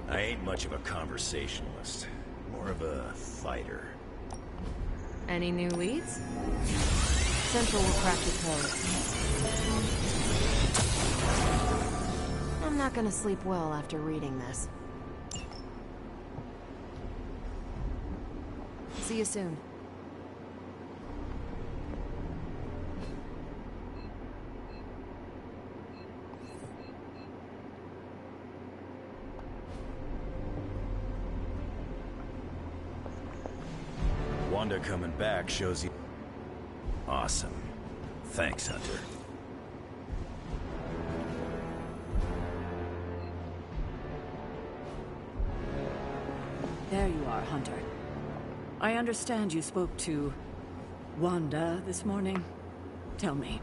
I ain't much of a conversationalist, more of a fighter. Any new leads? Central will crack the code. I'm not gonna sleep well after reading this. See you soon. Wanda coming back shows you... Awesome. Thanks, Hunter. There you are, Hunter. I understand you spoke to Wanda this morning. Tell me,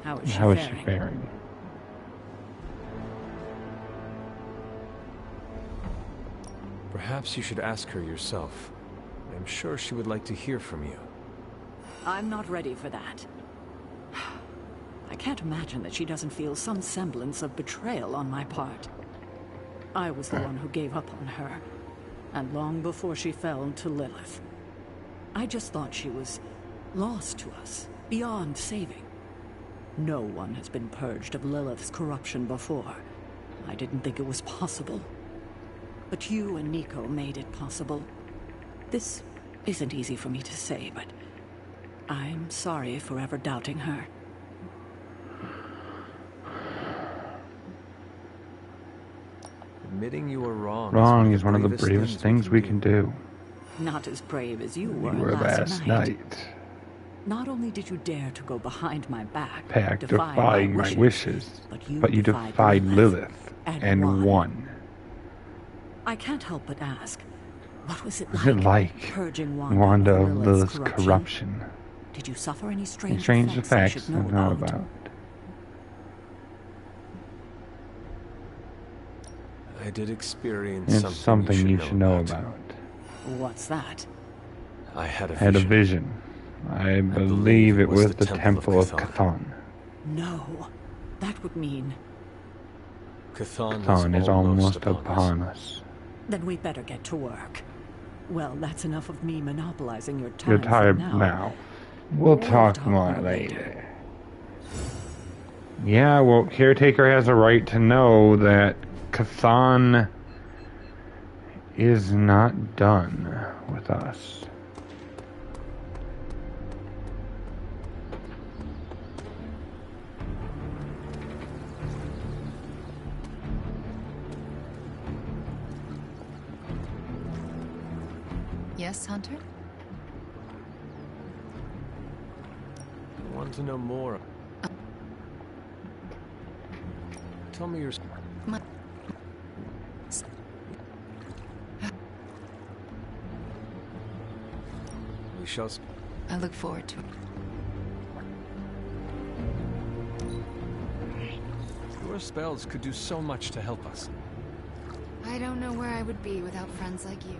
how is she faring? Perhaps you should ask her yourself. I'm sure she would like to hear from you. I'm not ready for that. I can't imagine that she doesn't feel some semblance of betrayal on my part. I was the one who gave up on her, and long before she fell to Lilith. I just thought she was lost to us, beyond saving. No one has been purged of Lilith's corruption before. I didn't think it was possible. But you and Nico made it possible. This isn't easy for me to say, but I'm sorry for ever doubting her. Admitting you were wrong. Wrong is one of the bravest things we can do. Not as brave as you were last night. Not only did you dare to go behind my back, defying my wishes, but you defied Lilith and won. I can't help but ask, what was it like purging Wanda of Lilith's corruption? Did you suffer any strange effects I know about? I did experience something you should know about. What's that? I had a vision. I believe it was the Temple of Chthon. No, that would mean... Chthon is almost upon us. Then we better get to work. Well, that's enough of me monopolizing your time. You're tired now. We'll talk more later. Yeah, well, Caretaker has a right to know that Chthon is not done with us. Yes, Hunter? I want to know more. Tell me your... We shall... I look forward to it. Your spells could do so much to help us. I don't know where I would be without friends like you.